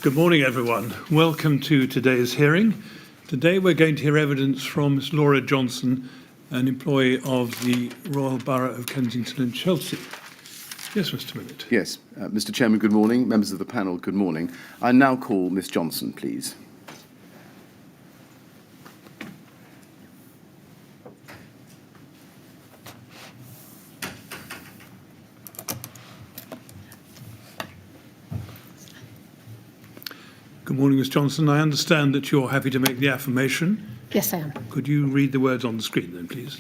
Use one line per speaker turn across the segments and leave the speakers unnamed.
Good morning, everyone. Welcome to today's hearing. Today we're going to hear evidence from Ms. Laura Johnson, an employee of the Royal Borough of Kensington and Chelsea. Yes, Mr. Millett.
Yes, Mr. Chairman, good morning. Members of the panel, good morning. I now call Ms. Johnson, please.
Good morning, Ms. Johnson. I understand that you're happy to make the affirmation.
Yes, I am.
Could you read the words on the screen then, please?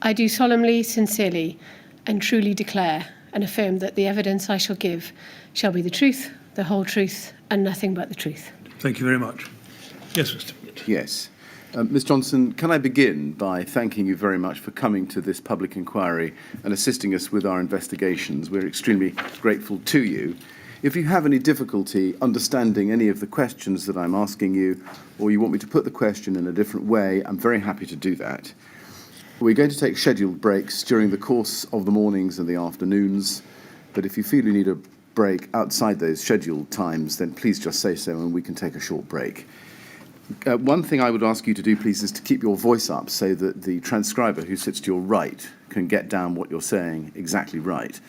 I do solemnly, sincerely, and truly declare and affirm that the evidence I shall give shall be the truth, the whole truth, and nothing but the truth.
Thank you very much. Yes, Mr. Millett.
Yes. Ms. Johnson, can I begin by thanking you very much for coming to this public inquiry and assisting us with our investigations? We're extremely grateful to you. If you have any difficulty understanding any of the questions that I'm asking you, or you want me to put the question in a different way, I'm very happy to do that. We're going to take scheduled breaks during the course of the mornings and the afternoons, but if you feel you need a break outside those scheduled times, then please just say so and we can take a short break. One thing I would ask you to do, please, is to keep your voice up so that the transcriber who sits to your right can get down what you're saying exactly right.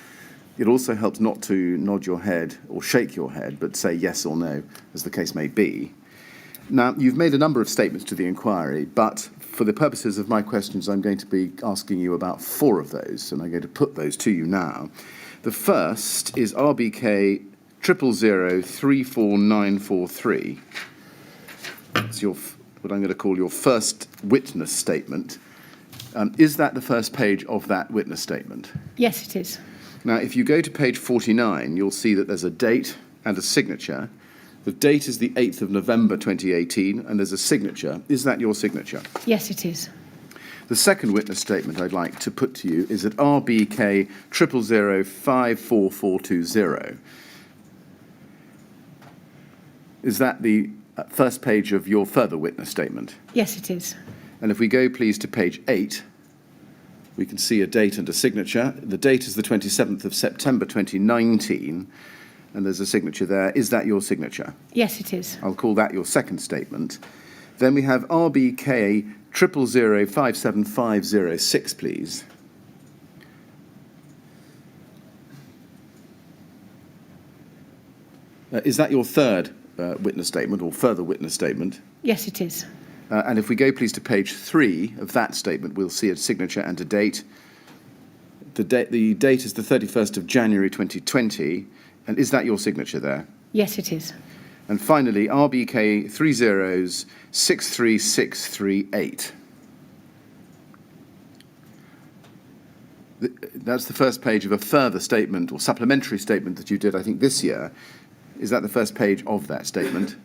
It also helps not to nod your head or shake your head, but say yes or no, as the case may be. Now, you've made a number of statements to the inquiry, but for the purposes of my questions, I'm going to be asking you about 4 of those, and I'm going to put those to you now. The first is Rbkc 000034943. It's what I'm going to call your first witness statement. Is that the first page of that witness statement?
Yes, it is.
Now, if you go to page 49, you'll see that there's a date and a signature. The date is the 8th of November 2018, and there's a signature. Is that your signature?
Yes, it is.
The second witness statement I'd like to put to you is at Rbkc 000054420. Is that the first page of your further witness statement?
Yes, it is.
And if we go, please, to page 8, we can see a date and a signature. The date is the 27th of September 2019, and there's a signature there. Is that your signature?
Yes, it is.
I'll call that your second statement. Then we have Rbkc 000057506, please. Is that your third witness statement or further witness statement?
Yes, it is.
And if we go, please, to page 3 of that statement, we'll see a signature and a date. The date is the 31st of January 2020. And is that your signature there?
Yes, it is.
And finally, Rbkc 30063638. That's the first page of a further statement or supplementary statement that you did, I think, this year. Is that the first page of that statement?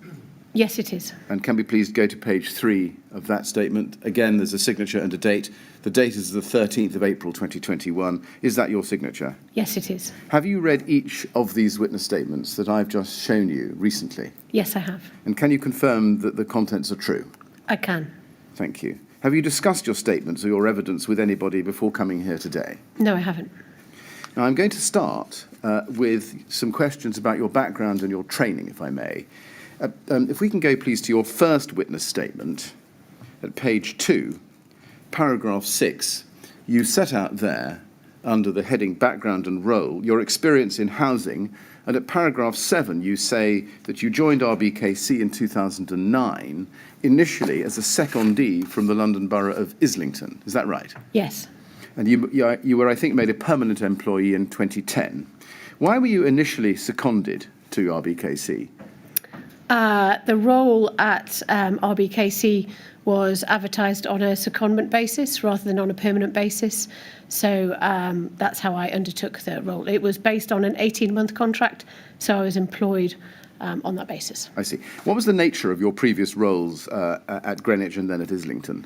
Yes, it is.
And can we please go to page 3 of that statement? Again, there's a signature and a date. The date is the 13th of April 2021. Is that your signature?
Yes, it is.
Have you read each of these witness statements that I've just shown you recently?
Yes, I have.
And can you confirm that the contents are true?
I can.
Thank you. Have you discussed your statements or your evidence with anybody before coming here today?
No, I haven't.
Now, I'm going to start with some questions about your background and your training, if I may. If we can go, please, to your first witness statement at page 2, paragraph 6, you set out there, under the heading Background and Role, your experience in housing, and at paragraph 7, you say that you joined Rbkc in 2009, initially as a secondee from the London Borough of Islington. Is that right?
Yes.
And you were, I think, made a permanent employee in 2010. Why were you initially seconded to Rbkc?
The role at Rbkc was advertised on a secondment basis rather than on a permanent basis. So that's how I undertook the role. It was based on an 18-month contract, so I was employed on that basis.
I see. What was the nature of your previous roles at Greenwich and then at Islington?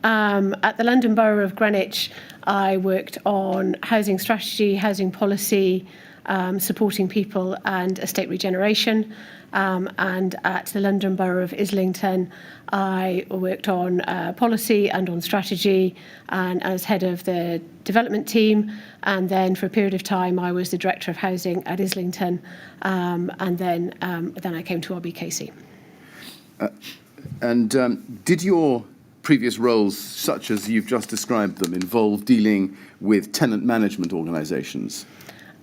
At the London Borough of Greenwich, I worked on housing strategy, housing policy, supporting people and estate regeneration. And at the London Borough of Islington, I worked on policy and on strategy, and as head of the development team. And then for a period of time, I was the Director of Housing at Islington, and then I came to Rbkc.
Did your previous roles, such as you've just described them, involve dealing with tenant management organisations?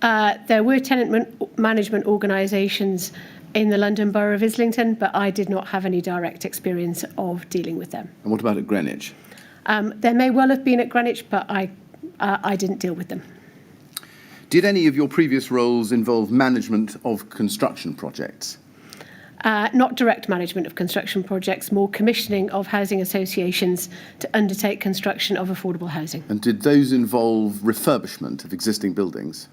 There were tenant management organisations in the London Borough of Islington, but I did not have any direct experience of dealing with them.
And what about at Greenwich?
There may well have been at Greenwich, but I didn't deal with them.
Did any of your previous roles involve management of construction projects?
Not direct management of construction projects, more commissioning of housing associations to undertake construction of affordable housing.
And did those involve refurbishment of existing buildings?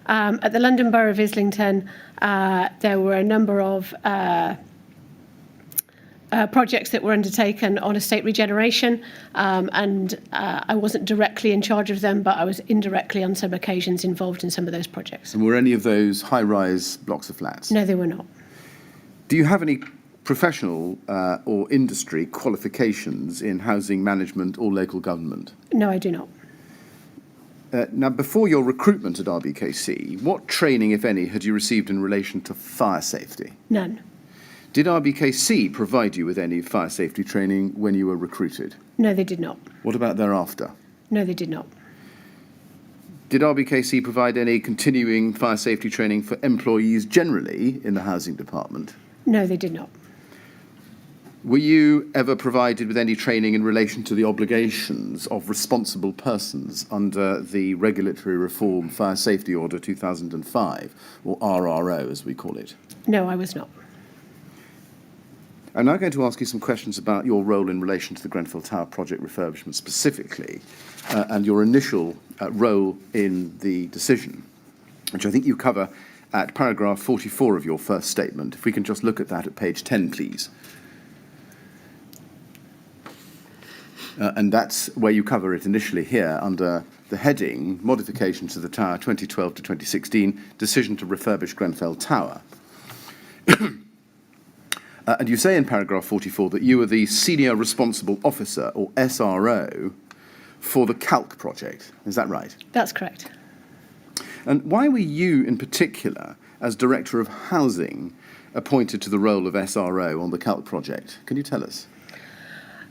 At the London Borough of Islington, there were a number of projects that were undertaken on estate regeneration, and I wasn't directly in charge of them, but I was indirectly on some occasions involved in some of those projects.
And were any of those high-rise blocks of flats?
No, they were not.
Do you have any professional or industry qualifications in housing management or local government?
No, I do not.
Now, before your recruitment at Rbkc, what training, if any, had you received in relation to fire safety?
None.
Did Rbkc provide you with any fire safety training when you were recruited?
No, they did not.
What about thereafter?
No, they did not.
Did Rbkc provide any continuing fire safety training for employees generally in the housing department?
No, they did not.
Were you ever provided with any training in relation to the obligations of responsible persons under the Regulatory Reform Fire Safety Order 2005, or RRO as we call it?
No, I was not.
I'm now going to ask you some questions about your role in relation to the Grenfell Tower project refurbishment specifically, and your initial role in the decision, which I think you cover at paragraph 44 of your first statement. If we can just look at that at page 10, please. And that's where you cover it initially here under the heading, Modification to the Tower 2012 to 2016, Decision to Refurbish Grenfell Tower. And you say in paragraph 44 that you were the Senior Responsible Officer, or SRO, for the Calc project. Is that right?
That's correct.
And why were you, in particular, as Director of Housing, appointed to the role of SRO on the Calc project? Can you tell us?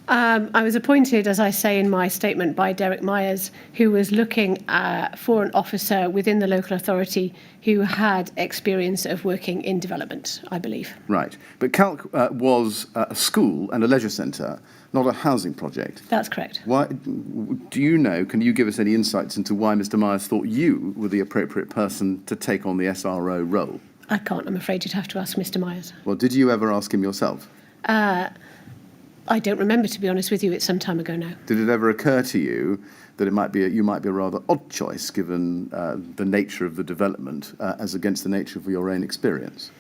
I was appointed, as I say in my statement, by Derek Myers, who was looking for an officer within the local authority who had experience of working in development, I believe.
Right. But Calc was a school and a leisure centre, not a housing project.
That's correct.
Why, do you know, can you give us any insights into why Mr Myers thought you were the appropriate person to take on the SRO role?
I can't. I'm afraid you'd have to ask Mr Myers.
Well, did you ever ask him yourself?
I don't remember, to be honest with you. It's some time ago now.
Did it ever occur to you that you might be a rather odd choice given the nature of the development as against the nature of your own experience?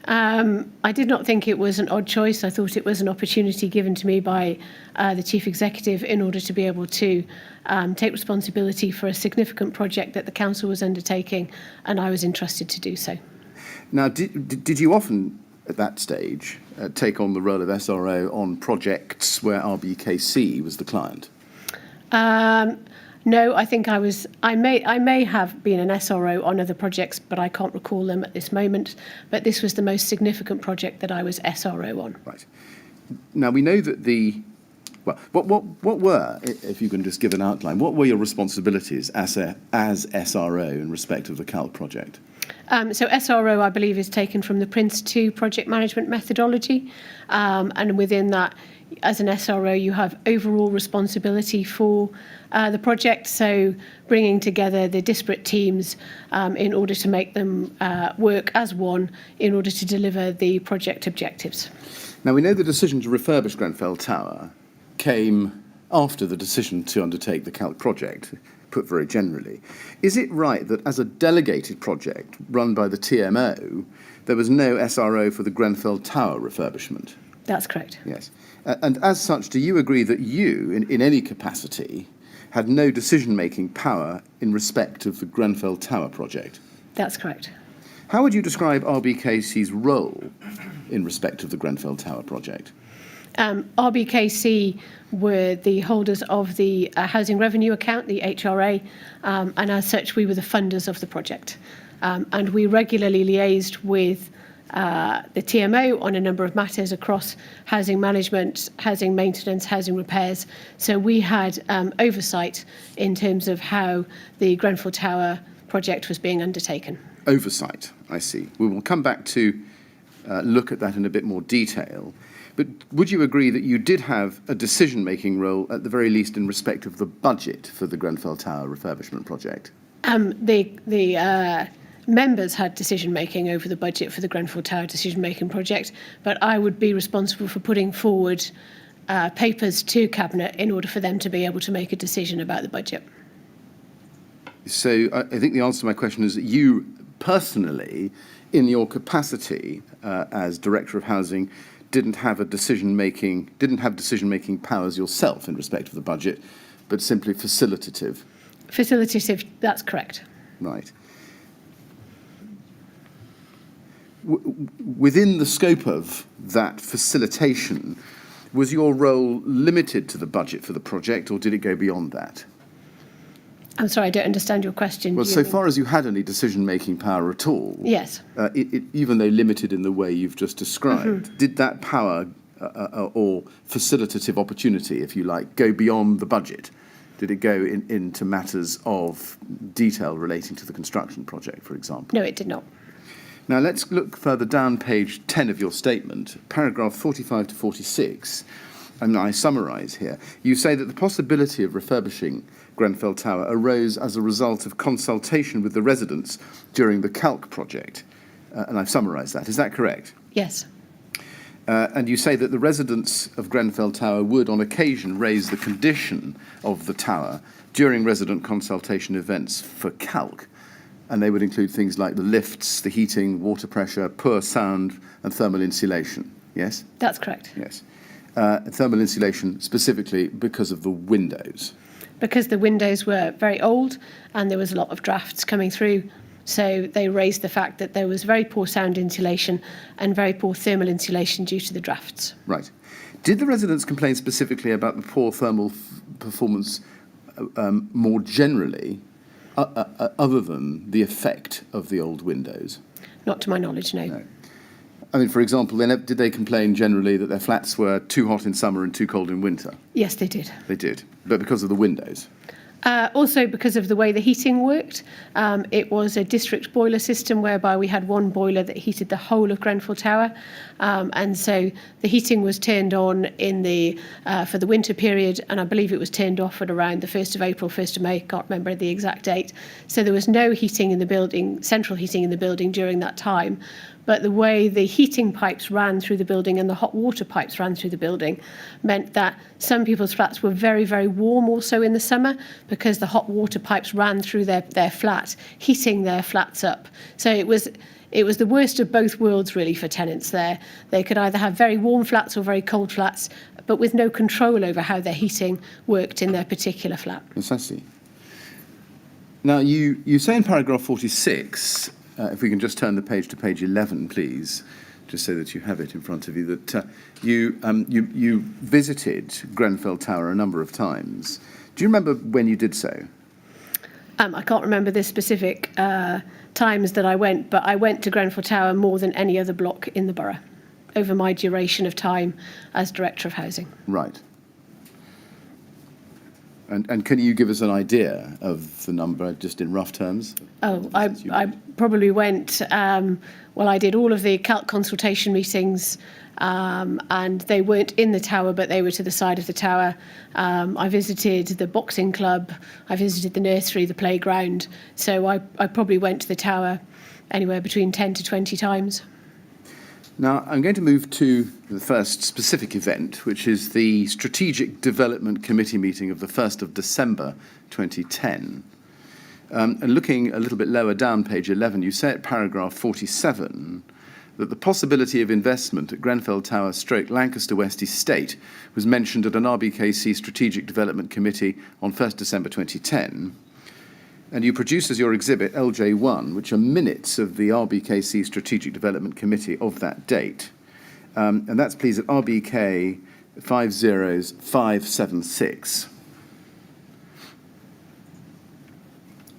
I did not think it was an odd choice. I thought it was an opportunity given to me by the Chief Executive in order to be able to take responsibility for a significant project that the Council was undertaking, and I was entrusted to do so.
Now, did you often, at that stage, take on the role of SRO on projects where Rbkc was the client?
No, I think I may have been an SRO on other projects, but I can't recall them at this moment. But this was the most significant project that I was SRO on.
Right. Now, we know that what were, if you can just give an outline, what were your responsibilities as SRO in respect of the Calc project?
So SRO, I believe, is taken from the Prince 2 project management methodology. And within that, as an SRO, you have overall responsibility for the project. So bringing together the disparate teams in order to make them work as one in order to deliver the project objectives.
Now, we know the decision to refurbish Grenfell Tower came after the decision to undertake the Calc project, put very generally. Is it right that as a delegated project run by the TMO, there was no SRO for the Grenfell Tower refurbishment?
That's correct.
Yes. And as such, do you agree that you, in any capacity, had no decision-making power in respect of the Grenfell Tower project?
That's correct.
How would you describe Rbkc's role in respect of the Grenfell Tower project?
Rbkc were the holders of the Housing Revenue Account, the HRA, and as such we were the funders of the project. And we regularly liaised with the TMO on a number of matters across housing management, housing maintenance, housing repairs. So we had oversight in terms of how the Grenfell Tower project was being undertaken.
Oversight, I see. We will come back to look at that in a bit more detail. But would you agree that you did have a decision-making role, at the very least in respect of the budget for the Grenfell Tower refurbishment project?
The members had decision-making over the budget for the Grenfell Tower decision-making project, but I would be responsible for putting forward papers to Cabinet in order for them to be able to make a decision about the budget.
So I think the answer to my question is that you personally, in your capacity as Director of Housing, didn't have decision-making powers yourself in respect of the budget, but simply facilitative.
Facilitative, that's correct.
Right. Within the scope of that facilitation, was your role limited to the budget for the project, or did it go beyond that?
I'm sorry, I don't understand your question.
Well, so far as you had any decision-making power at all,
yes,
even though limited in the way you've just described, did that power or facilitative opportunity, if you like, go beyond the budget? Did it go into matters of detail relating to the construction project, for example?
No, it did not.
Now, let's look further down page 10 of your statement, paragraph 45 to 46, and I summarise here. You say that the possibility of refurbishing Grenfell Tower arose as a result of consultation with the residents during the Calc project, and I've summarised that. Is that correct?
Yes.
And you say that the residents of Grenfell Tower would, on occasion, raise the condition of the tower during resident consultation events for Calc, and they would include things like the lifts, the heating, water pressure, poor sound, and thermal insulation. Yes?
That's correct.
Yes. Thermal insulation specifically because of the windows.
Because the windows were very old and there was a lot of drafts coming through. So they raised the fact that there was very poor sound insulation and very poor thermal insulation due to the drafts.
Right. Did the residents complain specifically about the poor thermal performance more generally, other than the effect of the old windows?
Not to my knowledge, no.
I mean, for example, did they complain generally that their flats were too hot in summer and too cold in winter?
Yes, they did.
They did, but because of the windows?
Also because of the way the heating worked. It was a district boiler system whereby we had one boiler that heated the whole of Grenfell Tower. And so the heating was turned on for the winter period, and I believe it was turned off at around the 1st of April, 1st of May, can't remember the exact date. So there was no heating in the building, central heating in the building during that time. But the way the heating pipes ran through the building and the hot water pipes ran through the building meant that some people's flats were very, very warm also in the summer because the hot water pipes ran through their flat, heating their flats up. So it was the worst of both worlds, really, for tenants there. They could either have very warm flats or very cold flats, but with no control over how their heating worked in their particular flat.
Yes, I see. Now, you say in paragraph 46, if we can just turn the page to page 11, please, just so that you have it in front of you, that you visited Grenfell Tower a number of times. Do you remember when you did so?
I can't remember the specific times that I went, but I went to Grenfell Tower more than any other block in the borough over my duration of time as Director of Housing. Right.
And can you give us an idea of the number, just in rough terms?
Oh, I probably went, I did all of the Calc consultation meetings, and they weren't in the tower, but they were to the side of the tower. I visited the boxing club, I visited the nursery, the playground, so I probably went to the tower anywhere between 10 to 20 times.
Now, I'm going to move to the first specific event, which is the Strategic Development Committee meeting of the 1st of December 2010. And looking a little bit lower down, page 11, you say at paragraph 47 that the possibility of investment at Grenfell Tower / Lancaster West Estate was mentioned at an Rbkc Strategic Development Committee on 1st December 2010. And you produce as your exhibit LJ1, which are minutes of the Rbkc Strategic Development Committee of that date. And that's, please, at RBK 50576.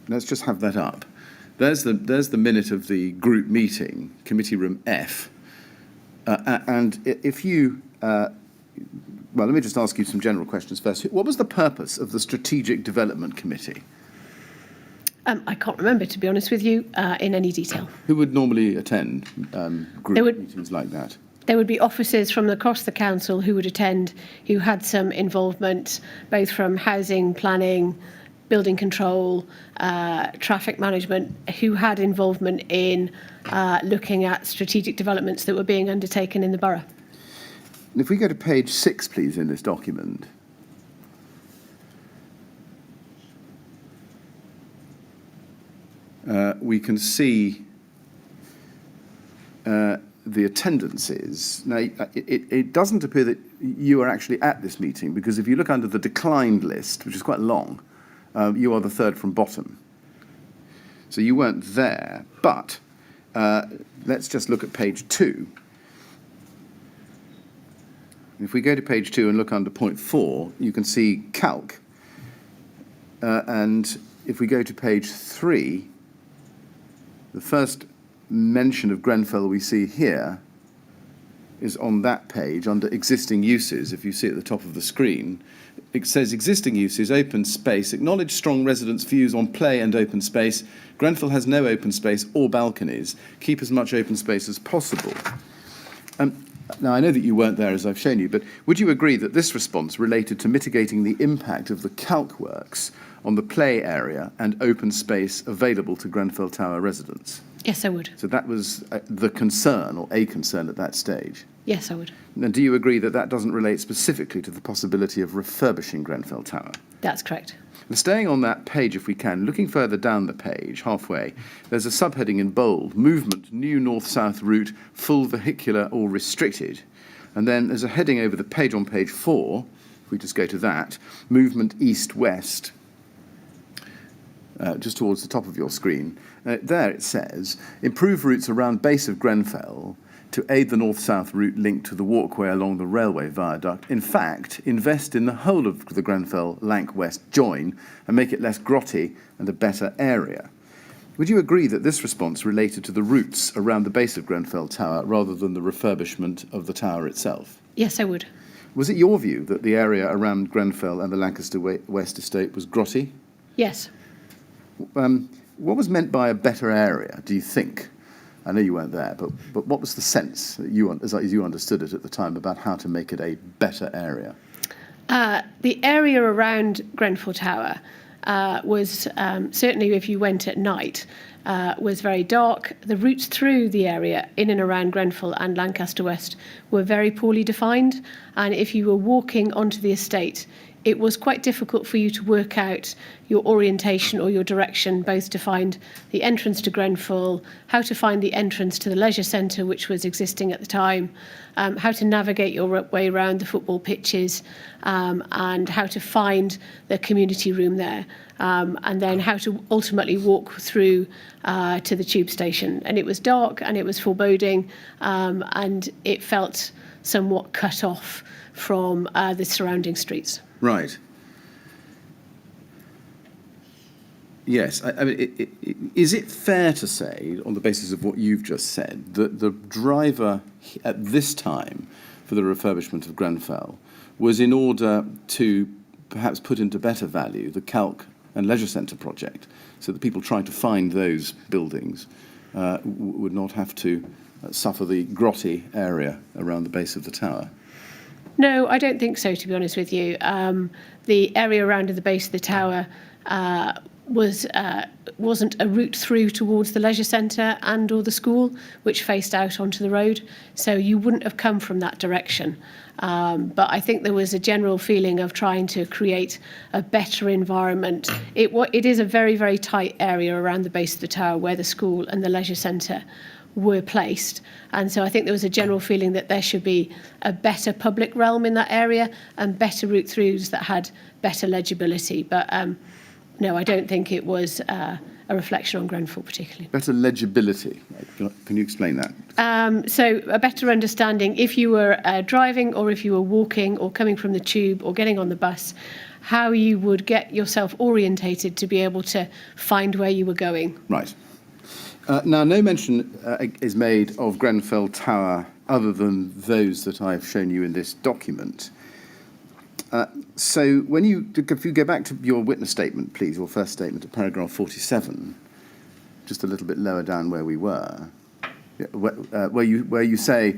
Let's just have that up. There's the minute of the group meeting, committee room F. And if you, well, let me just ask you some general questions first. What was the purpose of the Strategic Development Committee?
I can't remember, to be honest with you, in any detail.
Who would normally attend group meetings like that?
There would be officers from across the council who would attend, who had some involvement, both from housing, planning, building control, traffic management, who had involvement in looking at strategic developments that were being undertaken in the borough.
And if we go to page 6, please, in this document. We can see the attendances. Now, it doesn't appear that you are actually at this meeting, because if you look under the declined list, which is quite long, you are the third from bottom. So you weren't there, but let's just look at page 2. If we go to page 2 and look under point 4, you can see Calc. And if we go to page 3, the first mention of Grenfell we see here is on that page under existing uses. If you see at the top of the screen, it says existing uses, open space, acknowledge strong residents' views on play and open space. Grenfell has no open space or balconies. Keep as much open space as possible. Now, I know that you weren't there, as I've shown you, but would you agree that this response related to mitigating the impact of the Calc works on the play area and open space available to Grenfell Tower residents?
Yes, I would.
So that was the concern, or a concern at that stage?
Yes, I would.
Now, do you agree that that doesn't relate specifically to the possibility of refurbishing Grenfell Tower?
That's correct.
And staying on that page, if we can, looking further down the page, halfway, there's a subheading in bold, movement, new north-south route, full vehicular or restricted. And then there's a heading over the page on page 4, if we just go to that, movement east-west, just towards the top of your screen. There it says, improve routes around base of Grenfell to aid the north-south route linked to the walkway along the railway viaduct. In fact, invest in the whole of the Grenfell Lanc West join and make it less grotty and a better area. Would you agree that this response related to the routes around the base of Grenfell Tower rather than the refurbishment of the tower itself?
Yes, I would.
Was it your view that the area around Grenfell and the Lancaster West estate was grotty?
Yes.
What was meant by a better area, do you think? I know you weren't there, but what was the sense that you, as you understood it at the time, about how to make it a better area?
The area around Grenfell Tower was, certainly if you went at night, was very dark. The routes through the area in and around Grenfell and Lancaster West were very poorly defined, and if you were walking onto the estate, it was quite difficult for you to work out your orientation or your direction, both to find the entrance to Grenfell, how to find the entrance to the leisure centre, which was existing at the time, how to navigate your way around the football pitches, and how to find the community room there, and then how to ultimately walk through to the tube station. And it was dark and it was foreboding, and it felt somewhat cut off from the surrounding streets.
Right. Yes. I mean, is it fair to say, on the basis of what you've just said, that the driver at this time for the refurbishment of Grenfell was in order to perhaps put into better value the Calc and Leisure Centre project, so that people trying to find those buildings would not have to suffer the grotty area around the base of the tower?
No, I don't think so, to be honest with you. The area around the base of the tower wasn't a route through towards the leisure centre and or the school, which faced out onto the road, so you wouldn't have come from that direction. But I think there was a general feeling of trying to create a better environment. It is a very, very tight area around the base of the tower where the school and the leisure centre were placed, and so I think there was a general feeling that there should be a better public realm in that area and better route throughs that had better legibility. But No, I don't think it was a reflection on Grenfell particularly.
Better legibility. Can you explain that?
So a better understanding if you were driving or if you were walking or coming from the tube or getting on the bus, how you would get yourself orientated to be able to find where you were going.
Right. Now, no mention is made of Grenfell Tower other than those that I've shown you in this document. So if you go back to your witness statement, please, your first statement at paragraph 47, just a little bit lower down where we were, where you say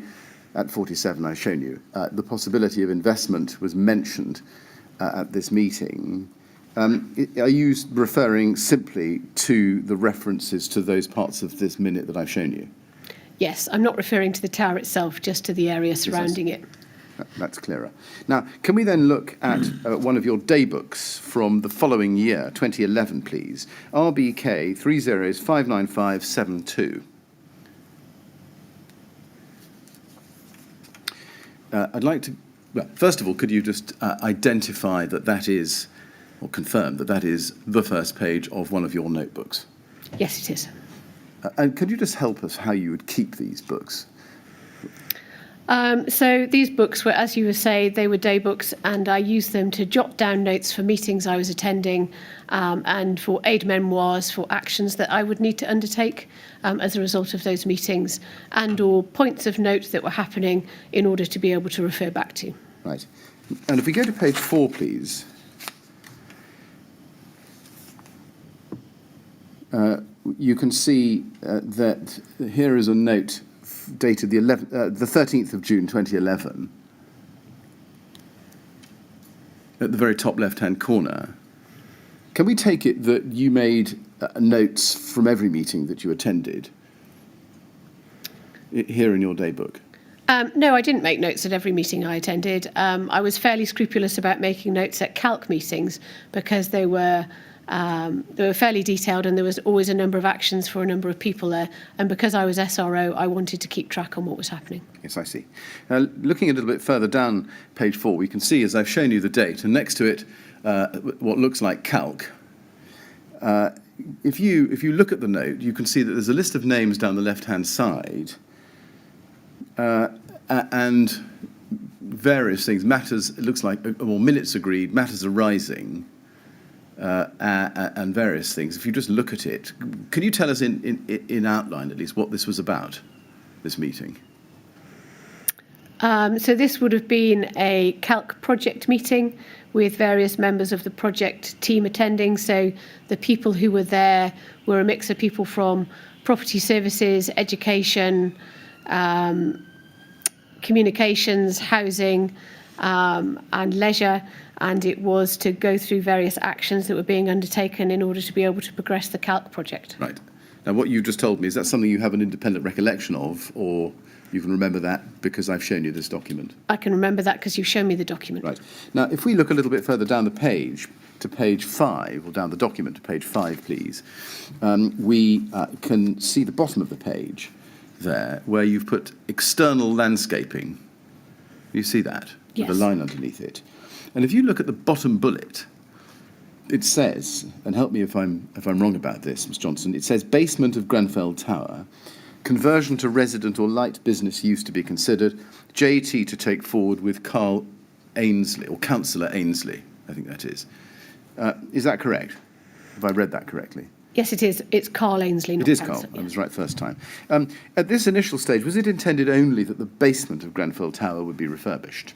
at 47, I've shown you, the possibility of investment was mentioned at this meeting. Are you referring simply to the references to those parts of this minute that I've shown you?
Yes, I'm not referring to the tower itself, just to the area surrounding it.
That's clearer. Now, can we then look at one of your daybooks from the following year, 2011, please? Rbkc 30595572. I'd like to, well, first of all, could you just identify that is, or confirm that is the first page of one of your notebooks?
Yes, it is.
And could you just help us how you would keep these books?
So these books were, as you were saying, they were day books, and I used them to jot down notes for meetings I was attending and for aid memoirs for actions that I would need to undertake as a result of those meetings, and or points of note that were happening in order to be able to refer back to.
Right. And if we go to page 4, please. You can see that here is a note dated the 13th of June 2011 at the very top left-hand corner. Can we take it that you made notes from every meeting that you attended here in your daybook?
No, I didn't make notes at every meeting I attended. I was fairly scrupulous about making notes at Calc meetings because they were fairly detailed, and there was always a number of actions for a number of people there. And because I was SRO, I wanted to keep track on what was happening. Yes,
I see. Looking a little bit further down page 4, we can see, as I've shown you the date, and next to it, what looks like Calc. If you look at the note, you can see that there's a list of names down the left-hand side, and various things, matters, it looks like, or minutes agreed, matters arising, and various things. If you just look at it, can you tell us in outline at least what this was about, this meeting?
So this would have been a Calc project meeting with various members of the project team attending. So the people who were there were a mix of people from property services, education, communications, housing, and leisure. And it was to go through various actions that were being undertaken in order to be able to progress the Calc project.
Right. Now, what you've just told me, is that something you have an independent recollection of, or you can remember that because I've shown you this document?
I can remember that because you've shown me the document.
Right. Now, if we look a little bit further down the page, to page 5, or down the document to page 5, please, we can see the bottom of the page there, where you've put external landscaping. You see that?
Yes.
With a line underneath it. And if you look at the bottom bullet, it says, and help me if I'm wrong about this, Ms. Johnson, it says basement of Grenfell Tower, conversion to resident or light business use to be considered, JT to take forward with Carl Ainsley, or Councillor Ainsley, I think that is. Is that correct? Have I read that correctly?
Yes, it is. It's Carl Ainsley, not
It is
Councillor.
Carl. I was right first time. At this initial stage, was it intended only that the basement of Grenfell Tower would be refurbished?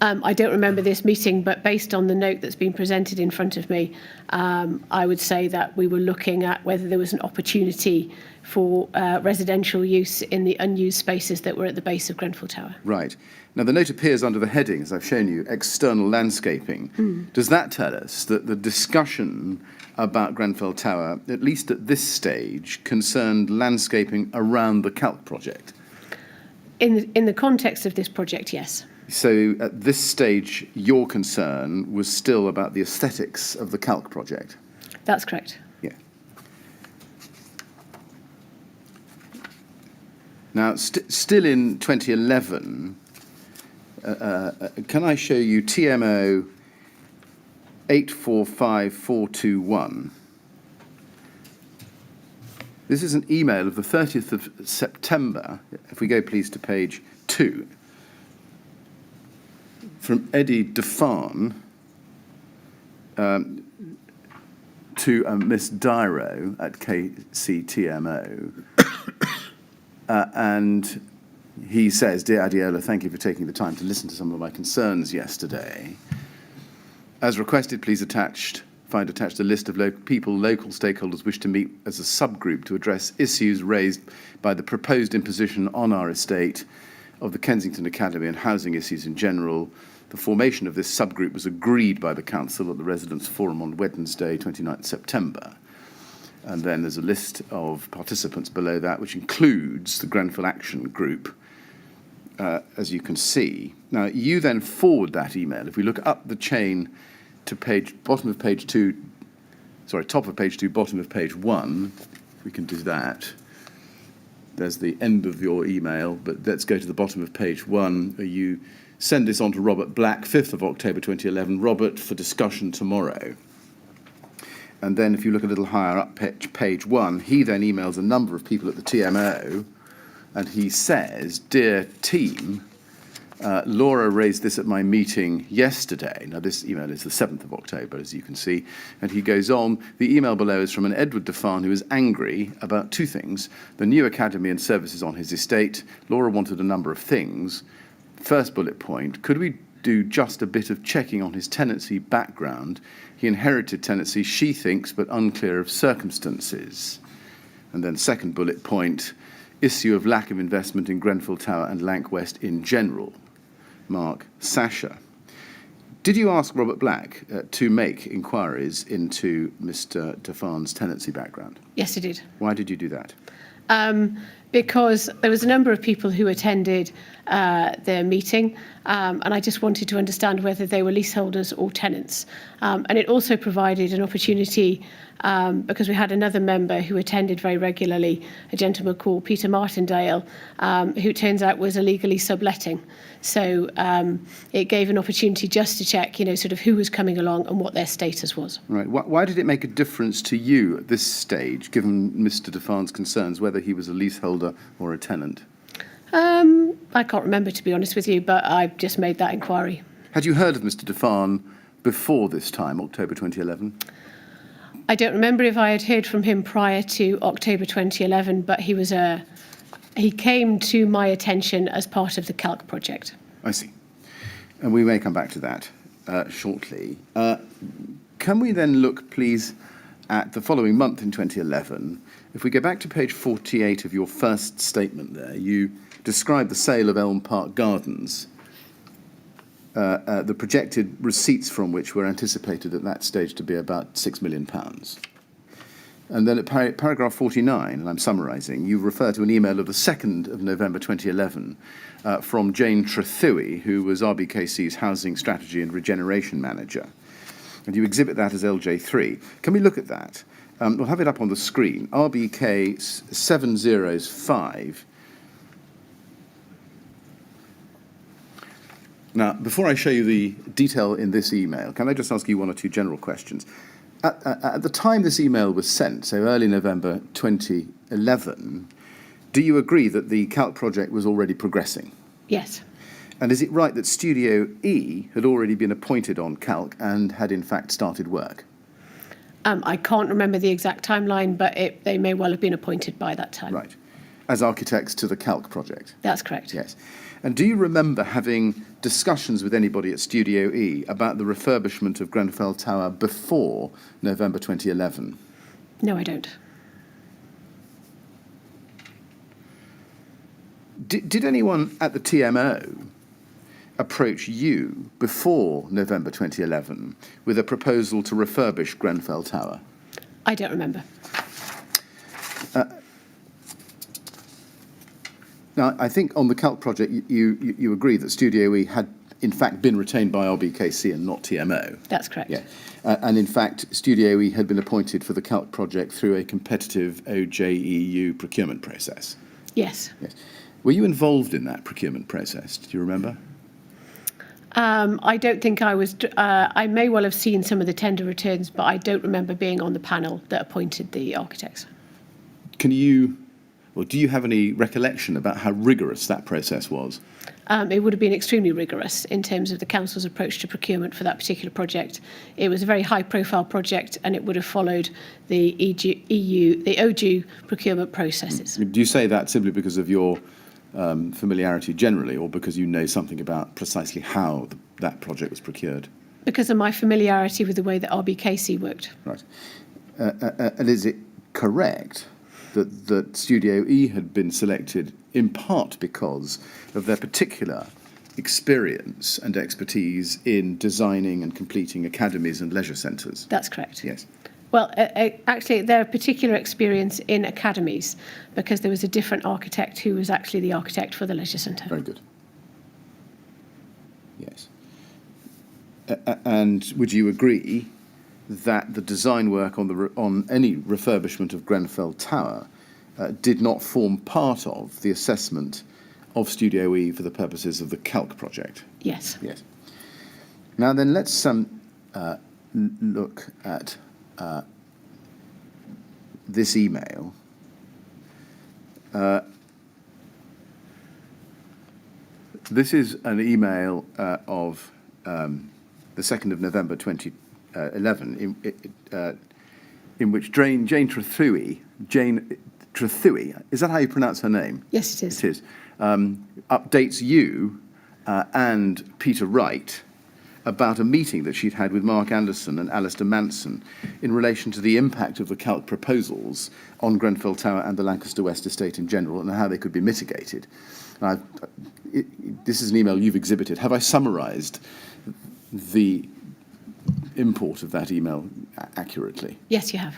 I don't remember this meeting, but based on the note that's been presented in front of me, I would say that we were looking at whether there was an opportunity for residential use in the unused spaces that were at the base of Grenfell Tower.
Right. Now, the note appears under the heading, as I've shown you, external landscaping. Does that tell us that the discussion about Grenfell Tower, at least at this stage, concerned landscaping around the Calc project?
In the context of this project, yes.
So at this stage, your concern was still about the aesthetics of the Calc project?
That's correct.
Yeah. Now, still in 2011, can I show you TMO 845421. This is an email of the 30th of September, if we go please to page 2, from Eddie Defan to Miss Dyro at KCTMO. And he says, "Dear Adiola, thank you for taking the time to listen to some of my concerns yesterday. As requested, please find attached a list of local stakeholders wish to meet as a subgroup to address issues raised by the proposed imposition on our estate of the Kensington Academy and housing issues in general. The formation of this subgroup was agreed by the Council at the Residents' Forum on Wednesday, 29th September. And then there's a list of participants below that, which includes the Grenfell Action Group, as you can see. Now, you then forward that email. If we look up the chain to top of page 2, bottom of page 1, we can do that. There's the end of your email, but let's go to the bottom of page 1. You send this on to Robert Black, 5th of October 2011. Robert, for discussion tomorrow. And then if you look a little higher up page 1, he then emails a number of people at the TMO, and he says, "Dear team, Laura raised this at my meeting yesterday." Now, this email is the 7th of October, as you can see. And he goes on, "The email below is from an Edward Defan who is angry about 2 things. The new academy and services on his estate. Laura wanted a number of things. First bullet point, could we do just a bit of checking on his tenancy background? He inherited tenancy, she thinks, but unclear of circumstances." And then second bullet point, issue of lack of investment in Grenfell Tower and Lanc West in general. Mark Sasha. Did you ask Robert Black to make inquiries into Mr. Defan's tenancy background?
Yes, I did.
Why did you do that?
Because there was a number of people who attended the meeting, and I just wanted to understand whether they were leaseholders or tenants. And it also provided an opportunity, because we had another member who attended very regularly, a gentleman called Peter Martindale, who turns out was illegally subletting. So it gave an opportunity just to check, sort of who was coming along and what their status was.
Right. Why did it make a difference to you at this stage, given Mr. Defan's concerns, whether he was a leaseholder or a tenant?
I can't remember, to be honest with you, but I just made that inquiry. Had
you heard of Mr. Defan before this time, October 2011?
I don't remember if I had heard from him prior to October 2011, but he came to my attention as part of the Calc project.
I see. And we may come back to that shortly. Can we then look, please, at the following month in 2011? If we go back to page 48 of your first statement there, you describe the sale of Elm Park Gardens, the projected receipts from which were anticipated at that stage to be about £6 million. And then at paragraph 49, and I'm summarising, you refer to an email of the 2nd of November 2011 from Jane Trethui, who was Rbkc's Housing Strategy and Regeneration Manager. And you exhibit that as LJ3. Can we look at that? We'll have it up on the screen. RBK 705. Now, before I show you the detail in this email, can I just ask you 1 or 2 general questions? At the time this email was sent, so early November 2011, do you agree that the Calc project was already progressing?
Yes.
And is it right that Studio E had already been appointed on Calc and had in fact started work?
I can't remember the exact timeline, but they may well have been appointed by that time.
Right. As architects to the Calc project?
That's correct.
Yes. And do you remember having discussions with anybody at Studio E about the refurbishment of Grenfell Tower before November 2011?
No, I don't.
Did anyone at the TMO approach you before November 2011 with a proposal to refurbish Grenfell Tower?
I don't remember.
Now, I think on the Calc project, you agree that Studio E had, in fact, been retained by Rbkc and not TMO.
That's correct.
Yeah. And, in fact, Studio E had been appointed for the Calc project through a competitive OJEU procurement process.
Yes.
Yes. Were you involved in that procurement process? Do you remember?
I don't think I was. I may well have seen some of the tender returns, but I don't remember being on the panel that appointed the architects.
Can you, or do you have any recollection about how rigorous that process was?
It would have been extremely rigorous in terms of the council's approach to procurement for that particular project. It was a very high-profile project, and it would have followed the the OJU procurement processes.
Do you say that simply because of your familiarity generally, or because you know something about precisely how that project was procured?
Because of my familiarity with the way that Rbkc worked.
Right. And is it correct that Studio E had been selected in part because of their particular experience and expertise in designing and completing academies and leisure centres?
That's correct.
Yes.
Well, actually, their particular experience in academies, because there was a different architect who was actually the architect for the leisure centre.
Very good. Yes. And would you agree that the design work on any refurbishment of Grenfell Tower did not form part of the assessment of Studio E for the purposes of the Calc project?
Yes.
Yes. Now then, let's look at this email. This is an email of the 2nd of November 2011, in which Jane Trethui, is that how you pronounce her name?
Yes, it is.
It is. Updates you and Peter Wright about a meeting that she'd had with Mark Anderson and Alistair Manson in relation to the impact of the Calc proposals on Grenfell Tower and the Lancaster West estate in general, and how they could be mitigated. This is an email you've exhibited. Have I summarised the import of that email accurately?
Yes, you have.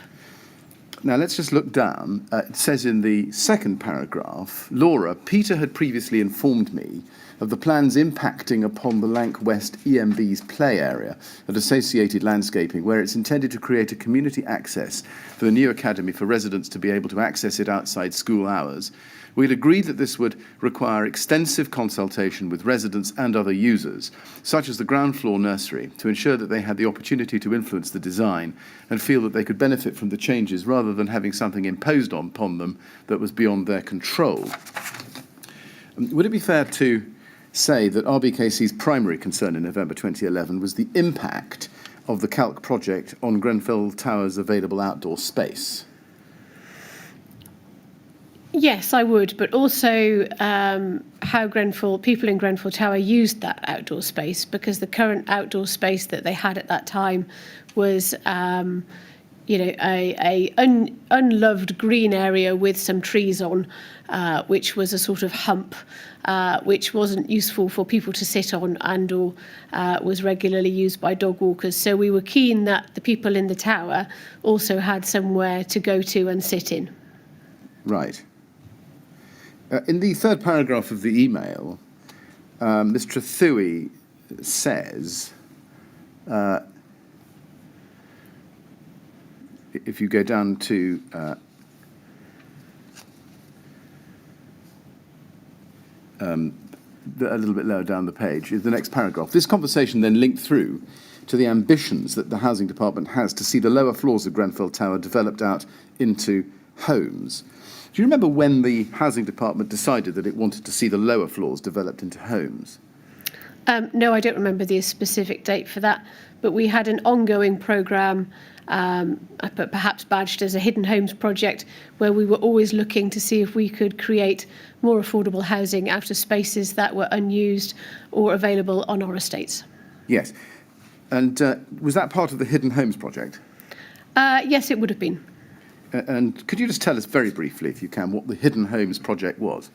Now, let's just look down. It says in the second paragraph, Laura, Peter had previously informed me of the plans impacting upon the Lanc West EMB's play area and associated landscaping, where it's intended to create a community access for the new academy for residents to be able to access it outside school hours. We'd agreed that this would require extensive consultation with residents and other users, such as the ground floor nursery, to ensure that they had the opportunity to influence the design and feel that they could benefit from the changes rather than having something imposed upon them that was beyond their control. Would it be fair to say that Rbkc's primary concern in November 2011 was the impact of the Calc project on Grenfell Tower's available outdoor space?
Yes, I would, but also how people in Grenfell Tower used that outdoor space, because the current outdoor space that they had at that time was, a unloved green area with some trees on, which was a sort of hump, which wasn't useful for people to sit on and/or was regularly used by dog walkers. So we were keen that the people in the tower also had somewhere to go to and sit in.
Right. In the third paragraph of the email, Ms. Trethui says, if you go down to a little bit lower down the page, is the next paragraph. This conversation then linked through to the ambitions that the Housing Department has to see the lower floors of Grenfell Tower developed out into homes. Do you remember when the Housing Department decided that it wanted to see the lower floors developed into homes?
No, I don't remember the specific date for that, but we had an ongoing programme, but perhaps badged as a hidden homes project, where we were always looking to see if we could create more affordable housing out of spaces that were unused or available on our estates.
Yes. And was that part of the hidden homes project?
Yes, it would have been.
And could you just tell us very briefly, if you can, what the Hidden Homes project was?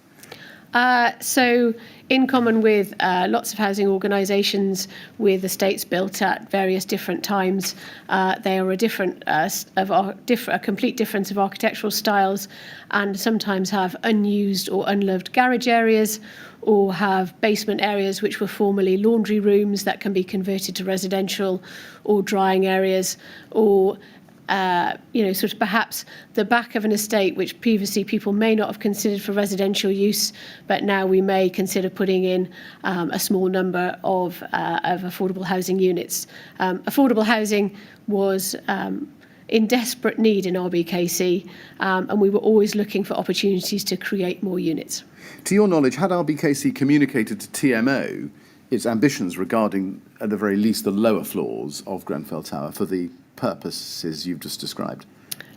So, in common with lots of housing organisations with estates built at various different times, they are a complete difference of architectural styles, and sometimes have unused or unloved garage areas, or have basement areas which were formerly laundry rooms that can be converted to residential, or drying areas, or sort of perhaps the back of an estate which previously people may not have considered for residential use, but now we may consider putting in a small number of affordable housing units. Affordable housing was in desperate need in Rbkc, and we were always looking for opportunities to create more units.
To your knowledge, had Rbkc communicated to TMO its ambitions regarding, at the very least, the lower floors of Grenfell Tower for the purposes you've just described?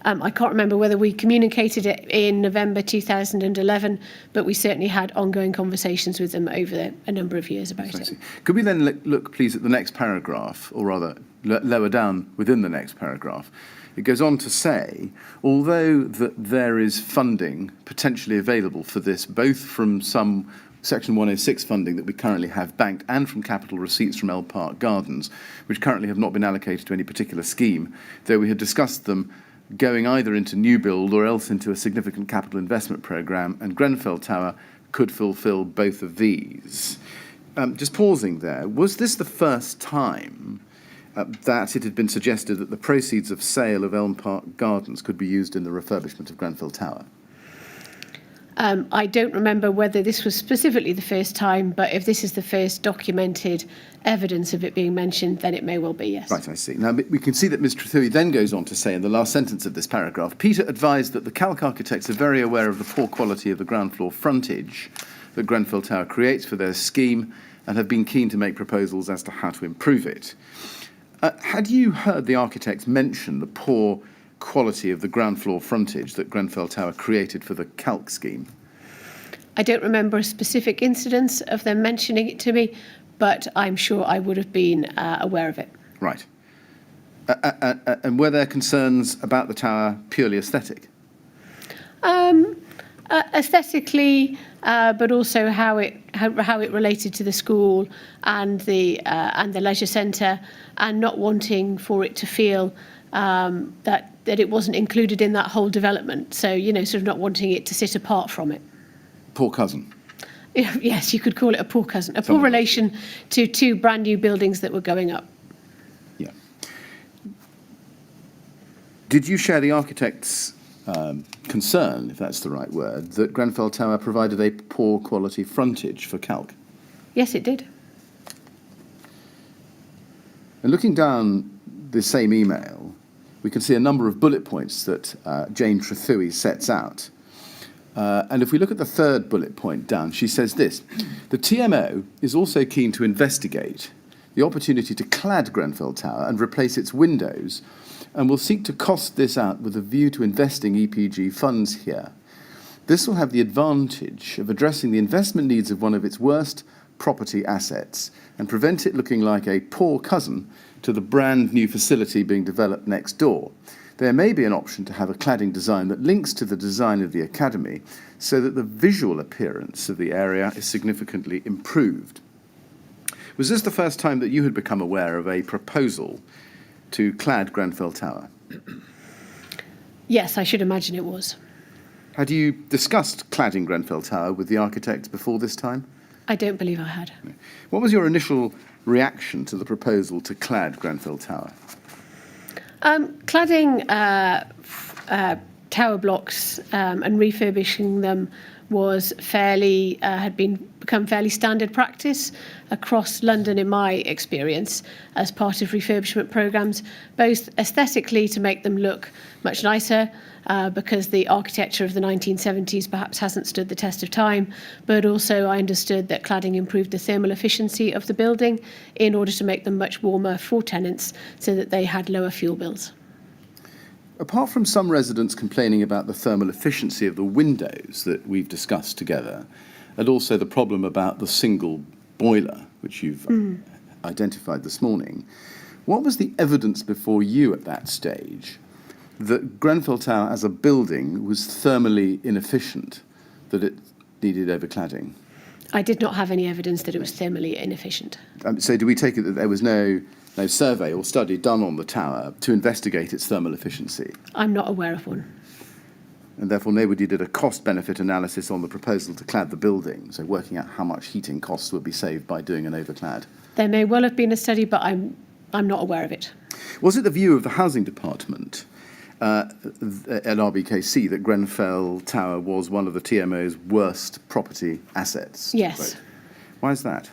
I can't remember whether we communicated it in November 2011, but we certainly had ongoing conversations with them over a number of years about it.
Could we then look, please, at the next paragraph, or rather lower down within the next paragraph? It goes on to say, although that there is funding potentially available for this, both from some Section 106 funding that we currently have banked and from capital receipts from L Park Gardens, which currently have not been allocated to any particular scheme, though we had discussed them going either into new build or else into a significant capital investment programme, and Grenfell Tower could fulfil both of these. Just pausing there, was this the first time that it had been suggested that the proceeds of sale of Elm Park Gardens could be used in the refurbishment of Grenfell Tower?
I don't remember whether this was specifically the first time, but if this is the first documented evidence of it being mentioned, then it may well be, yes.
Right, I see. Now, we can see that Ms Trethewey then goes on to say in the last sentence of this paragraph, Peter advised that the Calc architects are very aware of the poor quality of the ground floor frontage that Grenfell Tower creates for their scheme and have been keen to make proposals as to how to improve it. Had you heard the architects mention the poor quality of the ground floor frontage that Grenfell Tower created for the Calc scheme?
I don't remember a specific incidence of them mentioning it to me, but I'm sure I would have been aware of it.
Right. And were there concerns about the tower purely aesthetic?
Aesthetically, but also how it related to the school and the leisure centre, and not wanting for it to feel that it wasn't included in that whole development. So, sort of not wanting it to sit apart from it.
Poor cousin.
Yes, you could call it a poor cousin, a poor relation to two brand new buildings that were going up.
Yeah. Did you share the architect's concern, if that's the right word, that Grenfell Tower provided a poor quality frontage for Calc?
Yes, it did.
And looking down the same email, we can see a number of bullet points that Jane Trethewey sets out. And if we look at the third bullet point down, she says this: the TMO is also keen to investigate the opportunity to clad Grenfell Tower and replace its windows, and will seek to cost this out with a view to investing EPG funds here. This will have the advantage of addressing the investment needs of one of its worst property assets and prevent it looking like a poor cousin to the brand new facility being developed next door. There may be an option to have a cladding design that links to the design of the academy so that the visual appearance of the area is significantly improved. Was this the first time that you had become aware of a proposal to clad Grenfell Tower?
Yes, I should imagine it was.
Had you discussed cladding Grenfell Tower with the architects before this time?
I don't believe I had.
What was your initial reaction to the proposal to clad Grenfell Tower?
Cladding tower blocks and refurbishing them was had become fairly standard practice across London, in my experience, as part of refurbishment programmes, both aesthetically to make them look much nicer, because the architecture of the 1970s perhaps hasn't stood the test of time, but also I understood that cladding improved the thermal efficiency of the building in order to make them much warmer for tenants so that they had lower fuel bills.
Apart from some residents complaining about the thermal efficiency of the windows that we've discussed together, and also the problem about the single boiler, which you've identified this morning, what was the evidence before you at that stage that Grenfell Tower as a building was thermally inefficient, that it needed overcladding?
I did not have any evidence that it was thermally inefficient.
So do we take it that there was no survey or study done on the tower to investigate its thermal efficiency?
I'm not aware of one.
And therefore nobody did a cost-benefit analysis on the proposal to clad the building, so working out how much heating costs would be saved by doing an overclad?
There may well have been a study, but I'm not aware of it.
Was it the view of the Housing Department at Rbkc that Grenfell Tower was one of the TMO's worst property assets.
Yes.
Why is that?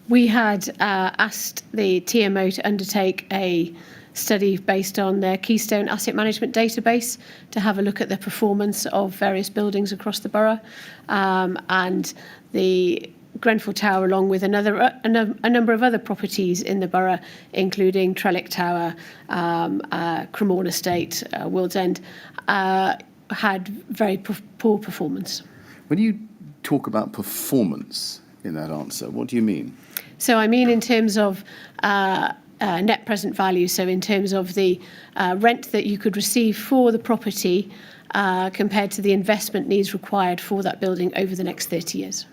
We had asked the TMO to undertake a study based on their Keystone Asset Management database to have a look at the performance of various buildings across the borough, and the Grenfell Tower, along with a number of other properties in the borough, including Trellick Tower, Cremorne Estate, World's End, had very poor performance.
When you talk about performance in that answer, what do you mean?
So I mean in terms of net present value, so in terms of the rent that you could receive for the property compared to the investment needs required for that building over the next 30 years.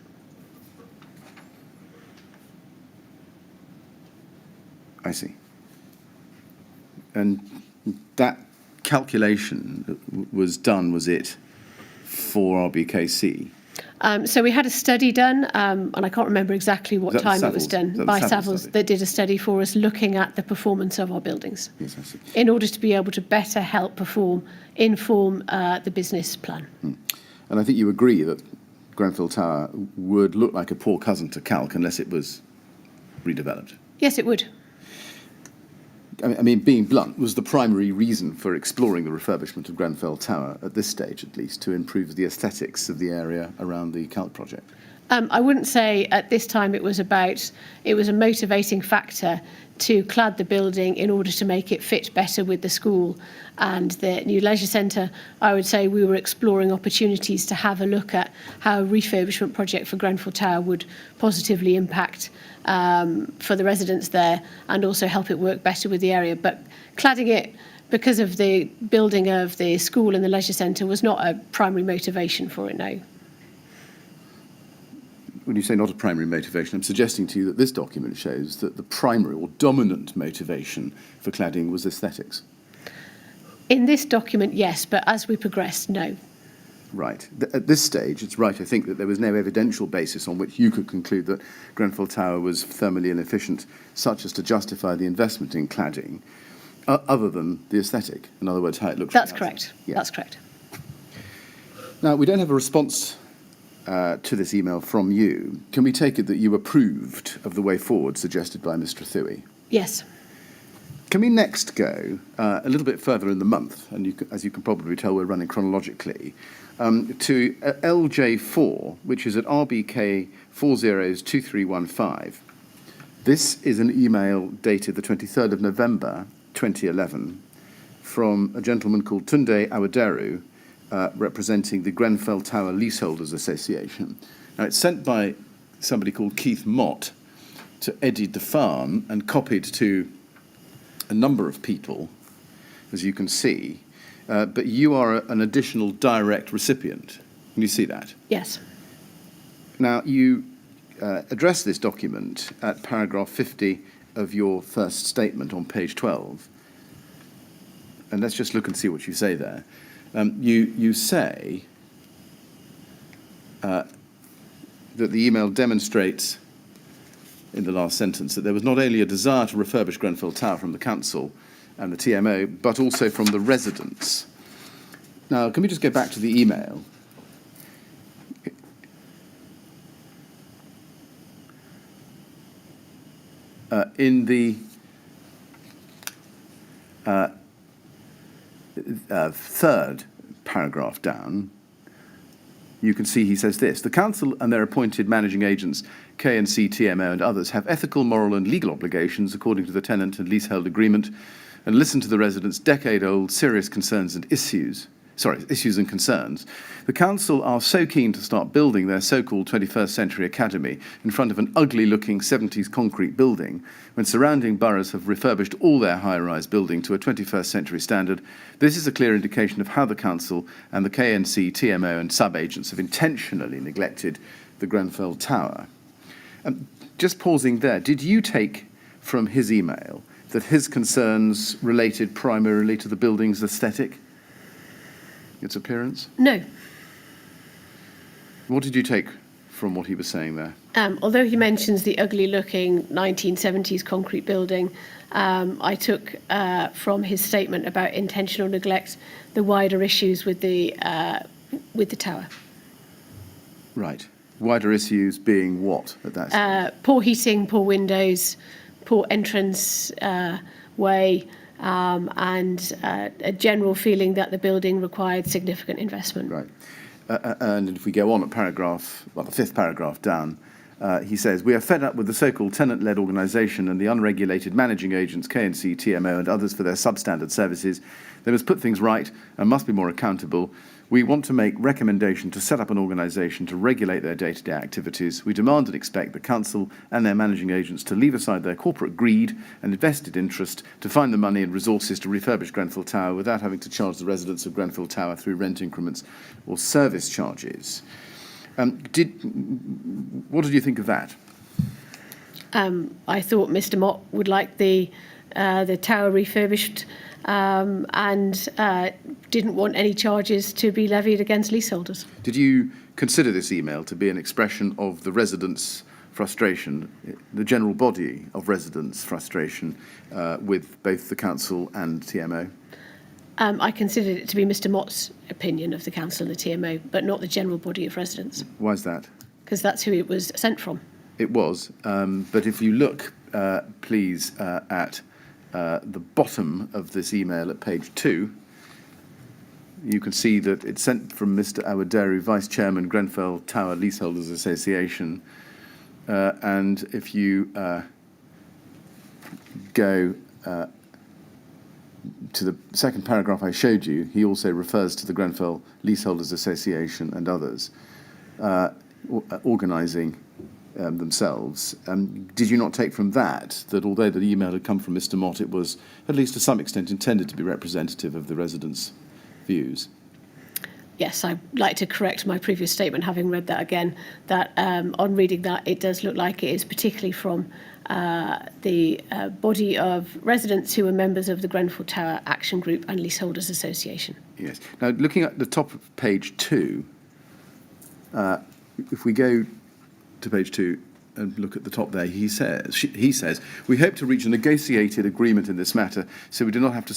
I see. And that calculation was done, was it, for Rbkc?
So we had a study done, and I can't remember exactly what time it was done, by Savills, that did a study for us looking at the performance of our buildings.
Yes, I see.
In order to be able to better help inform the business plan.
And I think you agree that Grenfell Tower would look like a poor cousin to Calc unless it was redeveloped.
Yes, it would.
I mean, being blunt, was the primary reason for exploring the refurbishment of Grenfell Tower, at this stage at least, to improve the aesthetics of the area around the Calc project?
I wouldn't say at this time it was a motivating factor to clad the building in order to make it fit better with the school and the new leisure centre. I would say we were exploring opportunities to have a look at how a refurbishment project for Grenfell Tower would positively impact for the residents there and also help it work better with the area. But cladding it because of the building of the school and the leisure centre was not a primary motivation for it, no.
When you say not a primary motivation, I'm suggesting to you that this document shows that the primary or dominant motivation for cladding was aesthetics.
In this document, yes, but as we progressed, no.
Right. At this stage, it's right, I think, that there was no evidential basis on which you could conclude that Grenfell Tower was thermally inefficient, such as to justify the investment in cladding, other than the aesthetic. In other words, how it looks.
That's correct.
Yeah.
That's correct.
Now, we don't have a response to this email from you. Can we take it that you approved of the way forward suggested by Mr. Thuy?
Yes.
Can we next go a little bit further in the month, and as you can probably tell, we're running chronologically, to LJ4, which is at RBK 402315. This is an email dated the 23rd of November 2011 from a gentleman called Tunde Awaderu, representing the Grenfell Tower Leaseholders Association. Now, it's sent by somebody called Keith Mott to Eddie DeFarn and copied to a number of people, as you can see, but you are an additional direct recipient. Can you see that?
Yes.
Now, you address this document at paragraph 50 of your first statement on page 12. And let's just look and see what you say there. You say that the email demonstrates, in the last sentence, that there was not only a desire to refurbish Grenfell Tower from the council and the TMO, but also from the residents. Now, can we just go back to the email? In the third paragraph down, you can see he says this: the council and their appointed managing agents, K&C, TMO and others, have ethical, moral and legal obligations according to the tenant and leasehold agreement, and listen to the residents' decade-old serious concerns and issues and concerns. The council are so keen to start building their so-called 21st century academy in front of an ugly-looking 70s concrete building, when surrounding boroughs have refurbished all their high-rise building to a 21st century standard. This is a clear indication of how the council and the KNC, TMO and sub-agents have intentionally neglected the Grenfell Tower. Just pausing there, did you take from his email that his concerns related primarily to the building's aesthetic? Its appearance?
No.
What did you take from what he was saying there?
Although he mentions the ugly-looking 1970s concrete building, I took from his statement about intentional neglect the wider issues with the tower.
Right. Wider issues being what at that stage?
Poor heating, poor windows, poor entrance way, and a general feeling that the building required significant investment.
Right. And if we go on at the fifth paragraph down, he says, we are fed up with the so-called tenant-led organisation and the unregulated managing agents, K&C, TMO and others for their substandard services. They must put things right and must be more accountable. We want to make recommendation to set up an organisation to regulate their day-to-day activities. We demand and expect the council and their managing agents to leave aside their corporate greed and invested interest to find the money and resources to refurbish Grenfell Tower without having to charge the residents of Grenfell Tower through rent increments or service charges. What did you think of that?
I thought Mr. Mott would like the tower refurbished and didn't want any charges to be levied against leaseholders.
Did you consider this email to be an expression of the residents' frustration, the general body of residents' frustration with both the council and TMO?
I considered it to be Mr. Mott's opinion of the council and the TMO, but not the general body of residents.
Why is that?
Because that's who it was sent from.
It was, but if you look, please, at the bottom of this email at page 2, you can see that it's sent from Mr. Awaderu, Vice Chairman, Grenfell Tower Leaseholders Association. And if you go to the second paragraph I showed you, he also refers to the Grenfell Leaseholders Association and others organising themselves. Did you not take from that although the email had come from Mr. Mott, it was at least to some extent intended to be representative of the residents' views?
Yes, I'd like to correct my previous statement, having read that again, that on reading that, it does look like it is particularly from the body of residents who are members of the Grenfell Tower Action Group and Leaseholders Association.
Yes. Now, looking at the top of page 2, if we go to page 2 and look at the top there, he says, we hope to reach a negotiated agreement in this matter so we do not have to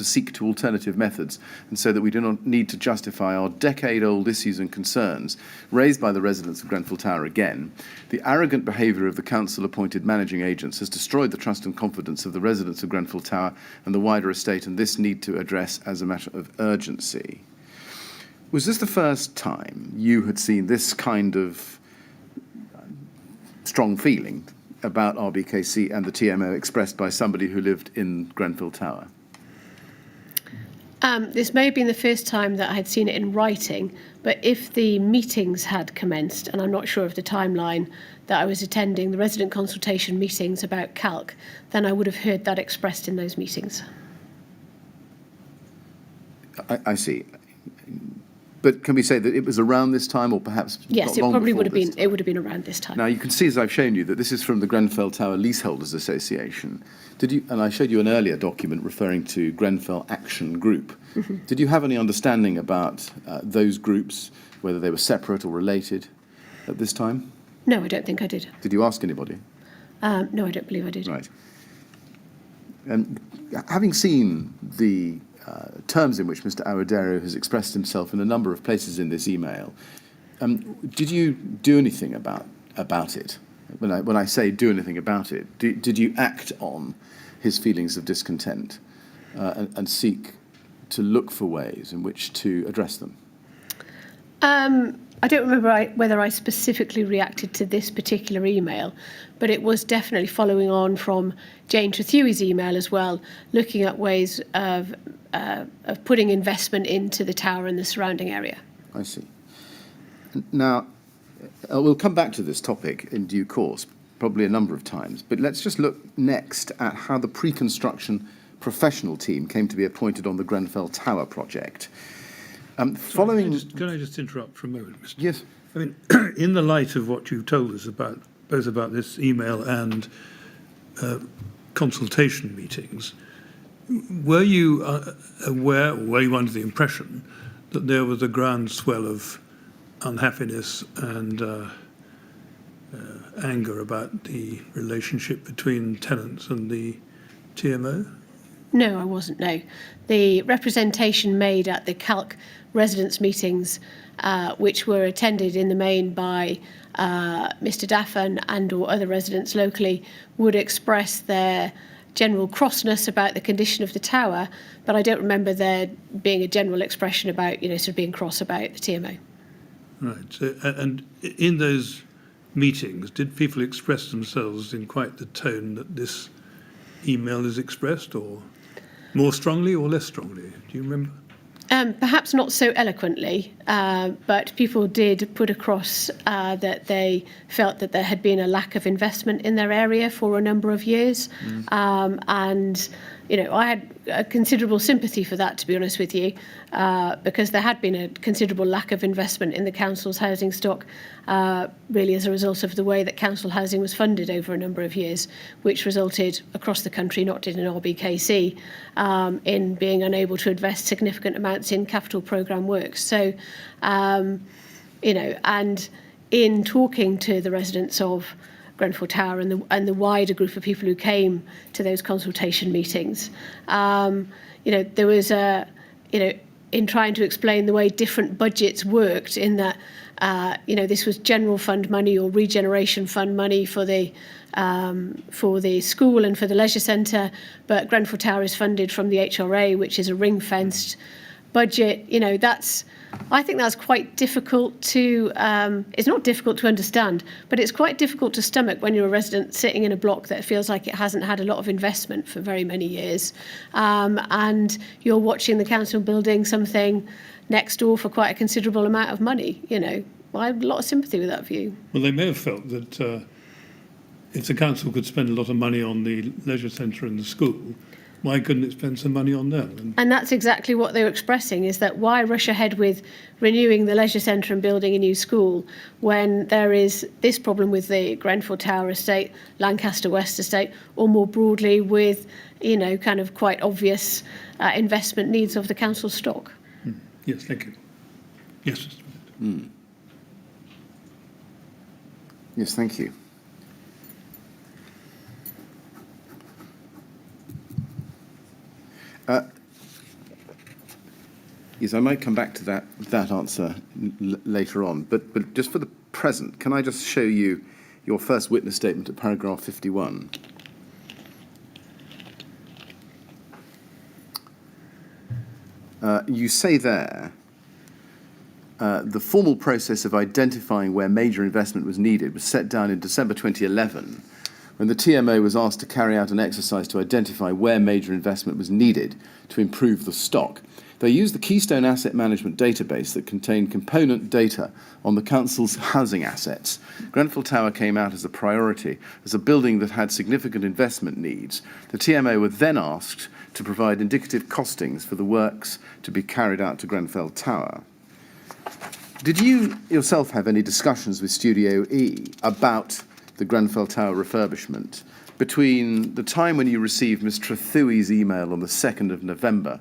seek to alternative methods, and so that we do not need to justify our decade-old issues and concerns raised by the residents of Grenfell Tower again. The arrogant behaviour of the council-appointed managing agents has destroyed the trust and confidence of the residents of Grenfell Tower and the wider estate, and this need to address as a matter of urgency. Was this the first time you had seen this kind of strong feeling about Rbkc and the TMO expressed by somebody who lived in Grenfell Tower?
This may have been the first time that I had seen it in writing, but if the meetings had commenced, and I'm not sure of the timeline that I was attending, the resident consultation meetings about Calc, then I would have heard that expressed in those meetings.
I see. But can we say that it was around this time, or perhaps
yes,
not long
it probably
before
would have
this
been.
time?
It would have been around this time.
Now you can see, as I've shown you, that this is from the Grenfell Tower Leaseholders Association. Did you? And I showed you an earlier document referring to Grenfell Action Group. Mm-hmm. Did you have any understanding about those groups, whether they were separate or related, at this time?
No, I don't think I did.
Did you ask anybody?
No, I don't believe I did.
Right. And having seen the terms in which Mr. Awaderu has expressed himself in a number of places in this email, did you do anything about it? When I say do anything about it, did you act on his feelings of discontent and seek to look for ways in which to address them?
I don't remember whether I specifically reacted to this particular email, but it was definitely following on from Jane Trethewey's email as well, looking at ways of putting investment into the tower and the surrounding area.
I see. Now, we'll come back to this topic in due course, probably a number of times, but let's just look next at how the pre-construction professional team came to be appointed on the Grenfell Tower project. Following...
Can I just interrupt for a moment, Mr.
Yes.
I mean, in the light of what you've told us about, both about this email and consultation meetings, were you aware, or were you under the impression that there was a groundswell of unhappiness and anger about the relationship between tenants and the TMO?
No, I wasn't, no. The representation made at the Calc residents' meetings, which were attended in the main by Mr Daffan and or other residents locally, would express their general crossness about the condition of the tower, but I don't remember there being a general expression about, sort of being cross about the TMO.
Right. So, and in those meetings, did people express themselves in quite the tone that this email is expressed, or more strongly or less strongly? Do you remember?
Perhaps not so eloquently, but people did put across that they felt that there had been a lack of investment in their area for a number of years. And, I had a considerable sympathy for that, to be honest with you, because there had been a considerable lack of investment in the council's housing stock, really as a result of the way that council housing was funded over a number of years, which resulted across the country, not in Rbkc, in being unable to invest significant amounts in capital programme works. So, and in talking to the residents of Grenfell Tower and the wider group of people who came to those consultation meetings, there was in trying to explain the way different budgets worked, in that this was general fund money or regeneration fund money for the school and for the leisure centre, but Grenfell Tower is funded from the HRA, which is a ring-fenced budget. I think that's quite difficult to, it's not difficult to understand, but it's quite difficult to stomach when you're a resident sitting in a block that feels like it hasn't had a lot of investment for very many years, and you're watching the council building something next door for quite a considerable amount of money. I have a lot of sympathy with that view.
Well, they may have felt that if the council could spend a lot of money on the leisure centre and the school, why couldn't it spend some money on them?
And that's exactly what they were expressing, is that why rush ahead with renewing the leisure centre and building a new school when there is this problem with the Grenfell Tower estate, Lancaster West estate, or more broadly with, kind of quite obvious investment needs of the council stock.
Yes, thank you. Yes, Mr. Bennett.
Yes, thank you. Yes, I might come back to that answer later on, but just for the present, can I just show you your first witness statement at paragraph 51? You say there, the formal process of identifying where major investment was needed was set down in December 2011, when the TMO was asked to carry out an exercise to identify where major investment was needed to improve the stock. They used the Keystone Asset Management database that contained component data on the council's housing assets. Grenfell Tower came out as a priority, as a building that had significant investment needs. The TMO were then asked to provide indicative costings for the works to be carried out to Grenfell Tower. Did you yourself have any discussions with Studio E about the Grenfell Tower refurbishment between the time when you received Ms Trethui's email on the 2nd of November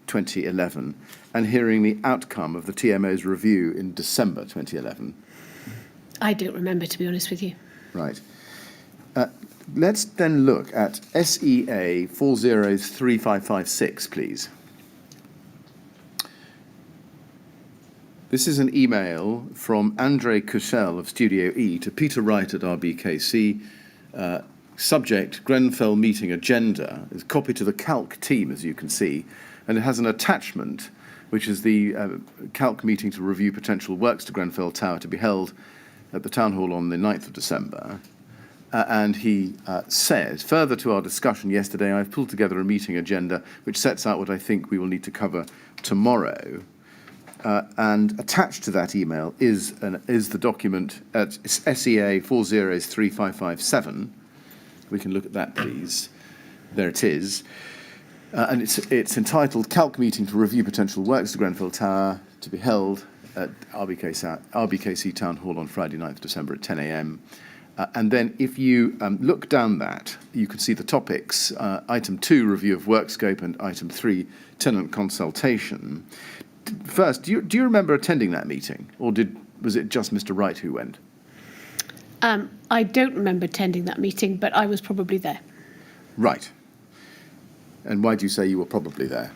2011 and hearing the outcome of the TMO's review in December 2011?
I don't remember, to be honest with you.
Right. Let's then look at SEA 403556, please. This is an email from Andre Kushel of Studio E to Peter Wright at Rbkc. Subject, Grenfell meeting agenda. It's copied to the Calc team, as you can see, and it has an attachment, which is the Calc meeting to review potential works to Grenfell Tower to be held at the Town Hall on the 9th of December. And he says, further to our discussion yesterday, I've pulled together a meeting agenda which sets out what I think we will need to cover tomorrow. And attached to that email is the document at SEA 403557. We can look at that, please. There it is. And it's entitled Calc Meeting to Review Potential Works to Grenfell Tower to be held at Rbkc Town Hall on Friday, 9th December at 10 a.m. And then if you look down that, you can see the topics. Item 2, review of work scope, and item 3, tenant consultation. First, do you remember attending that meeting, or was it just Mr. Wright who went?
I don't remember attending that meeting, but I was probably there.
Right. And why do you say you were probably there?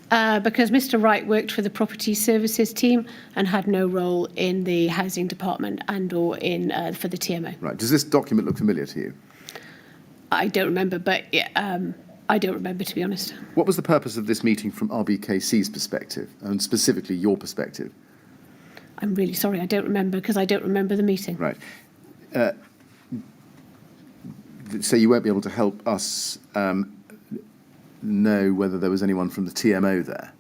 Because Mr. Wright worked for the property services team and had no role in the housing department and/or for the TMO.
Right. Does this document look familiar to you?
I don't remember, but I don't remember, to be honest.
What was the purpose of this meeting from Rbkc's perspective, and specifically your perspective?
I'm really sorry, I don't remember, because I don't remember the meeting.
Right. So you won't be able to help us know whether there was anyone from the TMO there?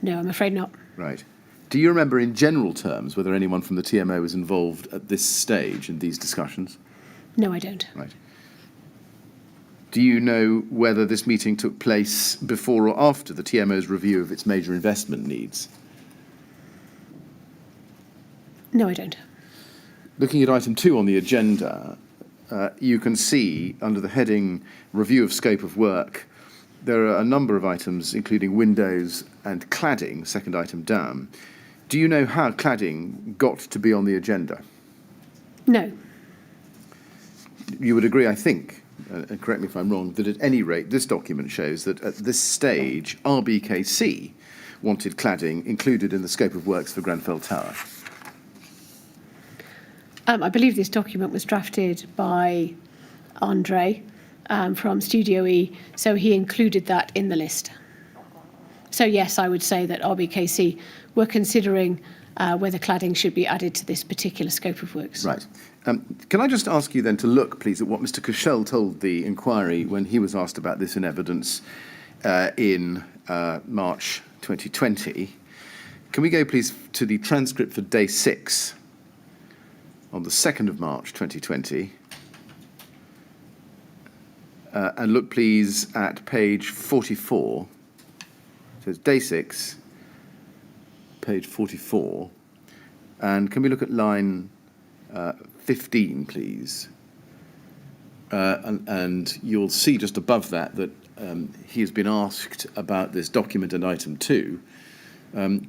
No, I'm afraid not.
Right. Do you remember in general terms whether anyone from the TMO was involved at this stage in these discussions?
No, I don't.
Right. Do you know whether this meeting took place before or after the TMO's review of its major investment needs?
No, I don't.
Looking at item 2 on the agenda, you can see under the heading Review of Scope of Work, there are a number of items, including windows and cladding, second item down. Do you know how cladding got to be on the agenda?
No.
You would agree, I think, and correct me if I'm wrong, that at any rate this document shows that at this stage Rbkc wanted cladding included in the scope of works for Grenfell Tower.
I believe this document was drafted by Andre from Studio E, so he included that in the list. So yes, I would say that Rbkc were considering whether cladding should be added to this particular scope of works.
Right. Can I just ask you then to look, please, at what Mr. Cushell told the inquiry when he was asked about this in evidence in March 2020. Can we go, please, to the transcript for day 6 on the 2nd of March 2020? And look, please, at page 44. So it's day 6, page 44. And can we look at line 15, please? And you'll see just above that he has been asked about this document and item 2.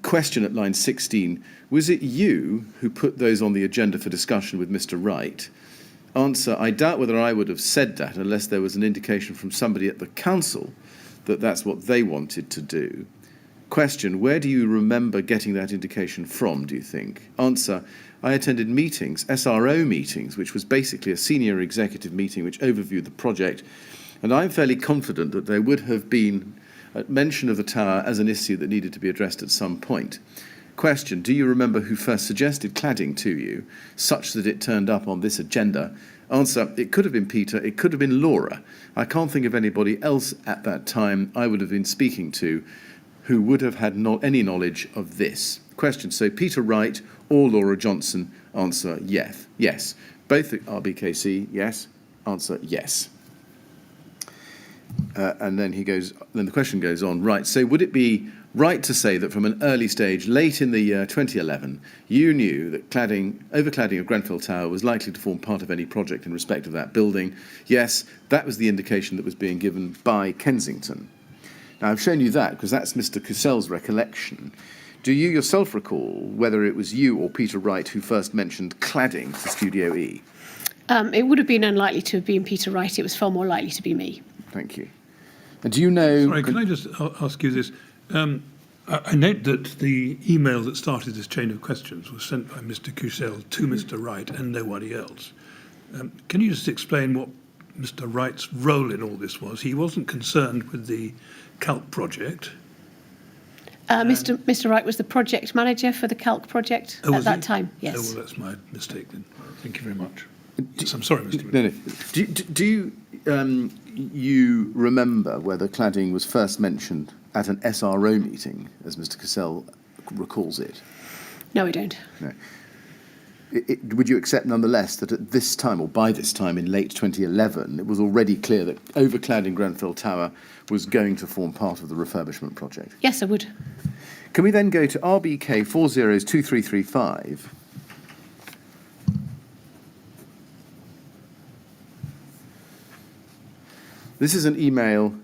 Question at line 16, was it you who put those on the agenda for discussion with Mr. Wright? Answer, I doubt whether I would have said that unless there was an indication from somebody at the council that that's what they wanted to do. Question, where do you remember getting that indication from, do you think? Answer, I attended meetings, SRO meetings, which was basically a senior executive meeting which overviewed the project, and I'm fairly confident that there would have been a mention of the tower as an issue that needed to be addressed at some point. Question, do you remember who first suggested cladding to you, such that it turned up on this agenda? Answer, it could have been Peter, it could have been Laura. I can't think of anybody else at that time I would have been speaking to who would have had any knowledge of this. Question, so Peter Wright or Laura Johnson? Answer, yes. Yes. Both at Rbkc, yes. Answer, yes. And then the question goes on, right, so would it be right to say that from an early stage, late in the year 2011, you knew that overcladding of Grenfell Tower was likely to form part of any project in respect of that building? Yes, that was the indication that was being given by Kensington. Now, I've shown you that because that's Mr. Cushell's recollection. Do you yourself recall whether it was you or Peter Wright who first mentioned cladding to Studio E?
It would have been unlikely to have been Peter Wright. It was far more likely to be me.
Thank you. And do you know...
Sorry, can I just ask you this? I note that the email that started this chain of questions was sent by Mr. Cushell to Mr. Wright and nobody else. Can you just explain what Mr. Wright's role in all this was? He wasn't concerned with the Calc project.
Mr. Wright was the project manager for the Calc project at that time, yes.
Oh, well, that's my mistake then. Thank you very much. Yes, I'm sorry, Mr. Wright.
No. Do you remember whether cladding was first mentioned at an SRO meeting, as Mr. Cushell recalls it?
No, I don't.
No. Would you accept nonetheless that at this time, or by this time in late 2011, it was already clear that overcladding Grenfell Tower was going to form part of the refurbishment project?
Yes, I would.
Can we then go to RBK 402335? This is an email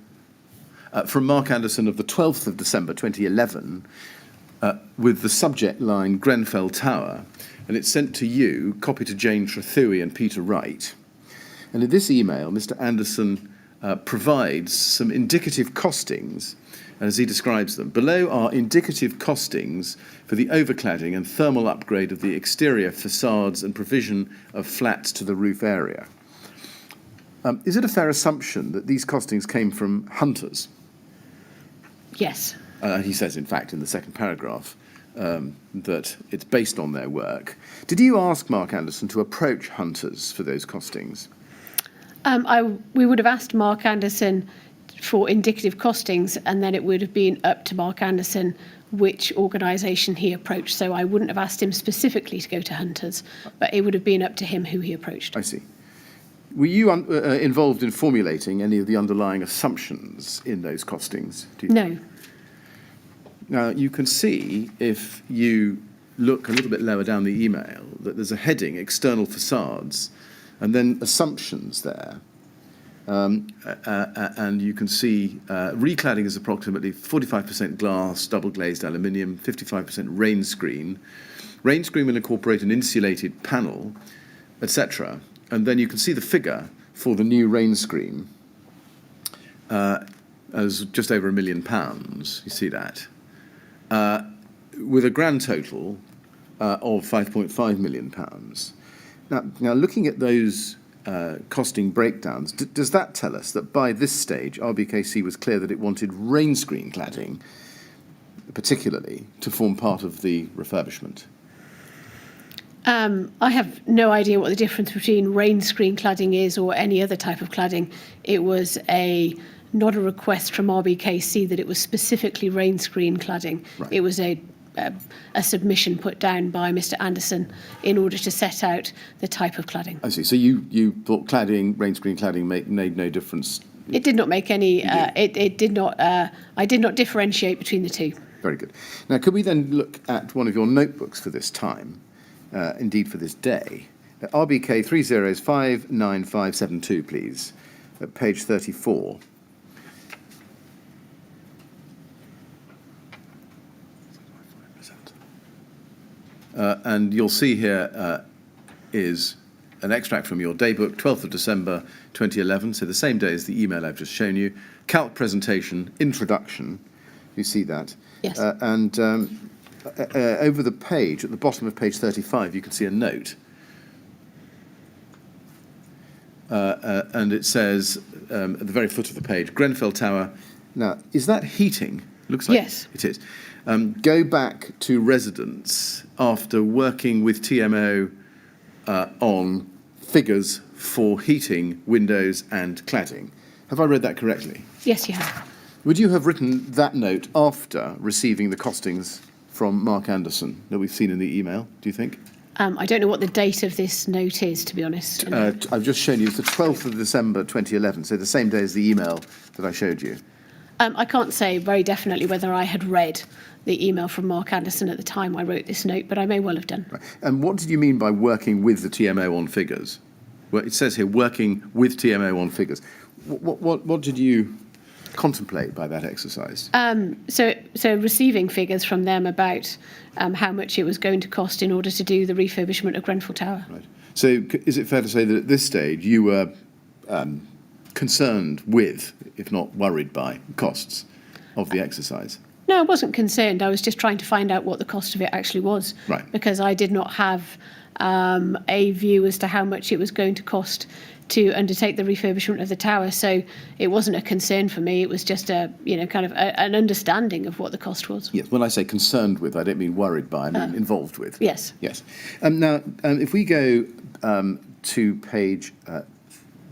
from Mark Anderson of the 12th of December 2011, with the subject line Grenfell Tower, and it's sent to you, copy to Jane Trethui and Peter Wright. And in this email, Mr. Anderson provides some indicative costings, as he describes them. Below are indicative costings for the overcladding and thermal upgrade of the exterior facades and provision of flats to the roof area. Is it a fair assumption that these costings came from hunters?
Yes.
He says, in fact, in the second paragraph, that it's based on their work. Did you ask Mark Anderson to approach hunters for those costings?
We would have asked Mark Anderson for indicative costings, and then it would have been up to Mark Anderson which organisation he approached. So I wouldn't have asked him specifically to go to hunters, but it would have been up to him who he approached.
I see. Were you involved in formulating any of the underlying assumptions in those costings?
No.
Now, you can see, if you look a little bit lower down the email, that there's a heading, external facades, and then assumptions there. And you can see recladding is approximately 45% glass, double glazed aluminium, 55% rain screen. Rain screen will incorporate an insulated panel, etc. And then you can see the figure for the new rain screen as just over £1 million. You see that. With a grand total of £5.5 million. Now, looking at those costing breakdowns, does that tell us that by this stage, Rbkc was clear that it wanted rain screen cladding, particularly, to form part of the refurbishment?
I have no idea what the difference between rain screen cladding is or any other type of cladding. It was not a request from Rbkc that it was specifically rain screen cladding.
Right.
It was a submission put down by Mr. Anderson in order to set out the type of cladding.
I see. So you thought cladding, rain screen cladding, made no difference?
It did not make any. It did not. I did not differentiate between the two.
Very good. Now, could we then look at one of your notebooks for this time, indeed for this day? RBK 30595572, please, at page 34. And you'll see here is an extract from your daybook, 12th of December 2011, so the same day as the email I've just shown you. Calc presentation, introduction, you see that.
Yes.
And over the page, at the bottom of page 35, you can see a note. And it says, at the very foot of the page, Grenfell Tower. Now, is that heating? Looks like
Yes.
it is. Go back to residents after working with TMO on figures for heating, windows and cladding. Have I read that correctly?
Yes, you have.
Would you have written that note after receiving the costings from Mark Anderson that we've seen in the email, do you think?
I don't know what the date of this note is, to be honest.
I've just shown you, it's the 12th of December 2011, so the same day as the email that I showed you.
I can't say very definitely whether I had read the email from Mark Anderson at the time I wrote this note, but I may well have done.
Right. And what did you mean by working with the TMO on figures? Well, it says here, working with TMO on figures. What did you contemplate by that exercise?
So receiving figures from them about how much it was going to cost in order to do the refurbishment of Grenfell Tower.
Right. So is it fair to say that at this stage you were concerned with, if not worried by, costs of the exercise?
No, I wasn't concerned. I was just trying to find out what the cost of it actually was.
Right.
Because I did not have a view as to how much it was going to cost to undertake the refurbishment of the tower. So it wasn't a concern for me. It was just an understanding of what the cost was.
Yes, when I say concerned with, I don't mean worried by, I mean involved with.
Yes.
Yes. Now, if we go to page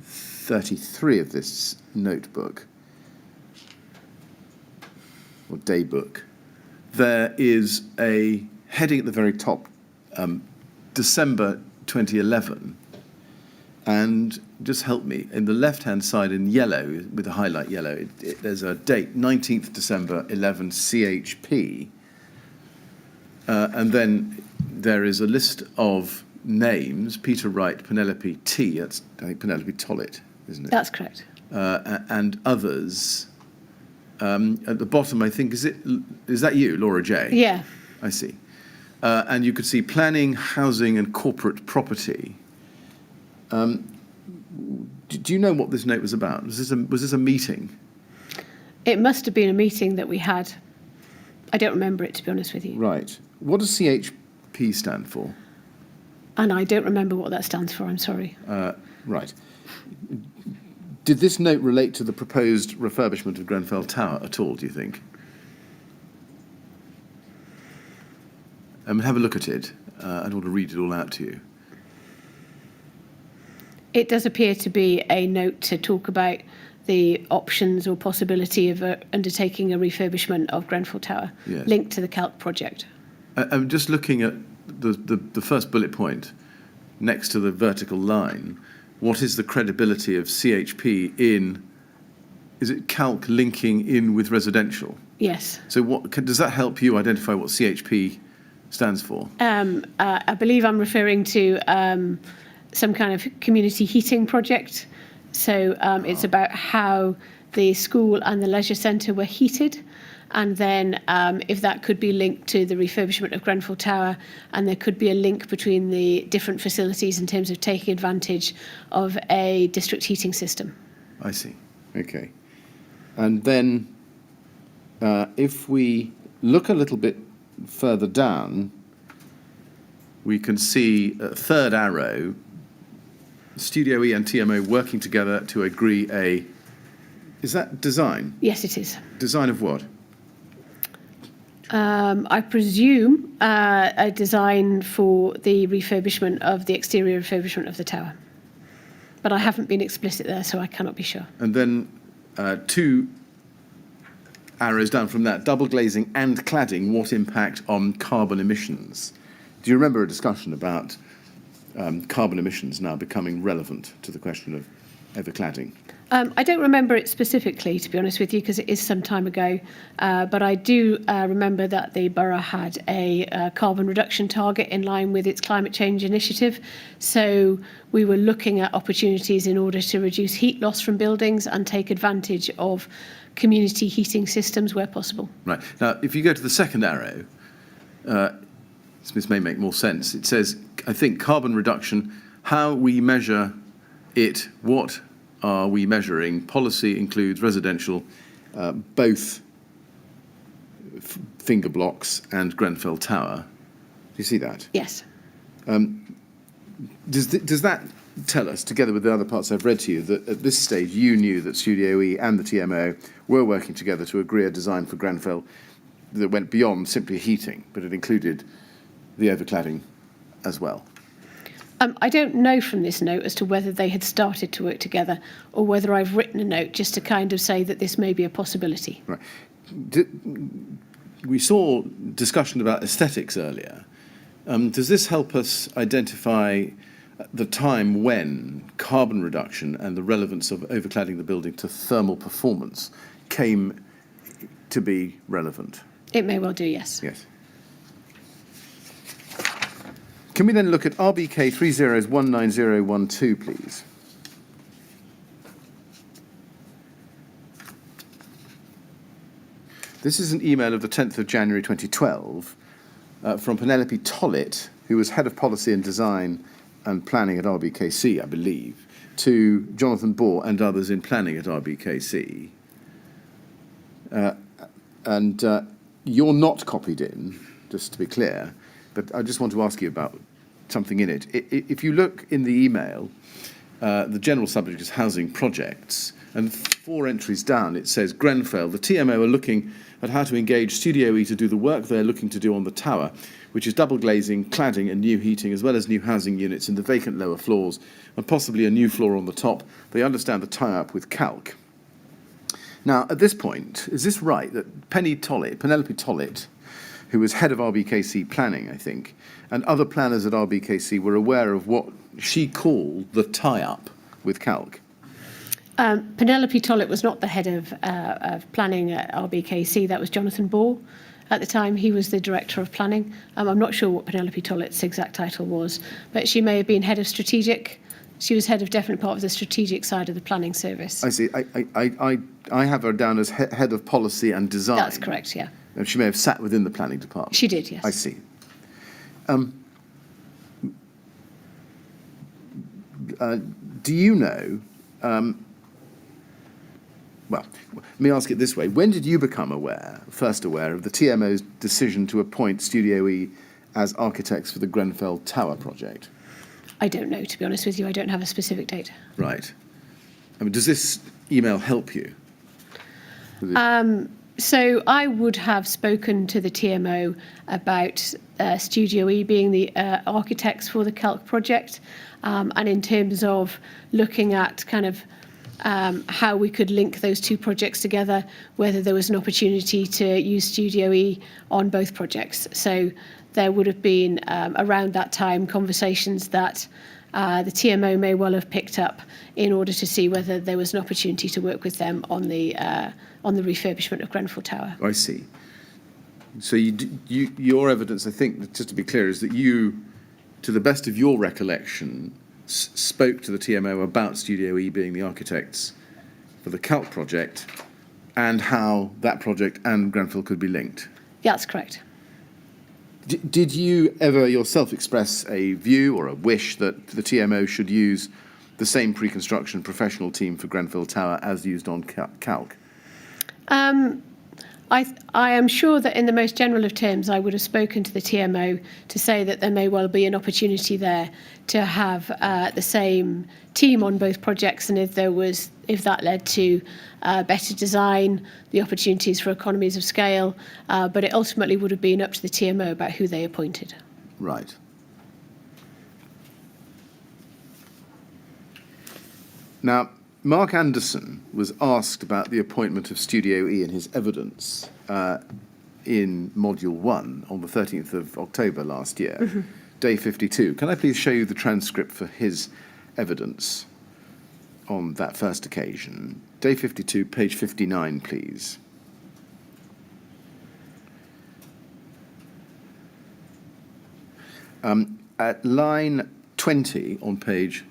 33 of this notebook, or daybook, there is a heading at the very top, December 2011, and just help me, in the left-hand side in yellow, with the highlight yellow, there's a date, 19th December 11 CHP, and then there is a list of names, Peter Wright, Penelope T, that's I think Penelope Tollett, isn't it?
That's correct.
And others. At the bottom, I think, is that you, Laura J?
Yeah.
I see. And you could see planning, housing and corporate property. Do you know what this note was about? Was this a meeting?
It must have been a meeting that we had. I don't remember it, to be honest with you.
Right. What does CHP stand for?
And I don't remember what that stands for, I'm sorry.
Right. Did this note relate to the proposed refurbishment of Grenfell Tower at all, do you think? Have a look at it. I don't want to read it all out to you.
It does appear to be a note to talk about the options or possibility of undertaking a refurbishment of Grenfell Tower,
Yes.
linked to the Calc project.
I'm just looking at the first bullet point next to the vertical line. What is the credibility of CHP in, is it Calc linking in with residential?
Yes.
So does that help you identify what CHP stands for?
I believe I'm referring to some kind of community heating project. So it's about how the school and the leisure centre were heated, and then if that could be linked to the refurbishment of Grenfell Tower, and there could be a link between the different facilities in terms of taking advantage of a district heating system.
I see. Okay. And then if we look a little bit further down, we can see a third arrow, Studio E and TMO working together to agree is that design?
Yes, it is.
Design of what?
I presume a design for the refurbishment of the exterior refurbishment of the tower. But I haven't been explicit there, so I cannot be sure.
And then two arrows down from that, double glazing and cladding, what impact on carbon emissions? Do you remember a discussion about carbon emissions now becoming relevant to the question of overcladding?
I don't remember it specifically, to be honest with you, because it is some time ago. But I do remember that the borough had a carbon reduction target in line with its climate change initiative. So we were looking at opportunities in order to reduce heat loss from buildings and take advantage of community heating systems where possible.
Right. Now, if you go to the second arrow, this may make more sense. It says, I think, carbon reduction, how we measure it, what are we measuring? Policy includes residential, both finger blocks and Grenfell Tower. Do you see that?
Yes.
Does that tell us, together with the other parts I've read to you, that at this stage you knew that Studio E and the TMO were working together to agree a design for Grenfell that went beyond simply heating, but it included the overcladding as well?
I don't know from this note as to whether they had started to work together or whether I've written a note just to kind of say that this may be a possibility.
Right. We saw discussion about aesthetics earlier. Does this help us identify the time when carbon reduction and the relevance of overcladding the building to thermal performance came to be relevant?
It may well do, yes.
Yes. Can we then look at RBK 30s19012, please? This is an email of the 10th of January 2012 from Penelope Tollett, who was Head of Policy and Design and Planning at Rbkc, I believe, to Jonathan Bohr and others in planning at Rbkc. And you're not copied in, just to be clear, but I just want to ask you about something in it. If you look in the email, the general subject is housing projects, and 4 entries down it says Grenfell, the TMO are looking at how to engage Studio E to do the work they're looking to do on the tower, which is double glazing, cladding and new heating, as well as new housing units in the vacant lower floors and possibly a new floor on the top. They understand the tie-up with Calc. Now, at this point, is this right that Penelope Tollett, who was head of Rbkc planning, I think, and other planners at Rbkc were aware of what she called the tie-up with Calc?
Penelope Tollett was not the head of planning at Rbkc. That was Jonathan Bohr. At the time, he was the director of planning. I'm not sure what Penelope Tollett's exact title was, but she may have been head of strategic She was definitely part of the strategic side of the planning service.
I see. I have her down as head of policy and design.
That's correct, yeah.
And she may have sat within the planning department.
She did, yes.
I see. Do you know, well, let me ask it this way. When did you become first aware of the TMO's decision to appoint Studio E as architects for the Grenfell Tower project?
I don't know, to be honest with you. I don't have a specific date.
Right. I mean, does this email help you?
So I would have spoken to the TMO about Studio E being the architects for the Calc project, and in terms of looking at kind of how we could link those two projects together, whether there was an opportunity to use Studio E on both projects. So there would have been, around that time, conversations that the TMO may well have picked up in order to see whether there was an opportunity to work with them on the refurbishment of Grenfell Tower.
I see. So your evidence, I think, just to be clear, is that you, to the best of your recollection, spoke to the TMO about Studio E being the architects for the Calc project and how that project and Grenfell could be linked.
That's correct.
Did you ever yourself express a view or a wish that the TMO should use the same pre-construction professional team for Grenfell Tower as used on Calc?
I am sure that in the most general of terms, I would have spoken to the TMO to say that there may well be an opportunity there to have the same team on both projects, and if that led to better design, the opportunities for economies of scale, but it ultimately would have been up to the TMO about who they appointed.
Right. Now, Mark Anderson was asked about the appointment of Studio E in his evidence in Module 1 on the 13th of October last year, day 52. Can I please show you the transcript for his evidence on that first occasion? Day 52, page 59, please. At line 20 on page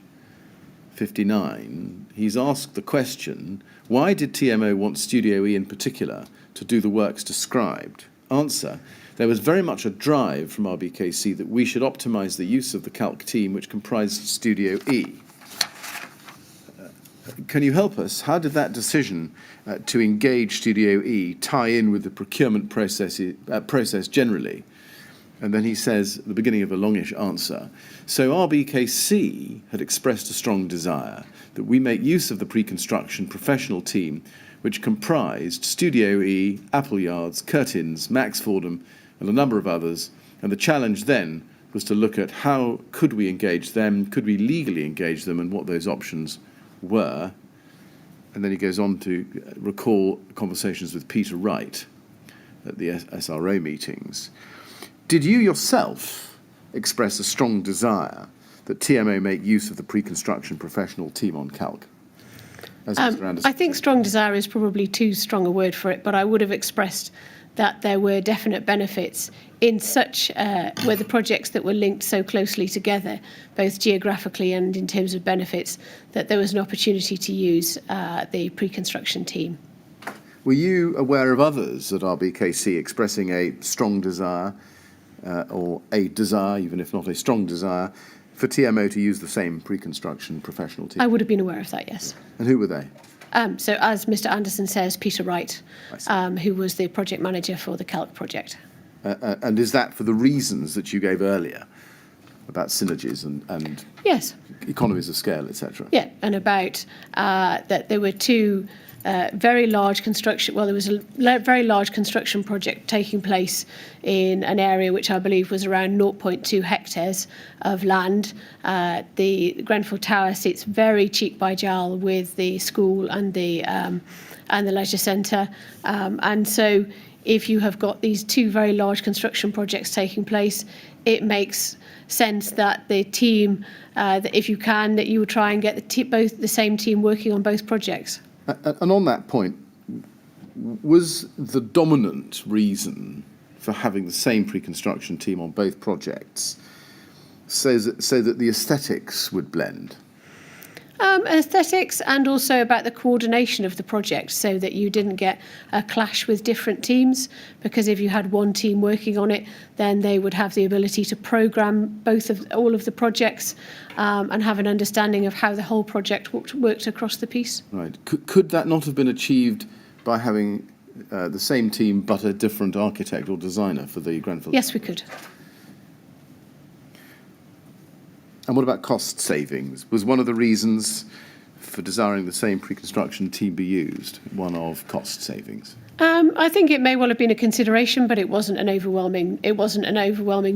59, he's asked the question, why did TMO want Studio E in particular to do the works described? Answer, there was very much a drive from Rbkc that we should optimise the use of the Calc team which comprised Studio E. Can you help us? How did that decision to engage Studio E tie in with the procurement process generally? And then he says, at the beginning of a longish answer, so Rbkc had expressed a strong desire that we make use of the pre-construction professional team which comprised Studio E, Appleyards, Curtins, Max Fordham, and a number of others. And the challenge then was to look at how could we engage them, could we legally engage them, and what those options were. And then he goes on to recall conversations with Peter Wright at the SRO meetings. Did you yourself express a strong desire that TMO make use of the pre-construction professional team on Calc? As Mr. Anderson
I think strong desire is probably too strong a word for it, but I would have expressed that there were definite benefits in such where the projects that were linked so closely together, both geographically and in terms of benefits, that there was an opportunity to use the pre-construction team.
Were you aware of others at Rbkc expressing a strong desire or a desire, even if not a strong desire, for TMO to use the same pre-construction professional team?
I would have been aware of that, yes.
And who were they?
So as Mr. Anderson says, Peter Wright, who was the project manager for the Calc project.
And is that for the reasons that you gave earlier about synergies and
Yes.
economies of scale, etc.?
Yeah, and about that there were two very large construction, well, there was a very large construction project taking place in an area which I believe was around 0.2 hectares of land. The Grenfell Tower sits very cheek by jowl with the school and the leisure centre. And so if you have got these two very large construction projects taking place, it makes sense that the team, that if you can, that you would try and get both the same team working on both projects.
And on that point, was the dominant reason for having the same pre-construction team on both projects so that the aesthetics would blend?
Aesthetics, and also about the coordination of the project, so that you didn't get a clash with different teams, because if you had one team working on it, then they would have the ability to program all of the projects, and have an understanding of how the whole project worked across the piece.
Right. Could that not have been achieved by having the same team but a different architect or designer for the Grenfell?
Yes, we could.
And what about cost savings? Was one of the reasons for desiring the same pre-construction team be used one of cost savings?
I think it may well have been a consideration, but it wasn't an overwhelming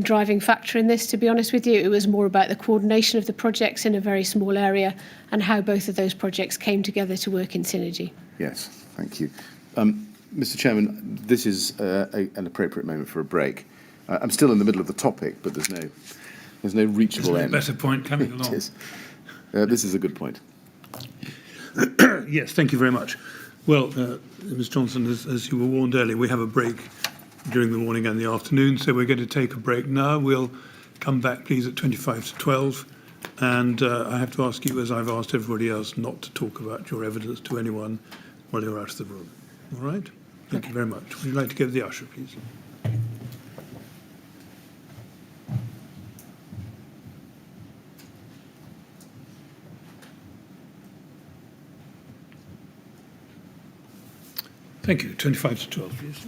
driving factor in this, to be honest with you. It was more about the coordination of the projects in a very small area and how both of those projects came together to work in synergy.
Yes, thank you. Mr. Chairman, this is an appropriate moment for a break. I'm still in the middle of the topic, but there's no reachable end.
Better point coming along.
It is. This is a good point.
Yes, thank you very much. Well, Ms Johnson, as you were warned earlier, we have a break during the morning and the afternoon, so we're going to take a break now. We'll come back, please, at 25 to 12. And I have to ask you, as I've asked everybody else, not to talk about your evidence to anyone while you're out of the room. All right? Thank you very much. Would you like to go to the usher, please? Thank you. 25 to 12, please.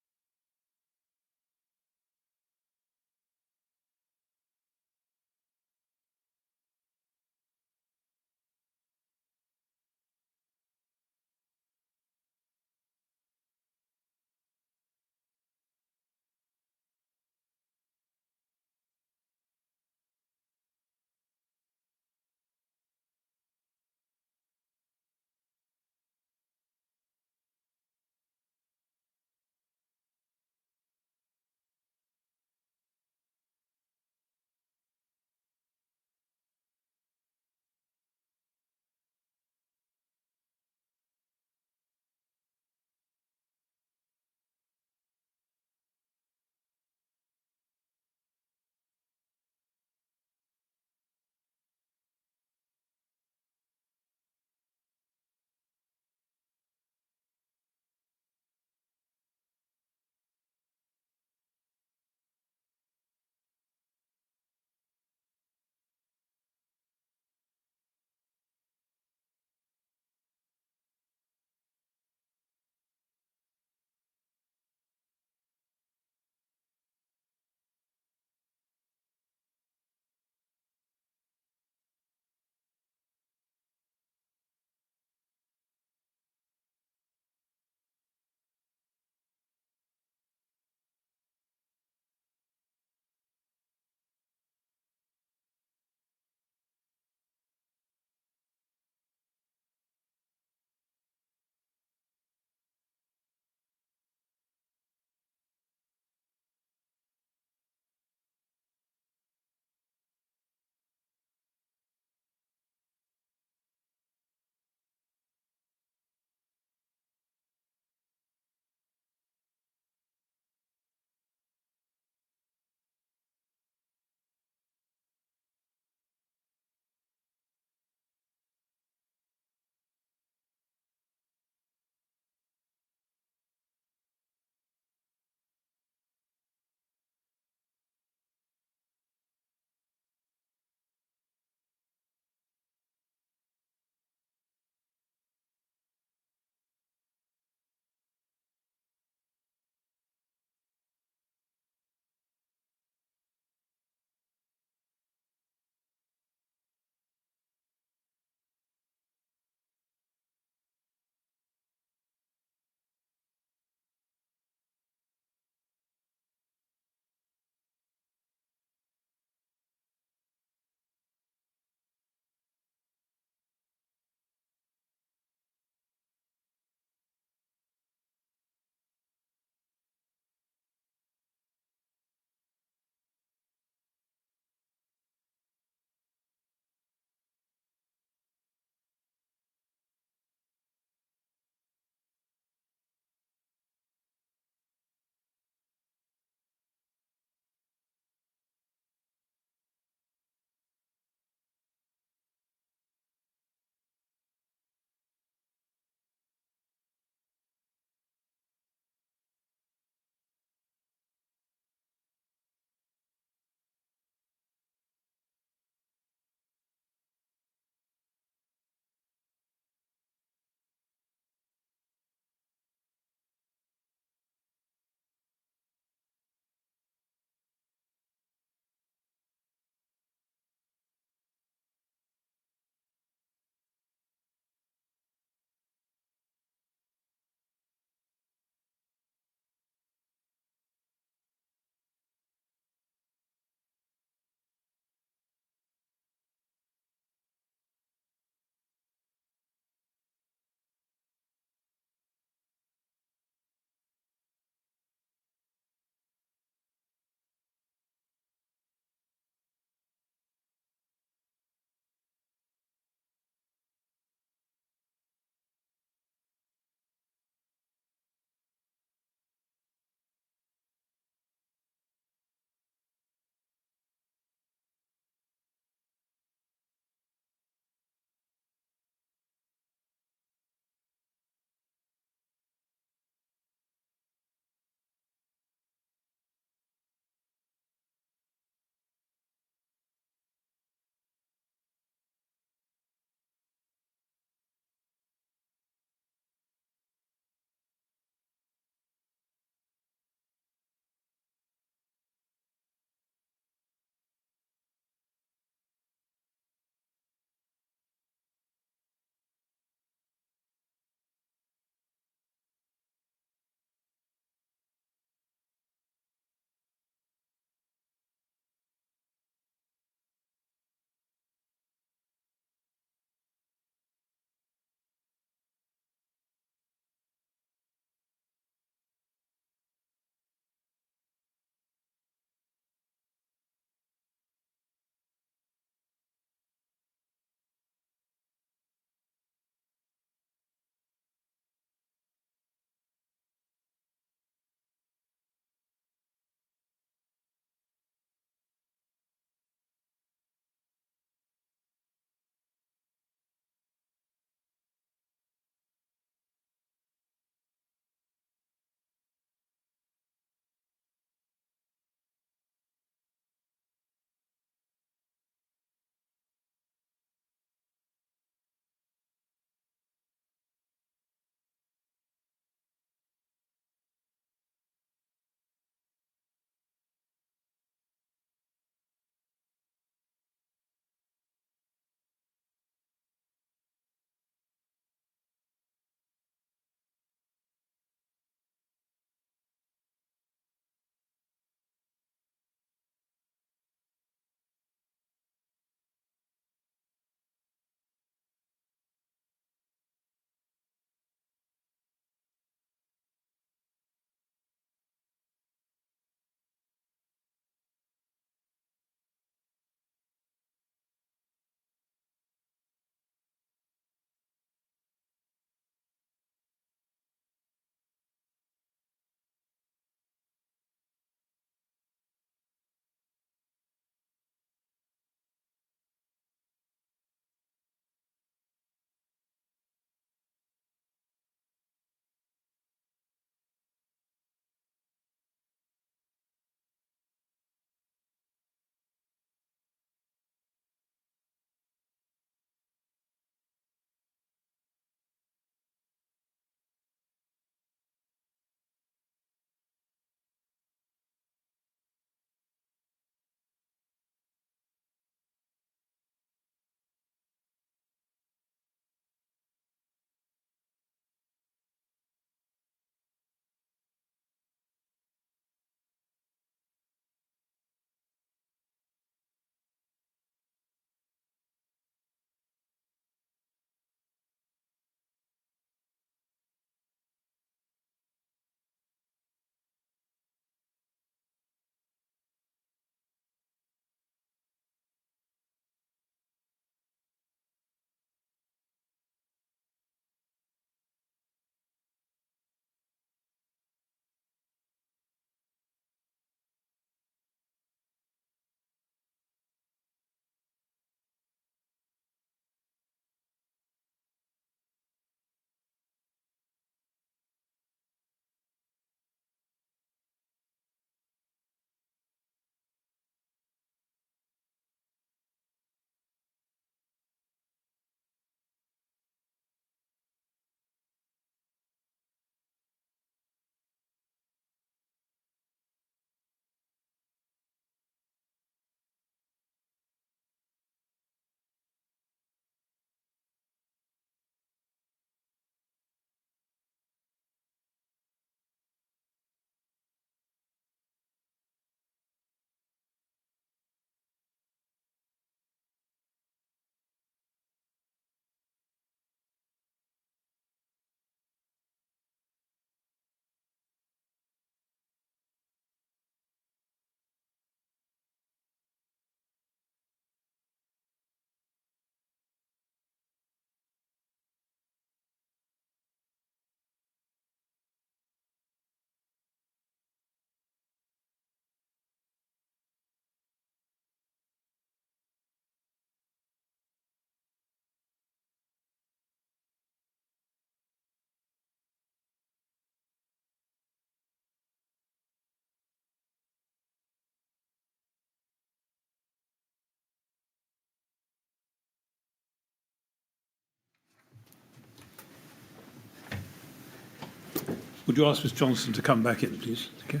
Would you ask Ms Johnson to come back in, please? Thank you.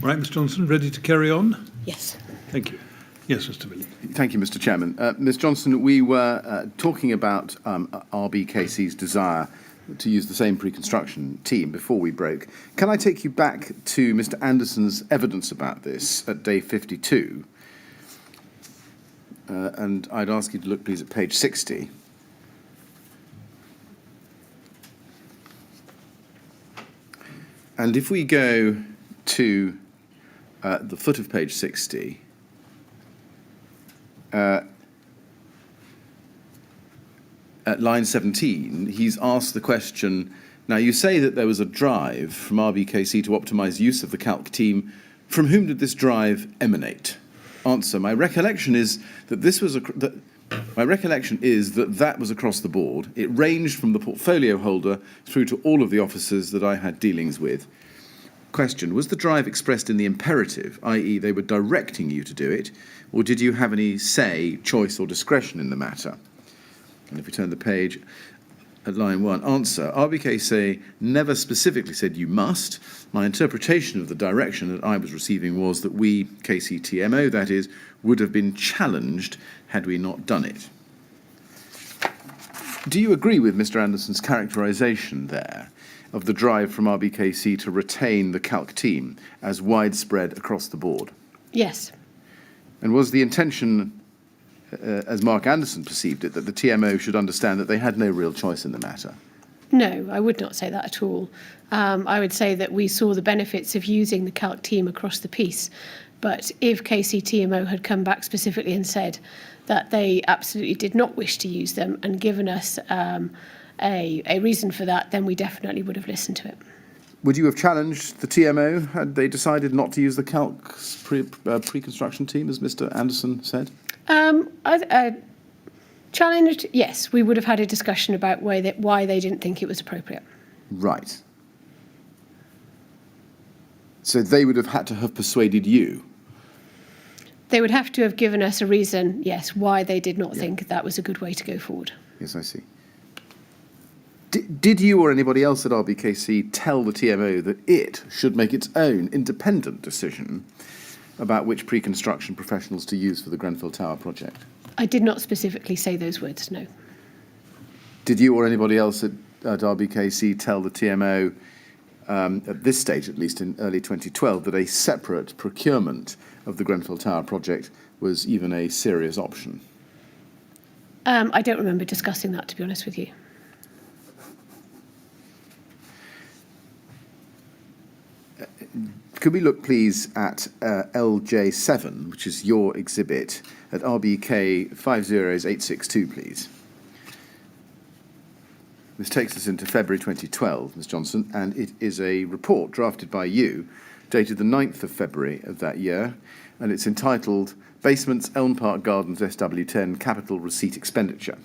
Right, Ms Johnson, ready to carry on?
Yes.
Thank you. Yes, Mr Billy.
Thank you, Mr. Chairman. Ms. Johnson, we were talking about Rbkc's desire to use the same pre-construction team before we broke. Can I take you back to Mr. Anderson's evidence about this at day 52? And I'd ask you to look, please, at page 60. And if we go to the foot of page 60, at line 17, he's asked the question, now you say that there was a drive from Rbkc to optimise use of the Calc team. From whom did this drive emanate? Answer, my recollection is that that was across the board. It ranged from the portfolio holder through to all of the officers that I had dealings with. Question, was the drive expressed in the imperative, i.e. they were directing you to do it, or did you have any say, choice or discretion in the matter? And if we turn the page at line 1, answer, Rbkc never specifically said you must. My interpretation of the direction that I was receiving was that we, KCTMO, that is, would have been challenged had we not done it. Do you agree with Mr. Anderson's characterisation there of the drive from Rbkc to retain the Calc team as widespread across the board?
Yes.
And was the intention, as Mark Anderson perceived it, that the TMO should understand that they had no real choice in the matter?
No, I would not say that at all. I would say that we saw the benefits of using the Calc team across the piece. But if KCTMO had come back specifically and said that they absolutely did not wish to use them and given us a reason for that, then we definitely would have listened to it.
Would you have challenged the TMO had they decided not to use the Calc's pre-construction team, as Mr. Anderson said?
Challenged, yes. We would have had a discussion about why they didn't think it was appropriate.
Right. So they would have had to have persuaded you?
They would have to have given us a reason, yes, why they did not think that was a good way to go forward.
Yes, I see. Did you or anybody else at Rbkc tell the TMO that it should make its own independent decision about which pre-construction professionals to use for the Grenfell Tower project?
I did not specifically say those words, no.
Did you or anybody else at Rbkc tell the TMO, at this stage at least in early 2012, that a separate procurement of the Grenfell Tower project was even a serious option?
I don't remember discussing that, to be honest with you.
Could we look, please, at LJ7, which is your exhibit, at RBK 50862, please? This takes us into February 2012, Ms. Johnson, and it is a report drafted by you, dated the 9th of February of that year, and it's entitled Basements, Elm Park Gardens, SW10, Capital Receipt Expenditure.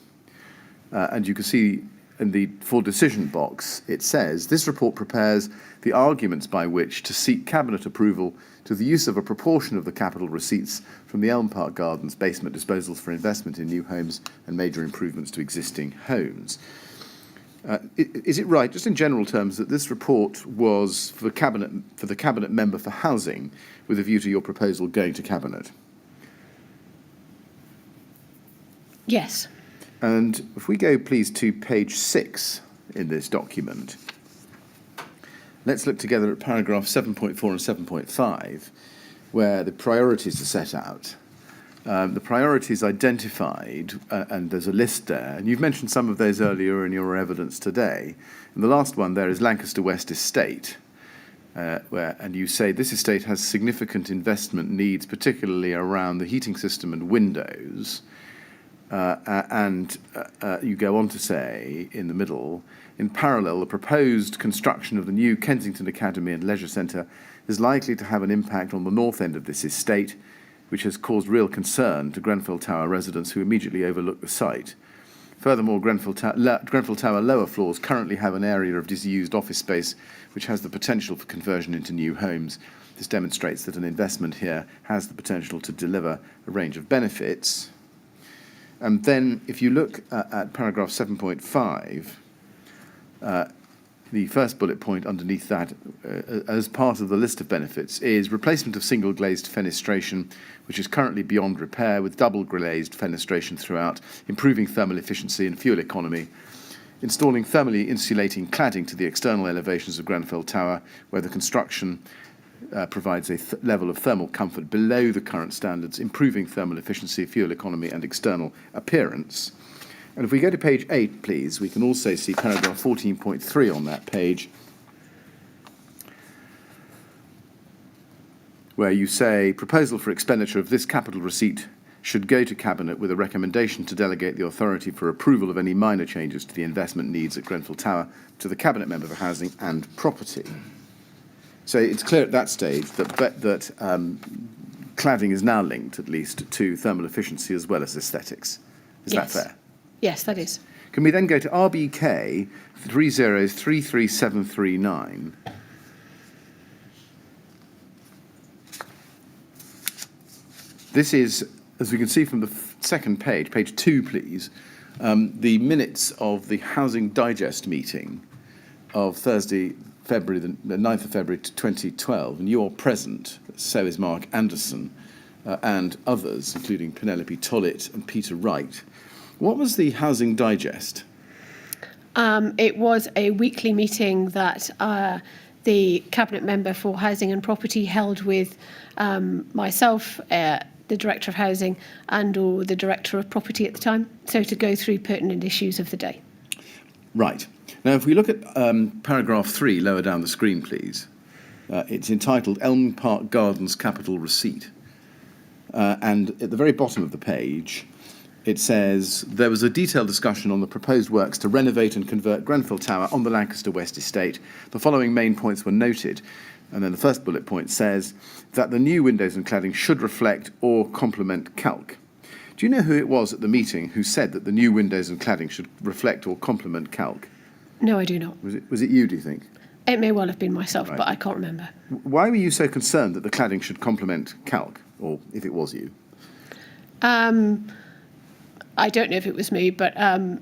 And you can see in the for decision box, it says, this report prepares the arguments by which to seek Cabinet approval to the use of a proportion of the capital receipts from the Elm Park Gardens basement disposals for investment in new homes and major improvements to existing homes. Is it right, just in general terms, that this report was for the Cabinet member for housing with a view to your proposal going to Cabinet?
Yes.
And if we go, please, to page 6 in this document, let's look together at paragraph 7.4 and 7.5, where the priorities are set out. The priorities identified, and there's a list there, and you've mentioned some of those earlier in your evidence today. And the last one there is Lancaster West Estate, and you say this estate has significant investment needs, particularly around the heating system and windows. And you go on to say, in the middle, in parallel, the proposed construction of the new Kensington Academy and Leisure Centre is likely to have an impact on the north end of this estate, which has caused real concern to Grenfell Tower residents who immediately overlook the site. Furthermore, Grenfell Tower lower floors currently have an area of disused office space which has the potential for conversion into new homes. This demonstrates that an investment here has the potential to deliver a range of benefits. And then if you look at paragraph 7.5, the first bullet point underneath that, as part of the list of benefits, is replacement of single glazed fenestration, which is currently beyond repair, with double glazed fenestration throughout, improving thermal efficiency and fuel economy, installing thermally insulating cladding to the external elevations of Grenfell Tower, where the construction provides a level of thermal comfort below the current standards, improving thermal efficiency, fuel economy, and external appearance. And if we go to page 8, please, we can also see paragraph 14.3 on that page, where you say, proposal for expenditure of this capital receipt should go to Cabinet with a recommendation to delegate the authority for approval of any minor changes to the investment needs at Grenfell Tower to the Cabinet Member for Housing and Property. So it's clear at that stage that cladding is now linked, at least, to thermal efficiency as well as aesthetics. Is that fair?
Yes, that is.
Can we then go to Rbkc 3033739? This is, as we can see from the second page, page 2, please, the minutes of the Housing Digest meeting of Thursday, February, the 9th of February 2012, and you're present, so is Mark Anderson, and others, including Penelope Tollett and Peter Wright. What was the Housing Digest?
It was a weekly meeting that the Cabinet Member for Housing and Property held with myself, the Director of Housing, and or the Director of Property at the time, so to go through pertinent issues of the day. Right.
Now, if we look at paragraph 3 lower down the screen, please, it's entitled Elm Park Gardens Capital Receipt. And at the very bottom of the page, it says, there was a detailed discussion on the proposed works to renovate and convert Grenfell Tower on the Lancaster West Estate. The following main points were noted. And then the first bullet point says that the new windows and cladding should reflect or complement Calc. Do you know who it was at the meeting who said that the new windows and cladding should reflect or complement Calc?
No, I do not.
Was it you, do you think?
It may well have been myself,
Right.
but I can't remember.
Why were you so concerned that the cladding should complement Calc, or if it was you?
I don't know if it was me, but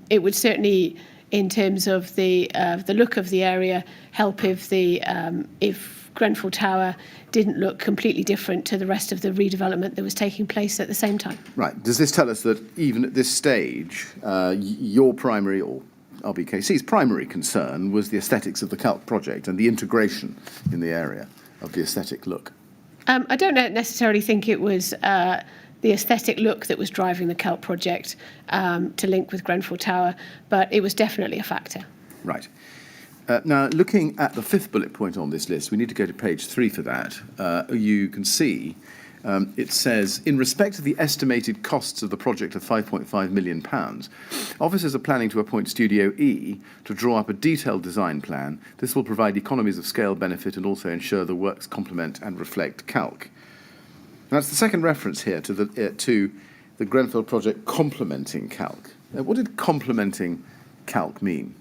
it would certainly, in terms of the look of the area, help if Grenfell Tower didn't look completely different to the rest of the redevelopment that was taking place at the same time.
Right. Does this tell us that even at this stage, your primary, or Rbkc's primary concern was the aesthetics of the Calc project and the integration in the area of the aesthetic look?
I don't necessarily think it was the aesthetic look that was driving the Calc project to link with Grenfell Tower, but it was definitely a factor.
Right. Now, looking at the fifth bullet point on this list, we need to go to page 3 for that. You can see it says, in respect of the estimated costs of the project of £5.5 million, officers are planning to appoint Studio E to draw up a detailed design plan. This will provide economies of scale benefit and also ensure the works complement and reflect Calc. Now, that's the second reference here to the Grenfell project complementing Calc. What did complementing Calc mean?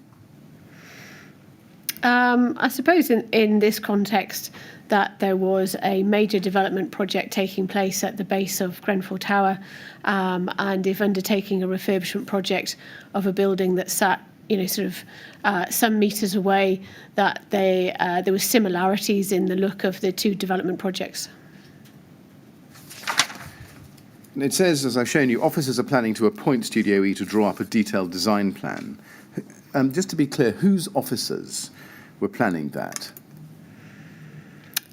I suppose in this context that there was a major development project taking place at the base of Grenfell Tower, and if undertaking a refurbishment project of a building that sat, some metres away, that there were similarities in the look of the two development projects.
It says, as I've shown you, officers are planning to appoint Studio E to draw up a detailed design plan. Just to be clear, whose officers were planning that?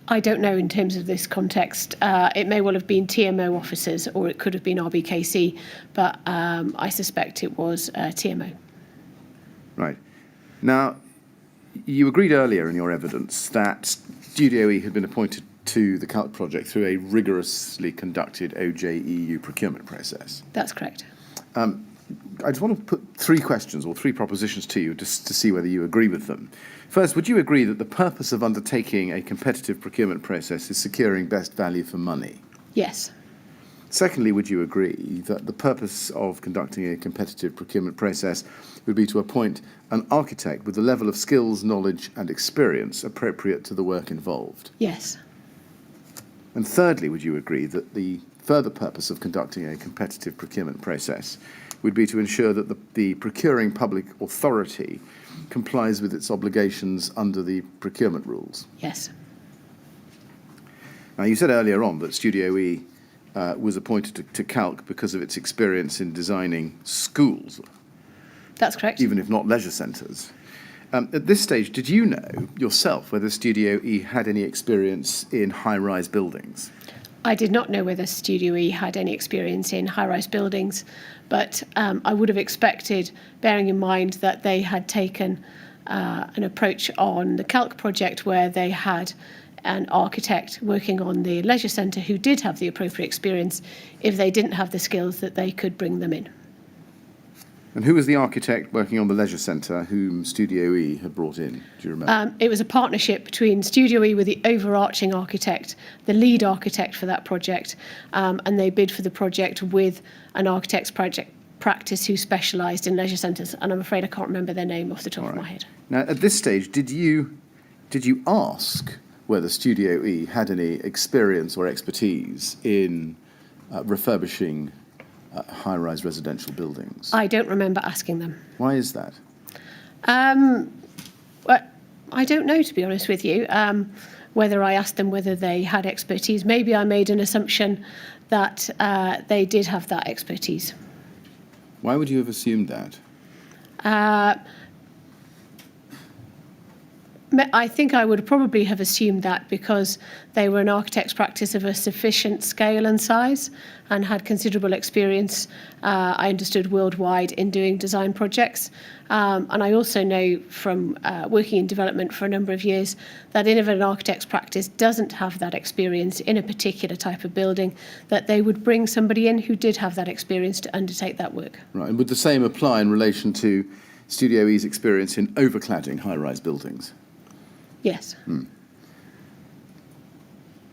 I don't know in terms of this context. It may well have been TMO officers, or it could have been Rbkc, but I suspect it was TMO.
Right. Now, you agreed earlier in your evidence that Studio E had been appointed to the Calc project through a rigorously conducted OJEU procurement process.
That's correct.
I just want to put 3 questions or 3 propositions to you just to see whether you agree with them. First, would you agree that the purpose of undertaking a competitive procurement process is securing best value for money?
Yes.
Secondly, would you agree that the purpose of conducting a competitive procurement process would be to appoint an architect with the level of skills, knowledge and experience appropriate to the work involved?
Yes.
And thirdly, would you agree that the further purpose of conducting a competitive procurement process would be to ensure that the procuring public authority complies with its obligations under the procurement rules?
Yes.
Now, you said earlier on that Studio E was appointed to Calc because of its experience in designing schools.
That's correct.
Even if not leisure centres. At this stage, did you know yourself whether Studio E had any experience in high-rise buildings?
I did not know whether Studio E had any experience in high-rise buildings, but I would have expected, bearing in mind that they had taken an approach on the Calc project where they had an architect working on the leisure centre who did have the appropriate experience, if they didn't have the skills that they could bring them in.
And who was the architect working on the leisure centre whom Studio E had brought in? Do you remember?
It was a partnership between Studio E with the overarching architect, the lead architect for that project, and they bid for the project with an architect's project practice who specialised in leisure centres, and I'm afraid I can't remember their name off the top of my head.
Now, at this stage, did you ask whether Studio E had any experience or expertise in refurbishing high-rise residential buildings?
I don't remember asking them.
Why is that?
Well, I don't know, to be honest with you, whether I asked them whether they had expertise. Maybe I made an assumption that they did have that expertise.
Why would you have assumed that?
I think I would probably have assumed that because they were an architect's practice of a sufficient scale and size and had considerable experience, I understood, worldwide in doing design projects. And I also know from working in development for a number of years that if an architect's practice doesn't have that experience in a particular type of building, that they would bring somebody in who did have that experience to undertake that work.
Right, and would the same apply in relation to Studio E's experience in overcladding high-rise buildings?
Yes.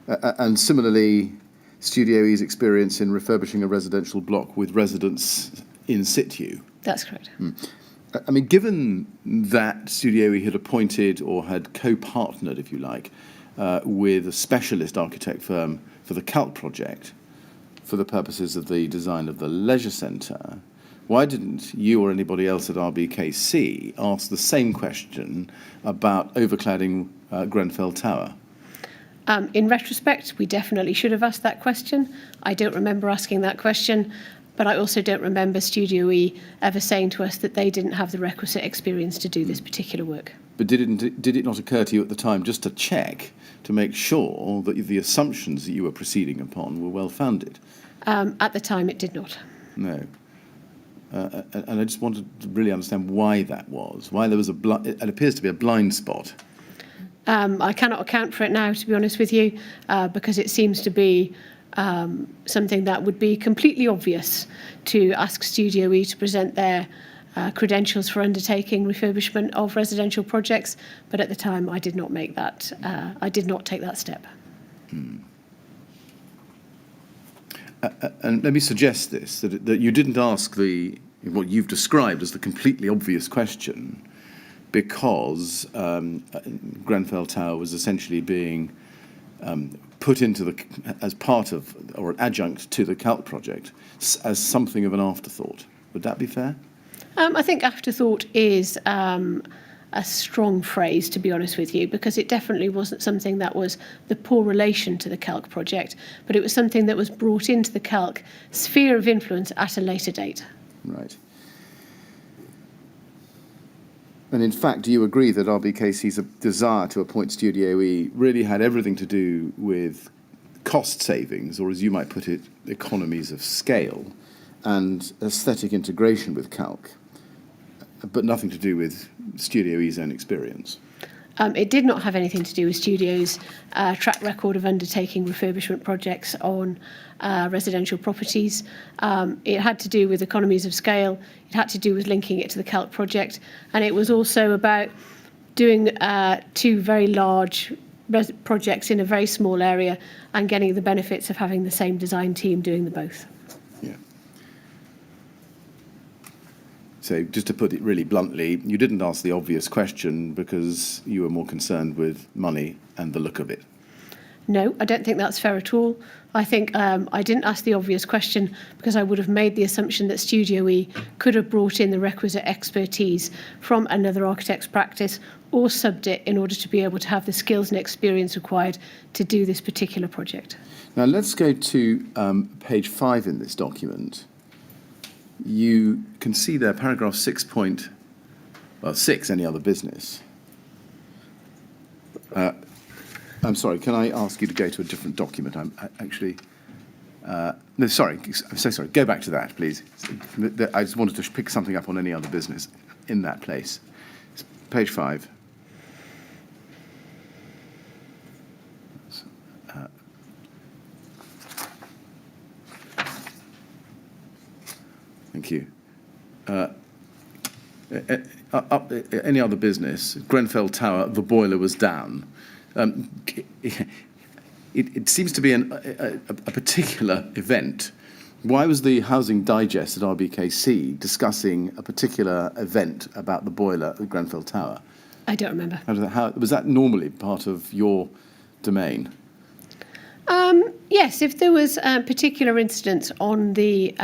And similarly, Studio E's experience in refurbishing a residential block with residents in situ?
That's correct.
I mean, given that Studio E had appointed or had co-partnered, if you like, with a specialist architect firm for the Calc project for the purposes of the design of the leisure centre, why didn't you or anybody else at Rbkc ask the same question about overcladding Grenfell Tower?
In retrospect, we definitely should have asked that question. I don't remember asking that question, but I also don't remember Studio E ever saying to us that they didn't have the requisite experience to do this particular work.
But did it not occur to you at the time just to check, to make sure that the assumptions that you were proceeding upon were well-founded?
At the time, it did not.
No. And I just wanted to really understand why that was, why there was it appears to be a blind spot.
I cannot account for it now, to be honest with you, because it seems to be something that would be completely obvious to ask Studio E to present their credentials for undertaking refurbishment of residential projects. But at the time, I did not make that. I did not take that step.
And let me suggest this, that you didn't ask what you've described as the completely obvious question because Grenfell Tower was essentially being put into as part of, or an adjunct to the Calc project as something of an afterthought. Would that be fair?
I think afterthought is a strong phrase, to be honest with you, because it definitely wasn't something that was the poor relation to the Calc project, but it was something that was brought into the Calc sphere of influence at a later date.
Right. And in fact, do you agree that Rbkc's desire to appoint Studio E really had everything to do with cost savings, or as you might put it, economies of scale, and aesthetic integration with Calc, but nothing to do with Studio E's own experience?
It did not have anything to do with Studio's track record of undertaking refurbishment projects on residential properties. It had to do with economies of scale. It had to do with linking it to the Calc project. And it was also about doing two very large projects in a very small area and getting the benefits of having the same design team doing the both.
Yeah. So just to put it really bluntly, you didn't ask the obvious question because you were more concerned with money and the look of it.
No, I don't think that's fair at all. I think I didn't ask the obvious question because I would have made the assumption that Studio E could have brought in the requisite expertise from another architect's practice or subbed it in order to be able to have the skills and experience required to do this particular project.
Now let's go to page 5 in this document. You can see there paragraph 6, any other business. I'm sorry, can I ask you to go to a different document? No, sorry, I'm so sorry. Go back to that, please. I just wanted to pick something up on any other business in that place. It's page 5. Thank you. Any other business? Grenfell Tower, the boiler was down. It seems to be a particular event. Why was the Housing Digest at Rbkc discussing a particular event about the boiler at Grenfell Tower?
I don't remember.
Was that normally part of your domain?
Yes, if there was a particular incident on the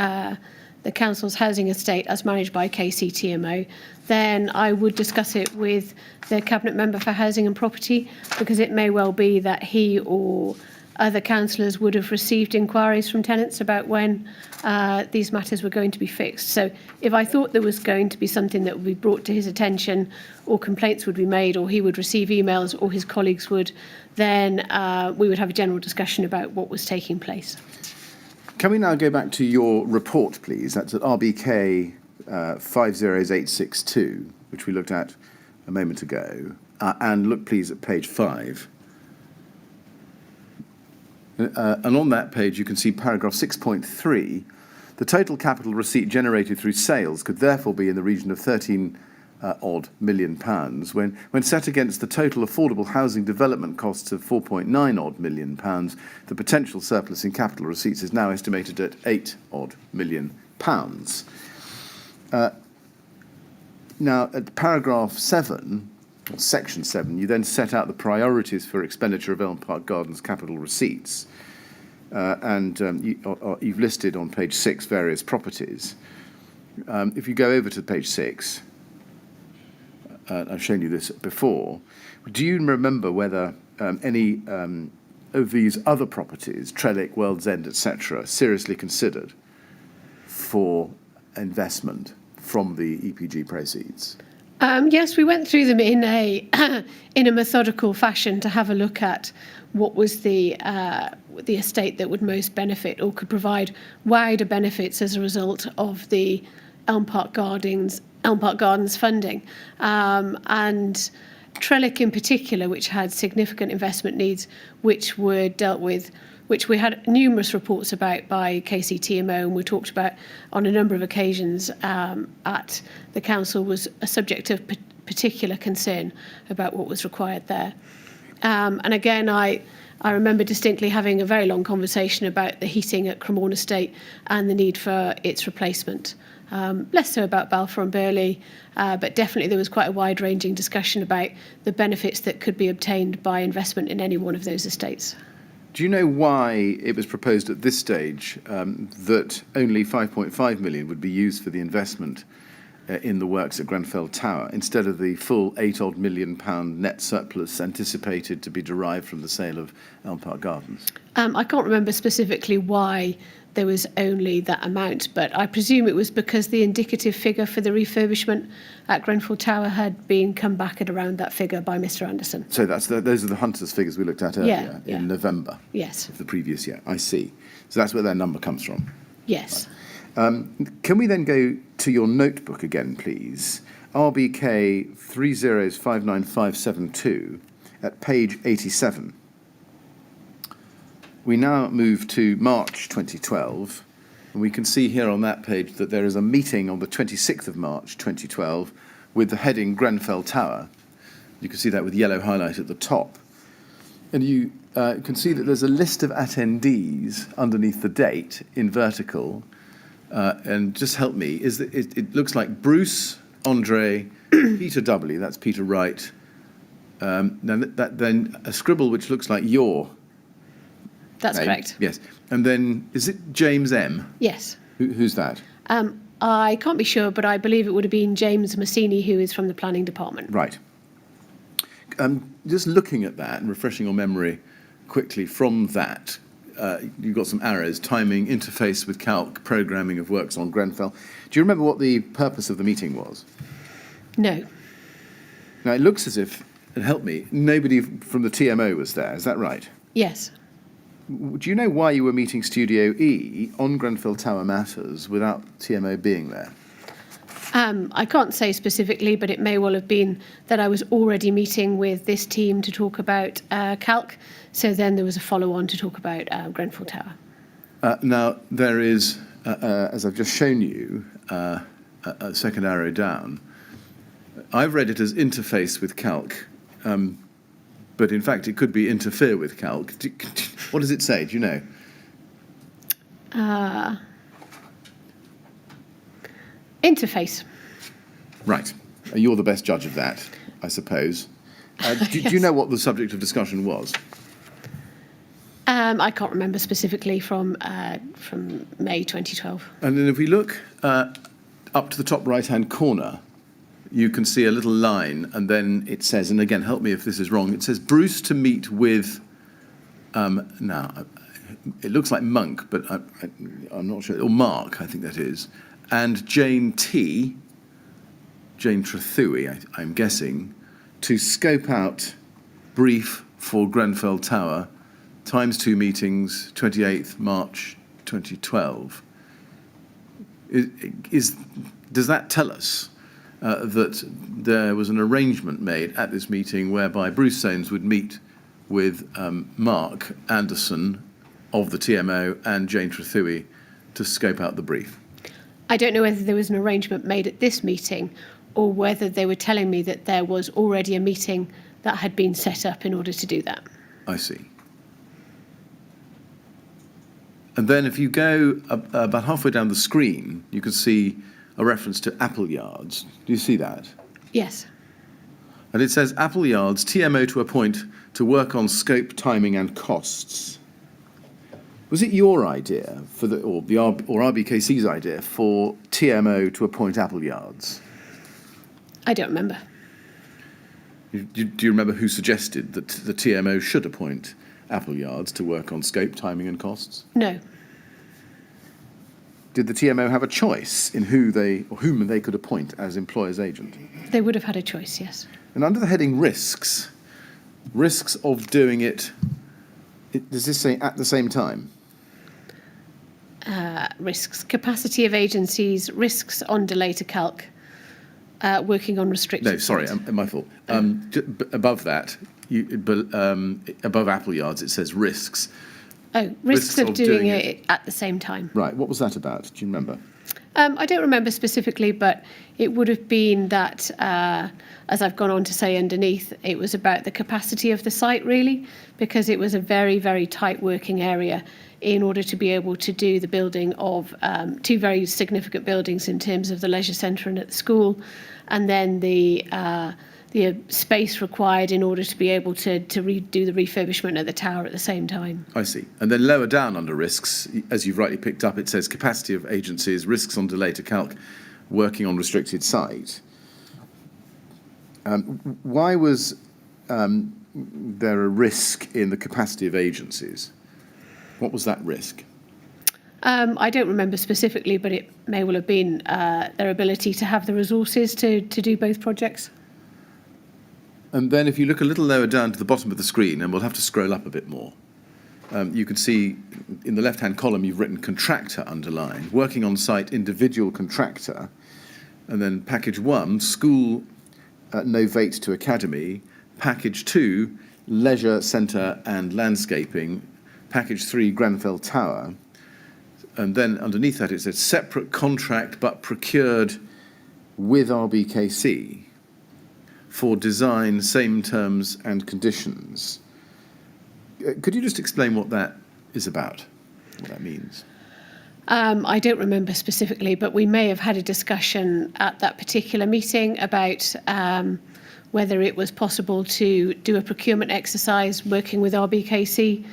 council's housing estate as managed by KCTMO, then I would discuss it with the Cabinet Member for Housing and Property, because it may well be that he or other councillors would have received inquiries from tenants about when these matters were going to be fixed. So if I thought there was going to be something that would be brought to his attention, or complaints would be made, or he would receive emails, or his colleagues would, then we would have a general discussion about what was taking place.
Can we now go back to your report, please? That's at Rbk 50862, which we looked at a moment ago. And look, please, at page 5. And on that page, you can see paragraph 6.3. The total capital receipt generated through sales could therefore be in the region of 13 odd million pounds, when set against the total affordable housing development costs of 4.9 odd million pounds, the potential surplus in capital receipts is now estimated at 8 odd million pounds. Now, at paragraph 7, or section 7, you then set out the priorities for expenditure of Elm Park Gardens capital receipts, you've listed on page 6 various properties. If you go over to page 6, I've shown you this before. Do you remember whether any of these other properties, Trellick, World's End, etc., seriously considered for investment from the EPG proceeds?
Yes, we went through them in a methodical fashion to have a look at what was the estate that would most benefit or could provide wider benefits as a result of the Elm Park Gardens funding, and Trellick in particular, which had significant investment needs, which were dealt with, which we had numerous reports about by KCTMO, and we talked about on a number of occasions at the council, was a subject of particular concern about what was required there. And again, I remember distinctly having a very long conversation about the heating at Cremorne Estate and the need for its replacement. Less so about Balfour and Burley, but definitely there was quite a wide-ranging discussion about the benefits that could be obtained by investment in any one of those estates.
Do you know why it was proposed at this stage that only 5.5 million would be used for the investment in the works at Grenfell Tower instead of the full 8 odd million pound net surplus anticipated to be derived from the sale of Elm Park Gardens? I
can't remember specifically why there was only that amount, but I presume it was because the indicative figure for the refurbishment at Grenfell Tower had been come back at around that figure by Mr. Anderson.
So those are the Hunters figures we looked at earlier in November of the previous year. I see. So that's where their number comes from.
Yes.
Can we then go to your notebook again, please? Rbk 3059572 at page 87. We now move to March 2012, and we can see here on that page that there is a meeting on the 26th of March 2012 with the heading Grenfell Tower. You can see that with yellow highlight at the top. And you can see that there's a list of attendees underneath the date in vertical. And just help me, it looks like Bruce, Andre, Peter W., that's Peter Wright. Then a scribble which looks like your
That's
name.
correct.
Yes. And then, is it James M.?
Yes.
Who's that?
I can't be sure, but I believe it would have been James Massini, who is from the planning department.
Right. Just looking at that and refreshing your memory quickly from that, you've got some arrows, timing, interface with Calc, programming of works on Grenfell. Do you remember what the purpose of the meeting was?
No.
Now, it looks as if, and help me, nobody from the TMO was there. Is that right?
Yes.
Do you know why you were meeting Studio E on Grenfell Tower matters without TMO being there?
I can't say specifically, but it may well have been that I was already meeting with this team to talk about Calc, so then there was a follow-on to talk about Grenfell Tower.
Now, there is, as I've just shown you, a second arrow down. I've read it as interface with Calc, but in fact it could be interfere with Calc. What does it say? Do you know?
Interface.
Right. You're the best judge of that, I suppose. Do you know what the subject of discussion was?
I can't remember specifically from May 2012.
And then if we look up to the top right-hand corner, you can see a little line, and then it says, and again, help me if this is wrong, it says Bruce to meet with, now, it looks like Monk, but I'm not sure, or Mark, I think that is, and Jane Trethui, I'm guessing, to scope out brief for Grenfell Tower, ×2 meetings, 28th March 2012. Does that tell us that there was an arrangement made at this meeting whereby Bruce Soanes would meet with Mark Anderson of the TMO and Jane Trethui to scope out the brief?
I don't know whether there was an arrangement made at this meeting or whether they were telling me that there was already a meeting that had been set up in order to do that.
I see. And then if you go about halfway down the screen, you can see a reference to Appleyards. Do you see that?
Yes.
And it says Appleyards, TMO to appoint to work on scope, timing and costs. Was it your idea or Rbkc's idea for TMO to appoint Appleyards?
I don't remember.
Do you remember who suggested that the TMO should appoint Appleyards to work on scope, timing and costs?
No.
Did the TMO have a choice in whom they could appoint as employer's agent?
They would have had a choice, yes.
And under the heading risks of doing it, does this say at the same time?
Risks. Capacity of agencies, risks on delay to Calc, working on restricted...
No, sorry, my fault. Above that, above Appleyards, it says risks.
Oh, risks of doing it at the same time.
Right, what was that about? Do you remember?
I don't remember specifically, but it would have been that, as I've gone on to say underneath, it was about the capacity of the site, really, because it was a very, very tight working area in order to be able to do the building of two very significant buildings in terms of the leisure centre and at the school, and then the space required in order to be able to do the refurbishment at the tower at the same time.
I see. And then lower down under risks, as you've rightly picked up, it says capacity of agencies, risks on delay to Calc, working on restricted site. Why was there a risk in the capacity of agencies? What was that risk?
I don't remember specifically, but it may well have been their ability to have the resources to do both projects.
And then if you look a little lower down to the bottom of the screen, and we'll have to scroll up a bit more, you can see in the left-hand column you've written contractor underlined, working on site individual contractor, and then package 1, school novate to academy, package 2, leisure centre and landscaping, package 3, Grenfell Tower, and then underneath that it says separate contract but procured with Rbkc for design, same terms and conditions. Could you just explain what that is about, what that means?
I don't remember specifically, but we may have had a discussion at that particular meeting about whether it was possible to do a procurement exercise working with Rbkc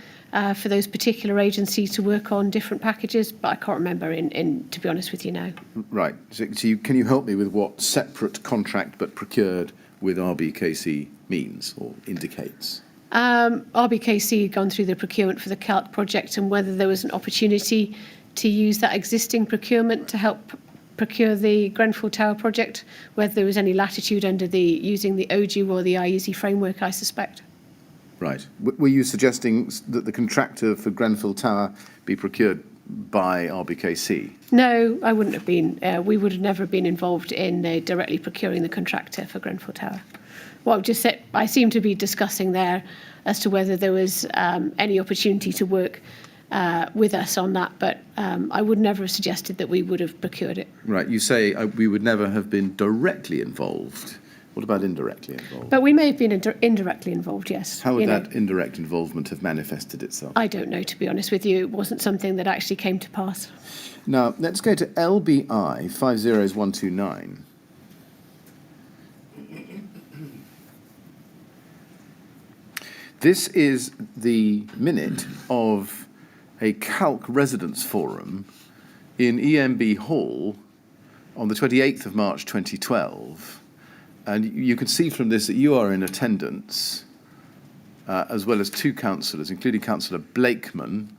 for those particular agencies to work on different packages, but I can't remember, to be honest with you now.
Right. So can you help me with what separate contract but procured with Rbkc means or indicates?
Rbkc had gone through the procurement for the Calc project, and whether there was an opportunity to use that existing procurement to help procure the Grenfell Tower project, whether there was any latitude under using the ODU or the IEASY framework, I suspect.
Right. Were you suggesting that the contractor for Grenfell Tower be procured by Rbkc?
No, I wouldn't have been. We would have never been involved in directly procuring the contractor for Grenfell Tower. What I've just said, I seem to be discussing there as to whether there was any opportunity to work with us on that, but I would never have suggested that we would have procured it.
Right. You say we would never have been directly involved. What about indirectly involved?
But we may have been indirectly involved, yes.
How would that indirect involvement have manifested itself?
I don't know, to be honest with you. It wasn't something that actually came to pass.
Now, let's go to LBI 50129. This is the minute of a Calc residence forum in EMB Hall on the 28th of March 2012. And you can see from this that you are in attendance, as well as two councillors, including Councillor Blakeman.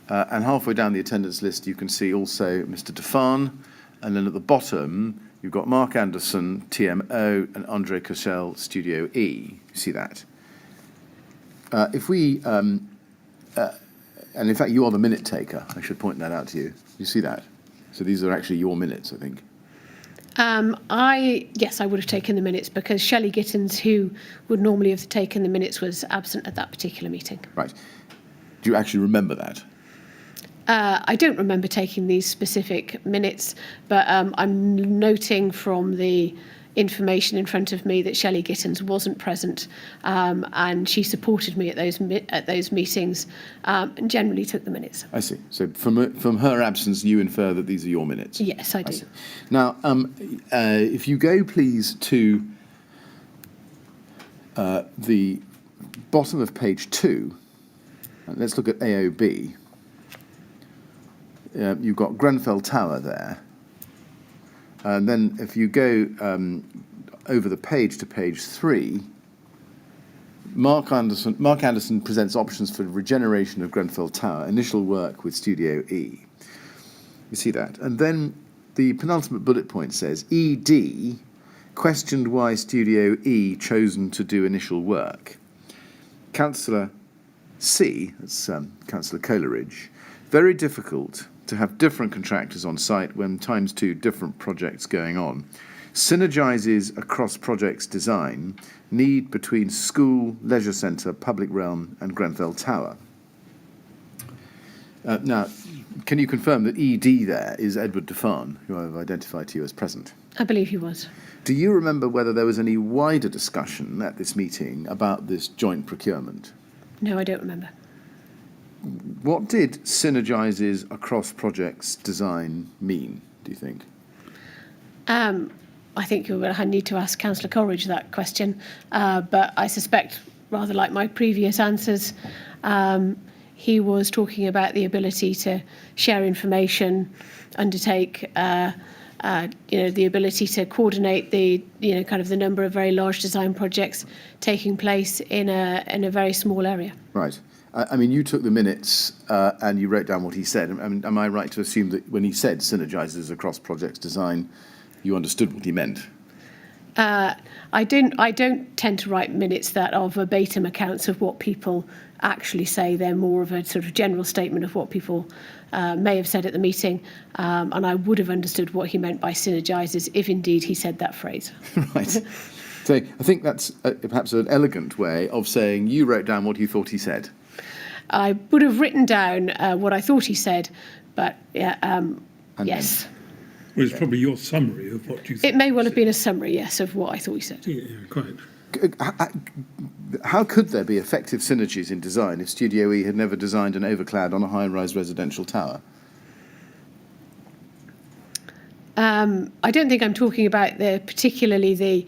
And halfway down the attendance list, you can see also Mr. Defan. And then at the bottom, you've got Mark Anderson, TMO, and Andre Cochelle, Studio E. You see that? And in fact, you are the minute taker. I should point that out to you. You see that? So these are actually your minutes, I think.
Yes, I would have taken the minutes because Shelley Gittins, who would normally have taken the minutes, was absent at that particular meeting.
Right. Do you actually remember that?
I don't remember taking these specific minutes, but I'm noting from the information in front of me that Shelley Gittins wasn't present, and she supported me at those meetings, and generally took the minutes.
I see. So from her absence, you infer that these are your minutes?
Yes, I do.
Now, if you go, please, to the bottom of page 2, and let's look at AOB. You've got Grenfell Tower there. And then if you go over the page to page 3, Mark Anderson presents options for regeneration of Grenfell Tower, initial work with Studio E. You see that? And then the penultimate bullet point says, ED questioned why Studio E chosen to do initial work. Councillor C, that's Councillor Coleridge, very difficult to have different contractors on site when times two different projects going on. Synergizes across projects design, need between school, leisure centre, public realm and Grenfell Tower. Now, can you confirm that ED there is Edward Defan, who I've identified to you as present?
I believe he was.
Do you remember whether there was any wider discussion at this meeting about this joint procurement?
No, I don't remember.
What did synergizes across projects design mean, do you think?
I think you will need to ask Councillor Coleridge that question, but I suspect, rather like my previous answers, he was talking about the ability to share information, undertake, the ability to coordinate the number of very large design projects taking place in a very small area.
Right. I mean, you took the minutes and you wrote down what he said. I mean, am I right to assume that when he said synergizes across projects design, you understood what he meant?
I don't tend to write minutes that are verbatim accounts of what people actually say. They're more of a sort of general statement of what people may have said at the meeting, and I would have understood what he meant by synergizes if indeed he said that phrase.
Right. So I think that's perhaps an elegant way of saying you wrote down what you thought he said.
I would have written down what I thought he said, but yes.
Well, it's probably your summary of what you said.
It may well have been a summary, yes, of what I thought he said.
Yeah, quite.
How could there be effective synergies in design if Studio E had never designed an overclad on a high-rise residential tower?
I don't think I'm talking about particularly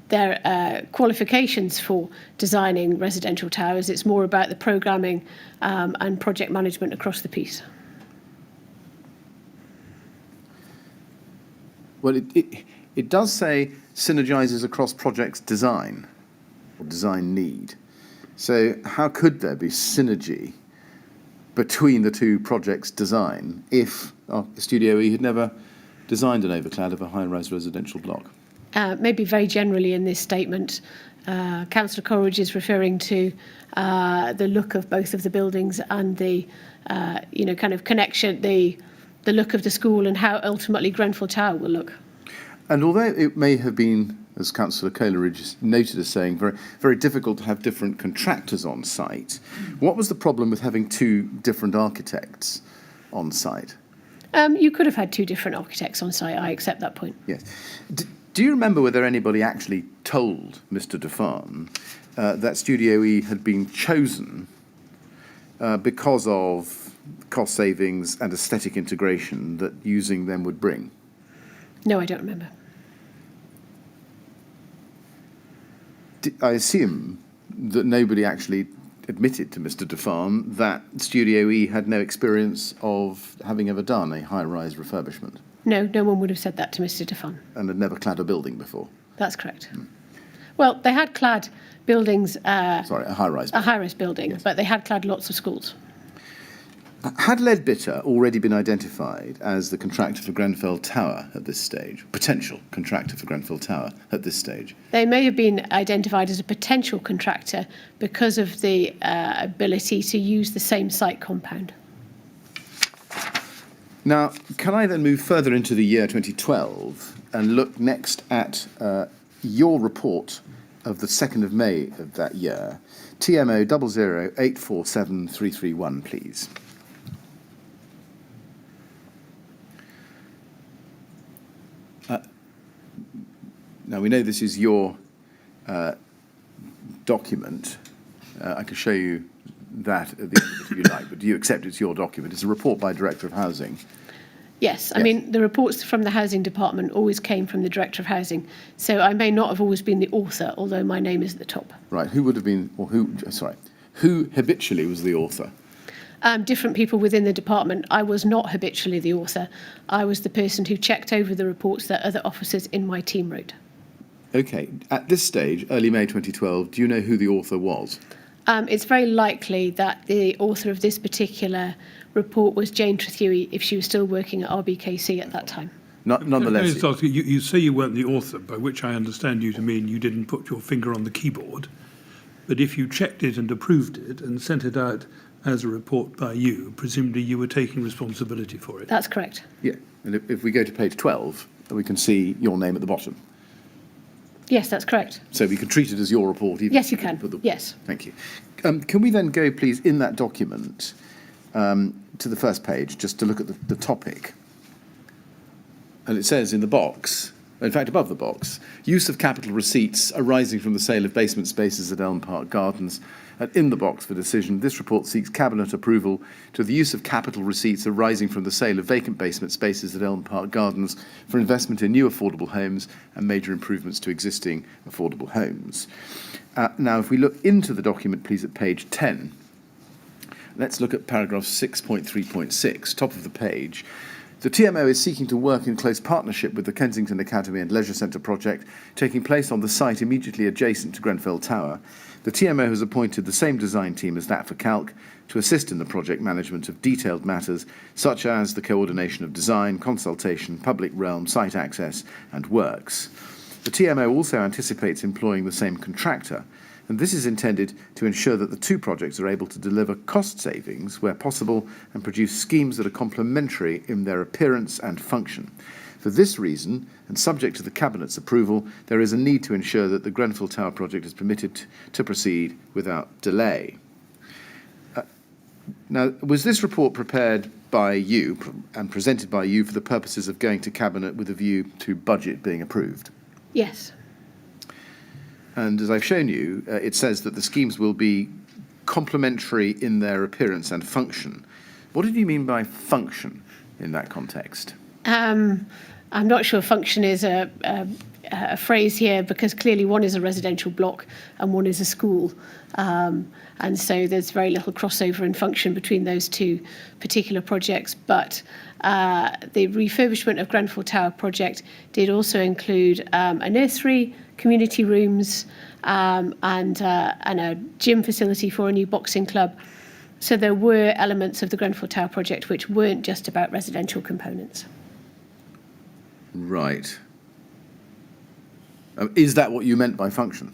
their qualifications for designing residential towers. It's more about the programming and project management across the piece.
Well, it does say synergizes across projects design or design need. So how could there be synergy between the two projects' design if Studio E had never designed an overclad of a high-rise residential block?
Maybe very generally in this statement, Councillor Coleridge is referring to the look of both of the buildings and the, kind of connection, the look of the school and how ultimately Grenfell Tower will look.
And although it may have been, as Councillor Coleridge noted as saying, very, very difficult to have different contractors on site, what was the problem with having two different architects on site?
You could have had two different architects on site, I accept that point.
Yes. Do you remember whether anybody actually told Mr. Defarn that Studio E had been chosen because of cost savings and aesthetic integration that using them would bring?
No, I don't remember.
I assume that nobody actually admitted to Mr. Defarn that Studio E had no experience of having ever done a high-rise refurbishment.
No, no one would have said that to Mr. Defarn.
And had never clad a building before.
That's correct. Well, they had clad buildings.
Sorry, a high-rise building.
A high-rise building,
yes.
But they had clad lots of schools.
Had Leadbitter already been identified as the contractor for Grenfell Tower at this stage? Potential contractor for Grenfell Tower at this stage?
They may have been identified as a potential contractor because of the ability to use the same site compound.
Now, can I then move further into the year 2012 and look next at your report of the 2nd of May of that year, TMO 008473331, please. Now, we know this is your document. I can show you that at the end of it if you like, but do you accept it's your document? It's a report by Director of Housing.
Yes, I mean, the reports from the Housing Department always came from the Director of Housing, so I may not have always been the author, although my name is at the top. Right,
who would have been, or who habitually was the author?
Different people within the department. I was not habitually the author. I was the person who checked over the reports that other officers in my team wrote.
Okay, at this stage, early May 2012, do you know who the author was?
It's very likely that the author of this particular report was Jane Trethewey, if she was still working at Rbkc at that time.
Nonetheless,
you say you weren't the author, by which I understand you to mean you didn't put your finger on the keyboard. But if you checked it and approved it and sent it out as a report by you, presumably you were taking responsibility for it.
That's correct.
Yeah, and if we go to page 12, we can see your name at the bottom.
Yes, that's correct.
So we can treat it as your report. Even
yes, you can. Yes.
Thank you. Can we then go, please, in that document to the first page, just to look at the topic? And it says in the box, in fact, above the box, use of capital receipts arising from the sale of basement spaces at Elm Park Gardens. And in the box for decision, this report seeks Cabinet approval to the use of capital receipts arising from the sale of vacant basement spaces at Elm Park Gardens for investment in new affordable homes and major improvements to existing affordable homes. Now, if we look into the document, please, at page 10, let's look at paragraph 6.3.6, top of the page. The TMO is seeking to work in close partnership with the Kensington Academy and Leisure Centre project taking place on the site immediately adjacent to Grenfell Tower. The TMO has appointed the same design team as that for Calc to assist in the project management of detailed matters such as the coordination of design, consultation, public realm, site access and works. The TMO also anticipates employing the same contractor, and this is intended to ensure that the two projects are able to deliver cost savings where possible and produce schemes that are complementary in their appearance and function. For this reason, and subject to the Cabinet's approval, there is a need to ensure that the Grenfell Tower project is permitted to proceed without delay. Now, was this report prepared by you and presented by you for the purposes of going to Cabinet with a view to budget being approved?
Yes.
And as I've shown you, it says that the schemes will be complementary in their appearance and function. What did you mean by function in that context?
I'm not sure function is a phrase here, because clearly one is a residential block and one is a school. And so there's very little crossover in function between those two particular projects. But the refurbishment of Grenfell Tower project did also include a nursery, community rooms, and a gym facility for a new boxing club. So there were elements of the Grenfell Tower project which weren't just about residential components.
Right. Is that what you meant by function?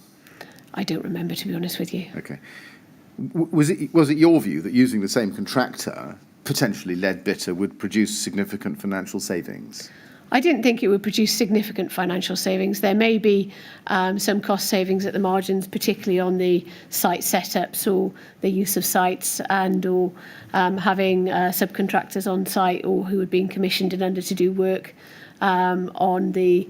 I don't remember, to be honest with you.
Okay. Was it your view that using the same contractor, potentially Leadbitter, would produce significant financial savings?
I didn't think it would produce significant financial savings. There may be some cost savings at the margins, particularly on the site setups or the use of sites, and or having subcontractors on site or who had been commissioned and under to do work on the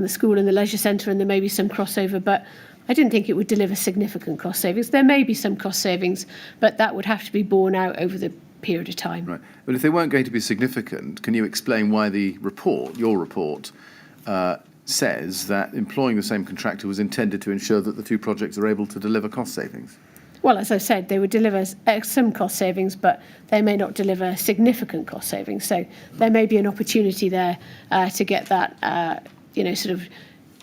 school and the leisure centre, and there may be some crossover, but I didn't think it would deliver significant cost savings. There may be some cost savings, but that would have to be borne out over the period of time.
Right. But if they weren't going to be significant, can you explain why the report, your report, says that employing the same contractor was intended to ensure that the two projects are able to deliver cost savings?
Well, as I said, they would deliver some cost savings, but they may not deliver significant cost savings. So there may be an opportunity there to get that, sort of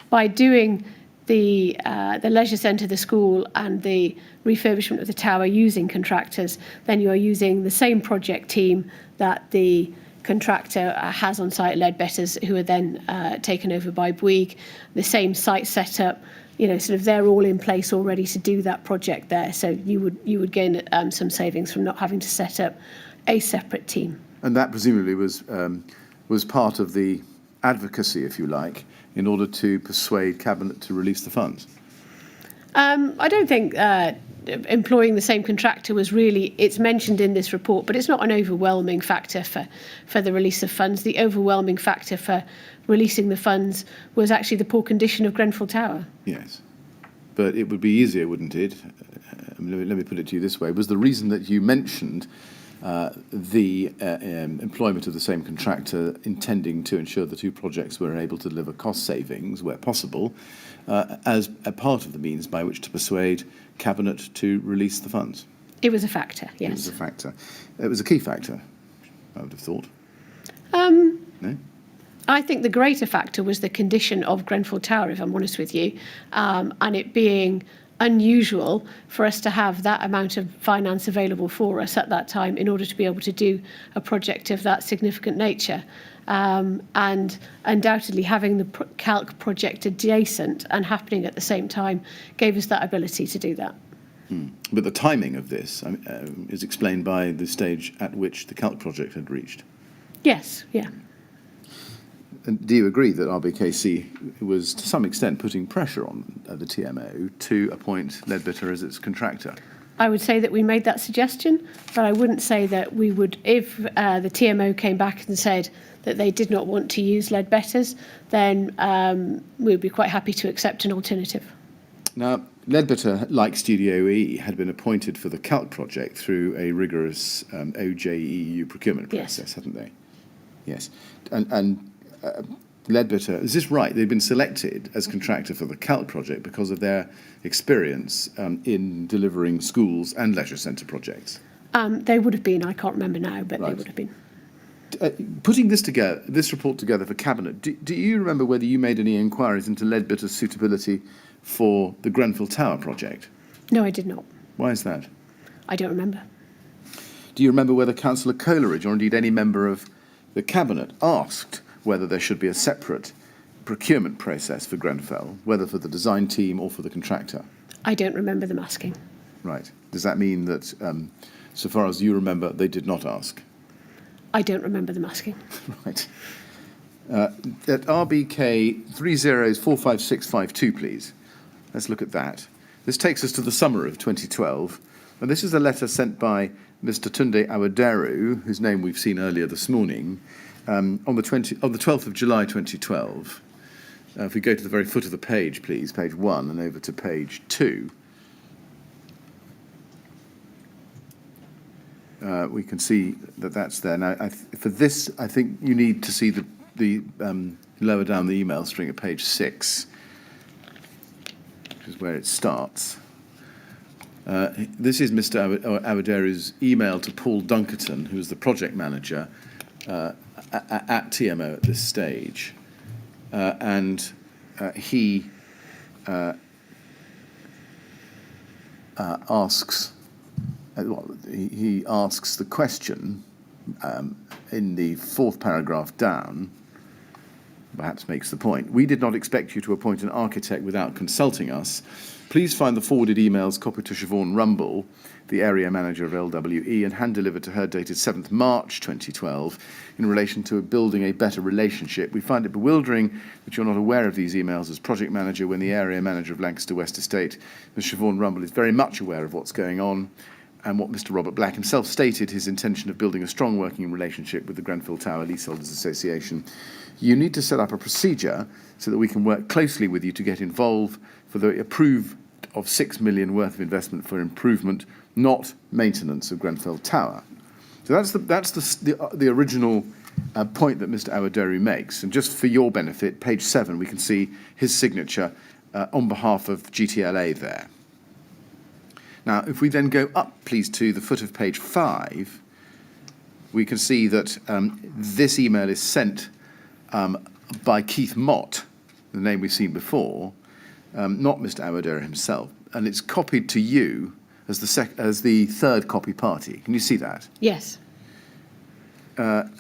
by doing the leisure centre, the school, and the refurbishment of the tower using contractors, then you are using the same project team that the contractor has on site, Leadbitters, who are then taken over by Bouygues, the same site setup. They're all in place already to do that project there. So you would gain some savings from not having to set up a separate team.
And that presumably was part of the advocacy, if you like, in order to persuade Cabinet to release the funds.
I don't think employing the same contractor was really, it's mentioned in this report, but it's not an overwhelming factor for the release of funds. The overwhelming factor for releasing the funds was actually the poor condition of Grenfell Tower.
Yes, but it would be easier, wouldn't it? Let me put it to you this way. Was the reason that you mentioned the employment of the same contractor intending to ensure the two projects were able to deliver cost savings where possible as a part of the means by which to persuade Cabinet to release the funds?
It was a factor, yes.
It was a factor. It was a key factor, I would have thought. No?
I think the greater factor was the condition of Grenfell Tower, if I'm honest with you, and it being unusual for us to have that amount of finance available for us at that time in order to be able to do a project of that significant nature. And undoubtedly having the Calc project adjacent and happening at the same time gave us that ability to do that.
But the timing of this is explained by the stage at which the Calc project had reached.
Yes, yeah.
And do you agree that Rbkc was to some extent putting pressure on the TMO to appoint Leadbitter as its contractor?
I would say that we made that suggestion, but I wouldn't say that we would, if the TMO came back and said that they did not want to use Leadbitters, then we would be quite happy to accept an alternative.
Now, Leadbitter, like Studio E, had been appointed for the Calc project through a rigorous OJEU procurement process, hadn't they? Yes. And Leadbitter, is this right? They've been selected as contractor for the Calc project because of their experience in delivering schools and leisure centre projects.
They would have been. I can't remember now, but
Right.
they would have been.
Putting this report together for Cabinet, do you remember whether you made any inquiries into Leadbitter's suitability for the Grenfell Tower project?
No, I did not.
Why is that?
I don't remember.
Do you remember whether Councillor Coleridge, or indeed any member of the Cabinet, asked whether there should be a separate procurement process for Grenfell, whether for the design team or for the contractor?
I don't remember them asking.
Right. Does that mean that, so far as you remember, they did not ask?
I don't remember them asking.
Right. At RBK 30455652, please. Let's look at that. This takes us to the summer of 2012, and this is a letter sent by Mr. Tunde Awaderu, whose name we've seen earlier this morning, on the 12th of July 2012. If we go to the very foot of the page, please, page 1 and over to page 2, we can see that that's there. Now, for this, I think you need to see the lower down the email string at page 6, which is where it starts. This is Mr. Awaderu's email to Paul Dunkerton, who is the project manager at TMO at this stage. And he asks the question in the 4th paragraph down, perhaps makes the point. We did not expect you to appoint an architect without consulting us. Please find the forwarded emails copied to Siobhan Rumble, the area manager of LWE, and hand-delivered to her dated 7th March 2012 in relation to building a better relationship. We find it bewildering that you're not aware of these emails as project manager when the area manager of Lancaster West Estate, Ms. Siobhan Rumble, is very much aware of what's going on and what Mr. Robert Black himself stated, his intention of building a strong working relationship with the Grenfell Tower Leaseholders Association. You need to set up a procedure so that we can work closely with you to get involved for the approve of £6 million worth of investment for improvement, not maintenance of Grenfell Tower. So that's the original point that Mr. Awaderu makes. And just for your benefit, page 7, we can see his signature on behalf of GTLA there. Now, if we then go up, please, to the foot of page 5, we can see that this email is sent by Keith Mott, the name we've seen before, not Mr. Awaderu himself, and it's copied to you as the third copy party. Can you see that?
Yes.
And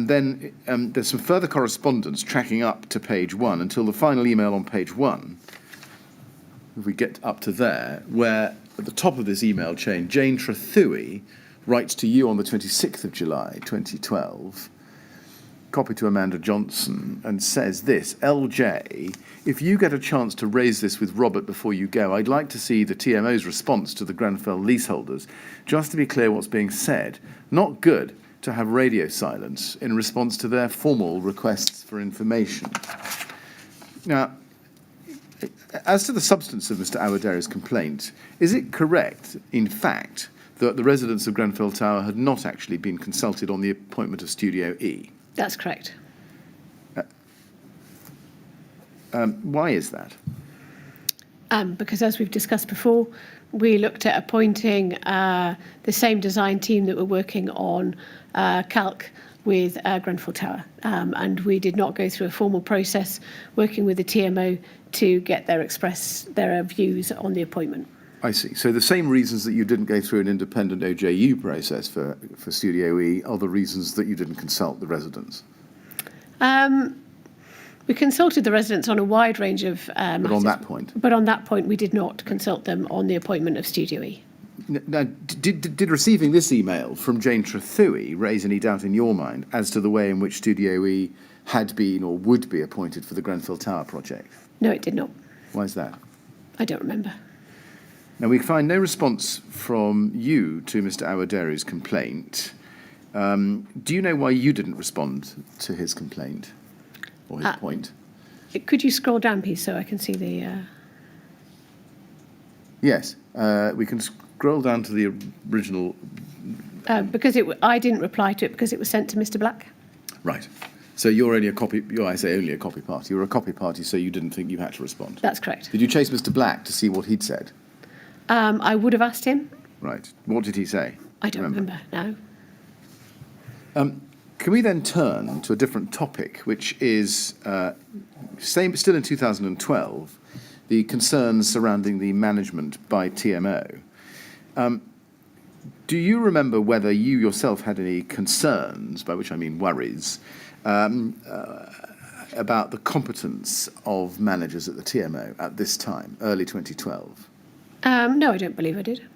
then there's some further correspondence tracking up to page 1 until the final email on page 1. If we get up to there, where at the top of this email chain, Jane Trathui writes to you on the 26th of July, 2012, copy to Amanda Johnson, and says this: LJ, if you get a chance to raise this with Robert before you go, I'd like to see the TMO's response to the Grenfell leaseholders. Just to be clear what's being said, not good to have radio silence in response to their formal requests for information. Now, as to the substance of Mr. Awaderu's complaint, is it correct, in fact, that the residents of Grenfell Tower had not actually been consulted on the appointment of Studio E?
That's correct.
Why is that?
Because as we've discussed before, we looked at appointing the same design team that were working on Calc with Grenfell Tower, and we did not go through a formal process working with the TMO to get their views on the appointment.
I see. So the same reasons that you didn't go through an independent OJU process for Studio E are the reasons that you didn't consult the residents?
We consulted the residents on a wide range of matters.
But on that point?
But on that point, we did not consult them on the appointment of Studio E.
Now, did receiving this email from Jane Trathui raise any doubt in your mind as to the way in which Studio E had been or would be appointed for the Grenfell Tower project?
No, it did not.
Why is that?
I don't remember.
Now, we find no response from you to Mr. Awaderu's complaint. Do you know why you didn't respond to his complaint or his point?
Could you scroll down, please, so I can see the...
Yes, we can scroll down to the original...
because I didn't reply to it because it was sent to Mr. Black.
Right. So you're only a copy... I say only a copy party. You're a copy party, so you didn't think you had to respond.
That's correct.
Did you chase Mr. Black to see what he'd said?
I would have asked him.
Right. What did he say?
I don't remember now.
Can we then turn to a different topic, which is still in 2012, the concerns surrounding the management by TMO. Do you remember whether you yourself had any concerns, by which I mean worries, about the competence of managers at the TMO at this time, early 2012?
No, I don't believe I did.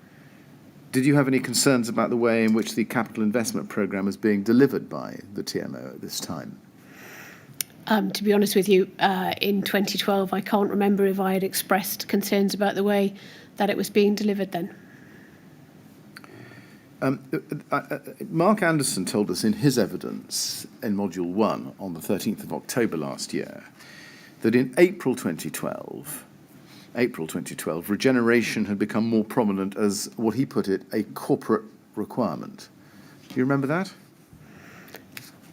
Did you have any concerns about the way in which the capital investment programme was being delivered by the TMO at this time?
To be honest with you, in 2012, I can't remember if I had expressed concerns about the way that it was being delivered then.
Mark Anderson told us in his evidence in Module 1 on the 13th of October last year that in April 2012, regeneration had become more prominent as, what he put it, a corporate requirement. Do you remember that?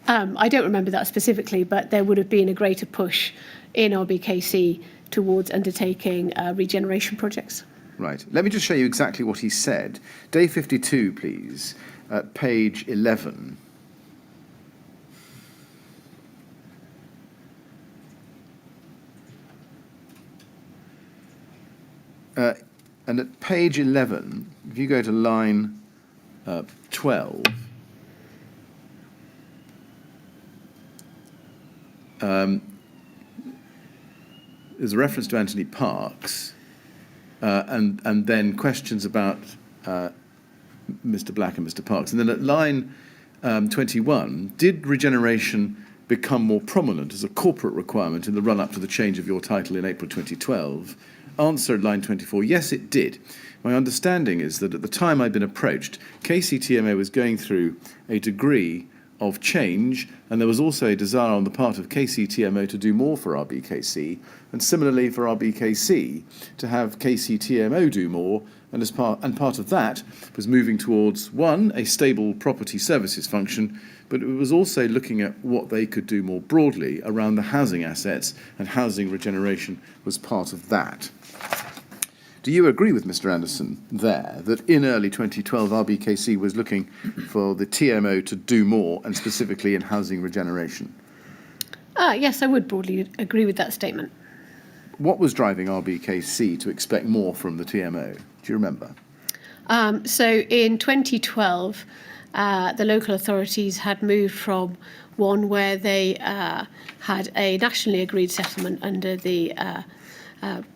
I don't remember that specifically, but there would have been a greater push in Rbkc towards undertaking regeneration projects.
Right. Let me just show you exactly what he said. Day 52, please, at page 11. And at page 11, if you go to line 12, there's a reference to Anthony Parks, and then questions about Mr. Black and Mr. Parks. And then at line 21, did regeneration become more prominent as a corporate requirement in the run-up to the change of your title in April 2012? Answer at line 24, yes, it did. My understanding is that at the time I'd been approached, KCTMO was going through a degree of change, and there was also a desire on the part of KCTMO to do more for Rbkc, and similarly for Rbkc to have KCTMO do more, and part of that was moving towards, one, a stable property services function, but it was also looking at what they could do more broadly around the housing assets, and housing regeneration was part of that. Do you agree with Mr. Anderson there that in early 2012 Rbkc was looking for the TMO to do more, and specifically in housing regeneration?
Yes, I would broadly agree with that statement.
What was driving Rbkc to expect more from the TMO? Do you remember?
So in 2012, the local authorities had moved from one where they had a nationally agreed settlement under the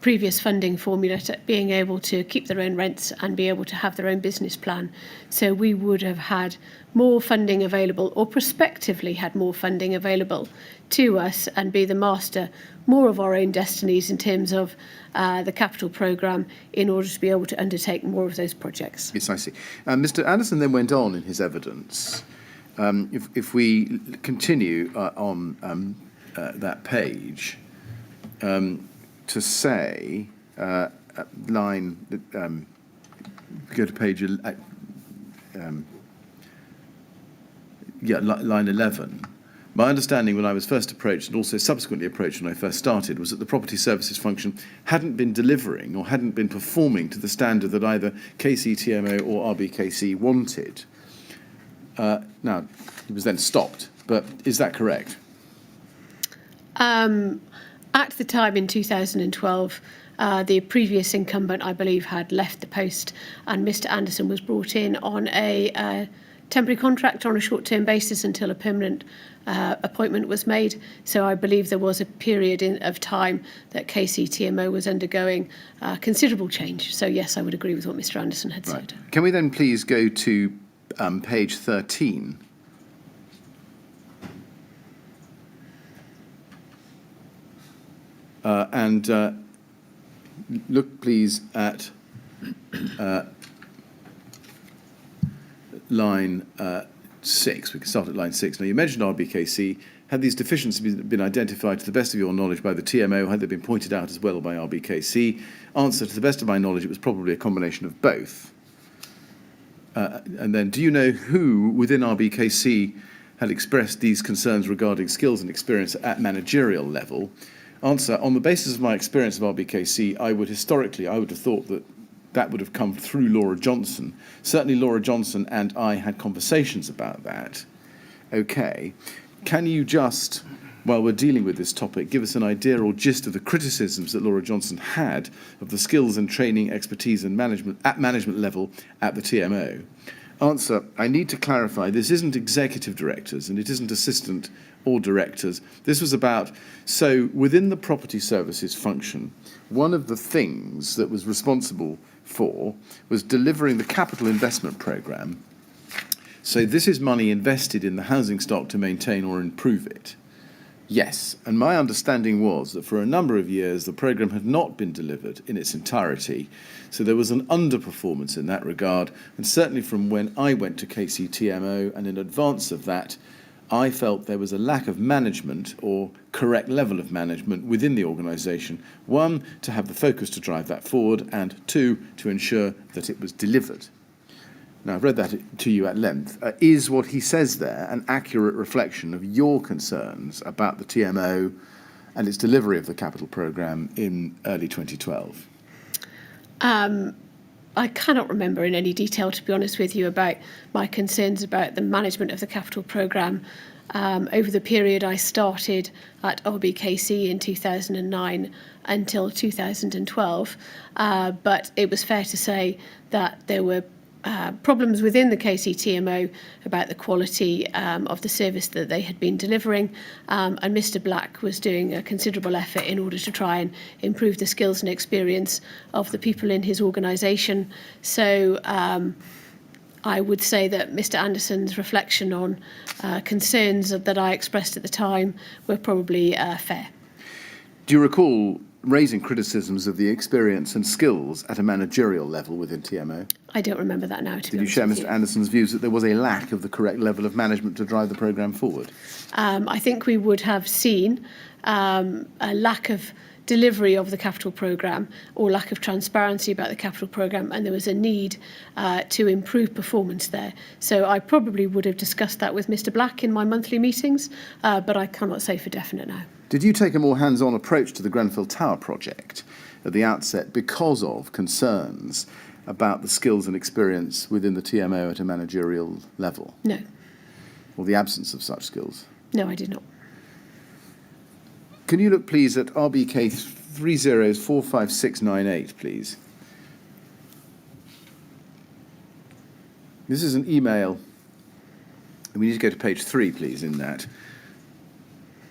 previous funding formula to being able to keep their own rents and be able to have their own business plan. So we would have had more funding available, or prospectively had more funding available to us, and be the master more of our own destinies in terms of the capital programme, in order to be able to undertake more of those projects.
Yes, I see. Mr. Anderson then went on in his evidence. If we continue on that page, to say, line, go to page, line 11. My understanding when I was first approached, and also subsequently approached when I first started, was that the property services function hadn't been delivering or hadn't been performing to the standard that either KCTMO or Rbkc wanted. Now, it was then stopped, but is that correct?
At the time in 2012, the previous incumbent, I believe, had left the post, and Mr. Anderson was brought in on a temporary contract on a short-term basis until a permanent appointment was made. So I believe there was a period of time that KCTMO was undergoing considerable change. So yes, I would agree with what Mr. Anderson had said.
Can we then please go to page 13? And look, please, at line 6. We can start at line 6. Now, you mentioned Rbkc. Had these deficiencies been identified to the best of your knowledge by the TMO? Had they been pointed out as well by Rbkc? Answer, to the best of my knowledge, it was probably a combination of both. And then, do you know who within Rbkc had expressed these concerns regarding skills and experience at managerial level? Answer, on the basis of my experience of Rbkc, I would have thought that would have come through Laura Johnson. Certainly Laura Johnson and I had conversations about that. Okay. Can you just, while we're dealing with this topic, give us an idea or gist of the criticisms that Laura Johnson had of the skills and training, expertise and management at management level at the TMO? Answer, I need to clarify, this isn't executive directors and it isn't assistant or directors. This was about, so within the property services function, one of the things that was responsible for was delivering the capital investment programme. So this is money invested in the housing stock to maintain or improve it. Yes, and my understanding was that for a number of years the programme had not been delivered in its entirety, so there was an underperformance in that regard, and certainly from when I went to KCTMO and in advance of that, I felt there was a lack of management or correct level of management within the organisation. One, to have the focus to drive that forward, and two, to ensure that it was delivered. Now, I've read that to you at length. Is what he says there an accurate reflection of your concerns about the TMO and its delivery of the capital programme in early 2012?
I cannot remember in any detail, to be honest with you, about my concerns about the management of the capital programme over the period I started at Rbkc in 2009 until 2012. But it was fair to say that there were problems within the KCTMO about the quality of the service that they had been delivering, and Mr. Black was doing a considerable effort in order to try and improve the skills and experience of the people in his organisation. So I would say that Mr. Anderson's reflection on concerns that I expressed at the time were probably fair.
Do you recall raising criticisms of the experience and skills at a managerial level within TMO?
I don't remember that now, to be honest.
Did you share Mr. Anderson's views that there was a lack of the correct level of management to drive the programme forward?
I think we would have seen a lack of delivery of the capital programme or lack of transparency about the capital programme, and there was a need to improve performance there. So I probably would have discussed that with Mr. Black in my monthly meetings, but I cannot say for definite now.
Did you take a more hands-on approach to the Grenfell Tower project at the outset because of concerns about the skills and experience within the TMO at a managerial level?
No.
Or the absence of such skills?
No, I did not.
Can you look, please, at RBK 304568, please? This is an email. We need to go to page 3, please, in that.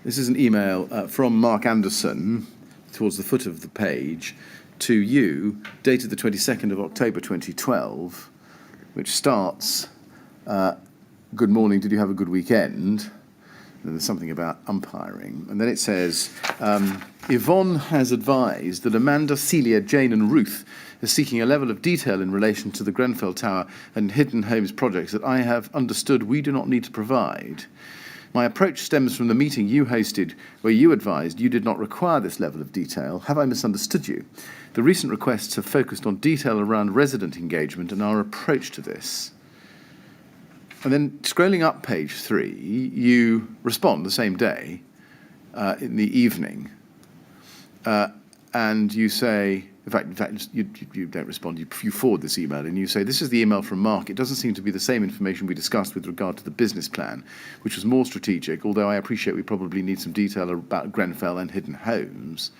This is an email from Mark Anderson towards the foot of the page to you, dated the 22nd of October 2012, which starts, good morning, did you have a good weekend? And there's something about umpiring. And then it says, Yvonne has advised that Amanda, Celia, Jane and Ruth are seeking a level of detail in relation to the Grenfell Tower and Hidden Homes projects that I have understood we do not need to provide. My approach stems from the meeting you hosted where you advised you did not require this level of detail. Have I misunderstood you? The recent requests have focused on detail around resident engagement and our approach to this. And then scrolling up page 3, you respond the same day in the evening, and you say, in fact, you don't respond, you forward this email and you say, this is the email from Mark. It doesn't seem to be the same information we discussed with regard to the business plan, which was more strategic, although I appreciate we probably need some detail about Grenfell and Hidden Homes.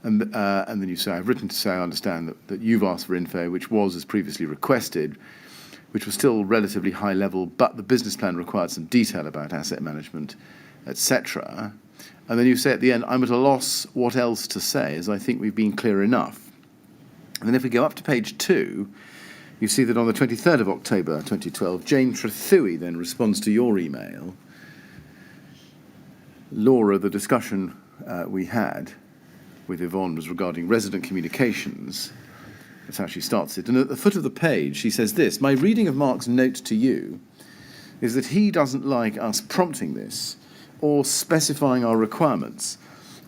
And then you say, I've written to say I understand that you've asked for info, which was as previously requested, which was still relatively high level, but the business plan required some detail about asset management, etc. And then you say at the end, I'm at a loss what else to say, as I think we've been clear enough. And then if we go up to page 2, you see that on the 23rd of October 2012, Jane Trethui then responds to your email. Laura, the discussion we had with Yvonne was regarding resident communications. That's how she starts it. And at the foot of the page, she says this, my reading of Mark's note to you is that he doesn't like us prompting this or specifying our requirements.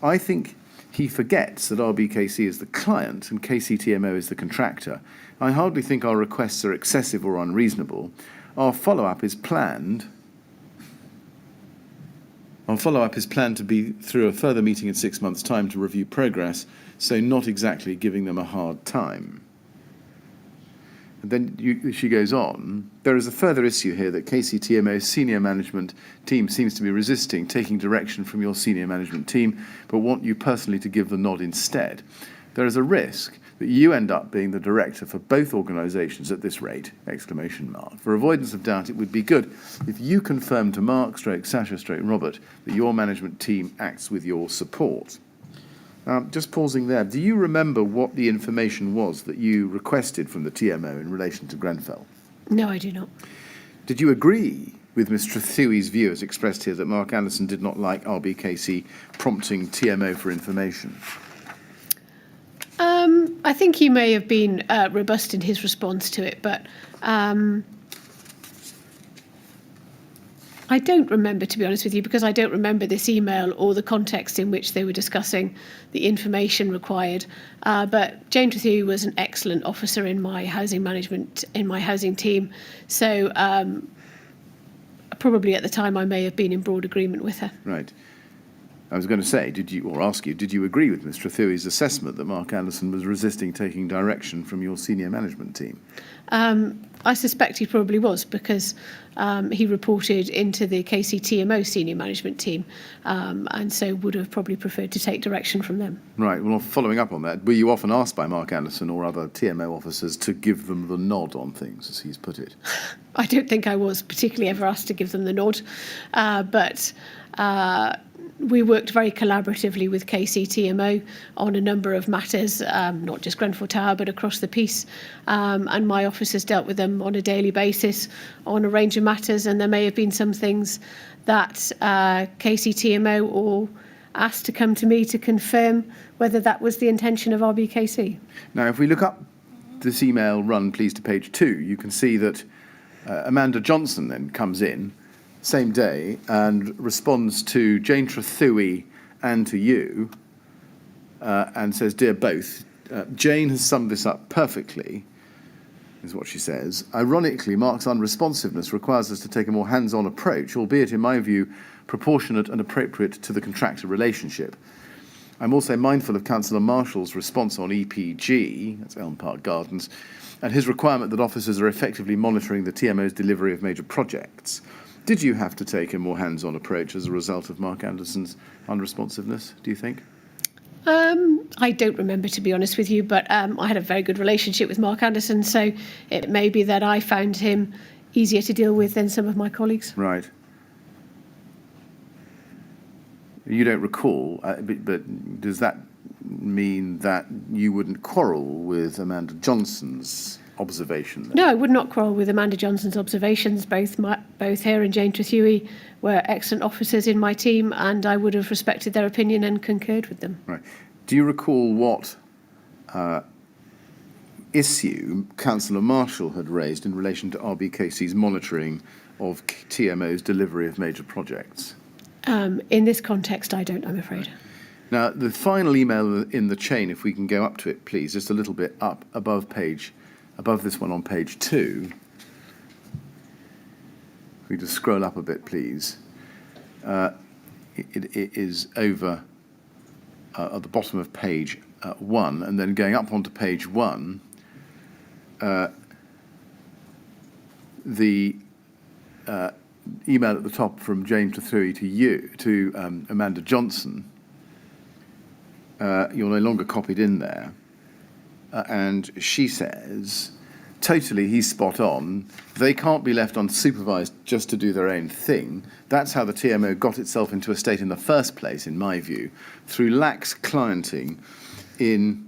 I think he forgets that Rbkc is the client and KCTMO is the contractor. I hardly think our requests are excessive or unreasonable. Our follow-up is planned to be through a further meeting in 6 months' time to review progress, so not exactly giving them a hard time. And then she goes on, there is a further issue here that KCTMO's senior management team seems to be resisting taking direction from your senior management team, but want you personally to give the nod instead. There is a risk that you end up being the director for both organisations at this rate, ! For avoidance of doubt, it would be good if you confirm to Mark, Sasha, Robert, that your management team acts with your support. Just pausing there, do you remember what the information was that you requested from the TMO in relation to Grenfell?
No, I do not.
Did you agree with Ms Trethui's view as expressed here that Mark Anderson did not like Rbkc prompting TMO for information?
I think he may have been robust in his response to it, but I don't remember, to be honest with you, because I don't remember this email or the context in which they were discussing the information required. But Jane Trethui was an excellent officer in my housing management, in my housing team. So probably at the time I may have been in broad agreement with her.
Right. I was going to say, did you agree with Ms Trethui's assessment that Mark Anderson was resisting taking direction from your senior management team?
I suspect he probably was, because he reported into the KCTMO senior management team, and so would have probably preferred to take direction from them.
Right. Well, following up on that, were you often asked by Mark Anderson or other TMO officers to give them the nod on things, as he's put it?
I don't think I was particularly ever asked to give them the nod, but we worked very collaboratively with KCTMO on a number of matters, not just Grenfell Tower, but across the piece. And my officers dealt with them on a daily basis on a range of matters. And there may have been some things that KCTMO or asked to come to me to confirm whether that was the intention of Rbkc.
Now, if we look up this email run, please, to page 2, you can see that Amanda Johnson then comes in same day and responds to Jane Trethui and to you and says, "Dear both, Jane has summed this up perfectly," is what she says. "Ironically, Mark's unresponsiveness requires us to take a more hands-on approach, albeit, in my view, proportionate and appropriate to the contractor relationship. I'm also mindful of Councillor Marshall's response on EPG," that's Elm Park Gardens, "and his requirement that officers are effectively monitoring the TMO's delivery of major projects. Did you have to take a more hands-on approach as a result of Mark Anderson's unresponsiveness, do you think?"
I don't remember, to be honest with you, but I had a very good relationship with Mark Anderson, so it may be that I found him easier to deal with than some of my colleagues.
Right. You don't recall, but does that mean that you wouldn't quarrel with Amanda Johnson's observation then?
No, I would not quarrel with Amanda Johnson's observations. Both her and Jane Trethui were excellent officers in my team, and I would have respected their opinion and concurred with them.
Right. Do you recall what issue Councillor Marshall had raised in relation to Rbkc's monitoring of TMO's delivery of major projects?
In this context, I don't, I'm afraid.
Now, the final email in the chain, if we can go up to it, please, just a little bit up above this one on page 2. If we just scroll up a bit, please. It is over at the bottom of page 1, and then going up onto page 1, the email at the top from James Trethui to you, to Amanda Johnson. You're no longer copied in there. And she says, "Totally, he's spot on. They can't be left unsupervised just to do their own thing. That's how the TMO got itself into a state in the first place, in my view, through lax clienting in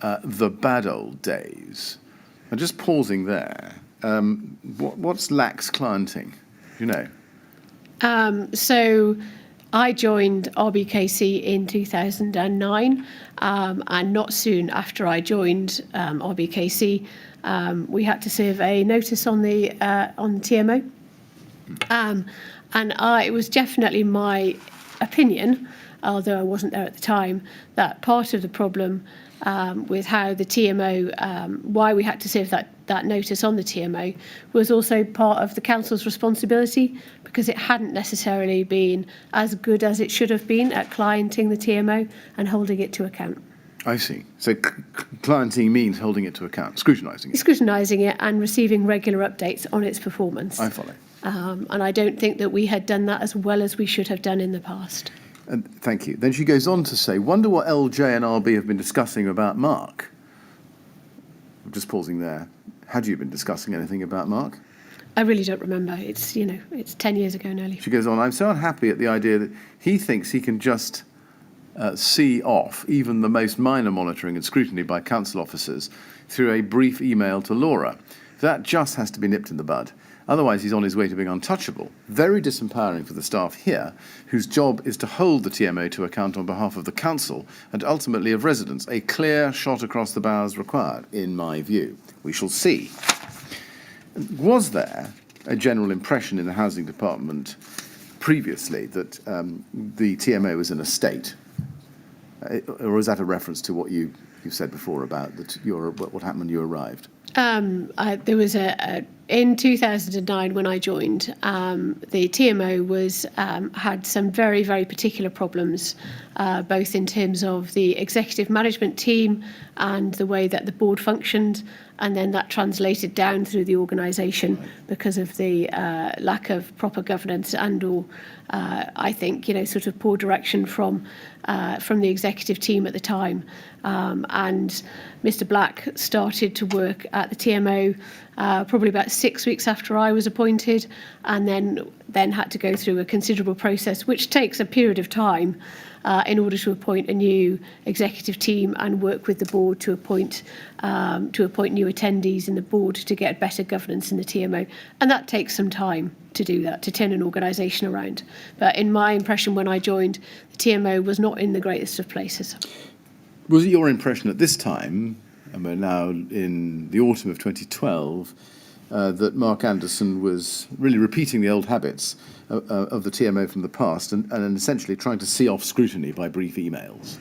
the bad old days." And just pausing there, what's lax clienting? Do you know?
So I joined Rbkc in 2009, and not soon after I joined Rbkc, we had to serve a notice on the TMO, and it was definitely my opinion, although I wasn't there at the time, that part of the problem with how the TMO, why we had to serve that notice on the TMO, was also part of the council's responsibility, because it hadn't necessarily been as good as it should have been at clienting the TMO and holding it to account.
I see. So clienting means holding it to account, scrutinising it.
Scrutinising it and receiving regular updates on its performance.
I follow.
And I don't think that we had done that as well as we should have done in the past.
And thank you. Then she goes on to say, "Wonder what LJ and RB have been discussing about Mark." I'm just pausing there. Had you been discussing anything about Mark?
I really don't remember. It's 10 years ago nearly.
She goes on, "I'm so unhappy at the idea that he thinks he can just see off even the most minor monitoring and scrutiny by council officers through a brief email to Laura. That just has to be nipped in the bud. Otherwise, he's on his way to being untouchable. Very disempowering for the staff here, whose job is to hold the TMO to account on behalf of the council and ultimately of residents. A clear shot across the bows required, in my view. We shall see. Was there a general impression in the housing department previously that the TMO was in a state? Or is that a reference to what you said before about what happened when you arrived?
There was in 2009 when I joined, the TMO had some very, very particular problems, both in terms of the executive management team and the way that the board functioned, and then that translated down through the organisation because of the lack of proper governance and/or I think sort of poor direction from the executive team at the time. And Mr. Black started to work at the TMO probably about 6 weeks after I was appointed, and then had to go through a considerable process, which takes a period of time in order to appoint a new executive team and work with the board to appoint new attendees in the board to get better governance in the TMO. And that takes some time to do that, to turn an organisation around. But in my impression when I joined, the TMO was not in the greatest of places.
Was it your impression at this time, and we're now in the autumn of 2012, that Mark Anderson was really repeating the old habits of the TMO from the past and essentially trying to see off scrutiny by brief emails?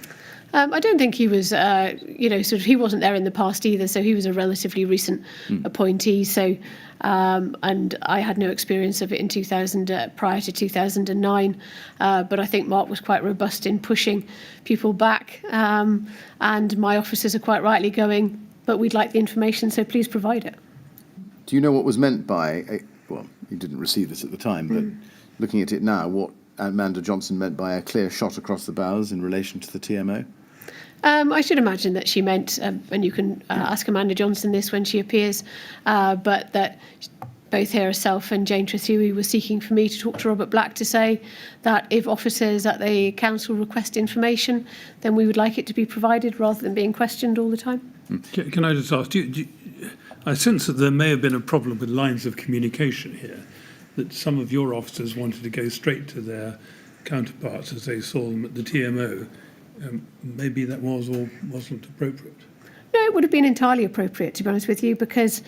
I don't think he was, he wasn't there in the past either, so he was a relatively recent appointee. So, and I had no experience of it prior to 2009. But I think Mark was quite robust in pushing people back, and my officers are quite rightly going, but we'd like the information, so please provide it.
Do you know what was meant by, well, you didn't receive this at the time, but looking at it now, what Amanda Johnson meant by a clear shot across the bows in relation to the TMO?
I should imagine that she meant, and you can ask Amanda Johnson this when she appears, but that both herself and Jane Trethui were seeking for me to talk to Robert Black to say that if officers at the council request information, then we would like it to be provided rather than being questioned all the time.
Can I just ask, I sense that there may have been a problem with lines of communication here, that some of your officers wanted to go straight to their counterparts as they saw them at the TMO. Maybe that was or wasn't appropriate.
No, it would have been entirely appropriate, to be honest with you, because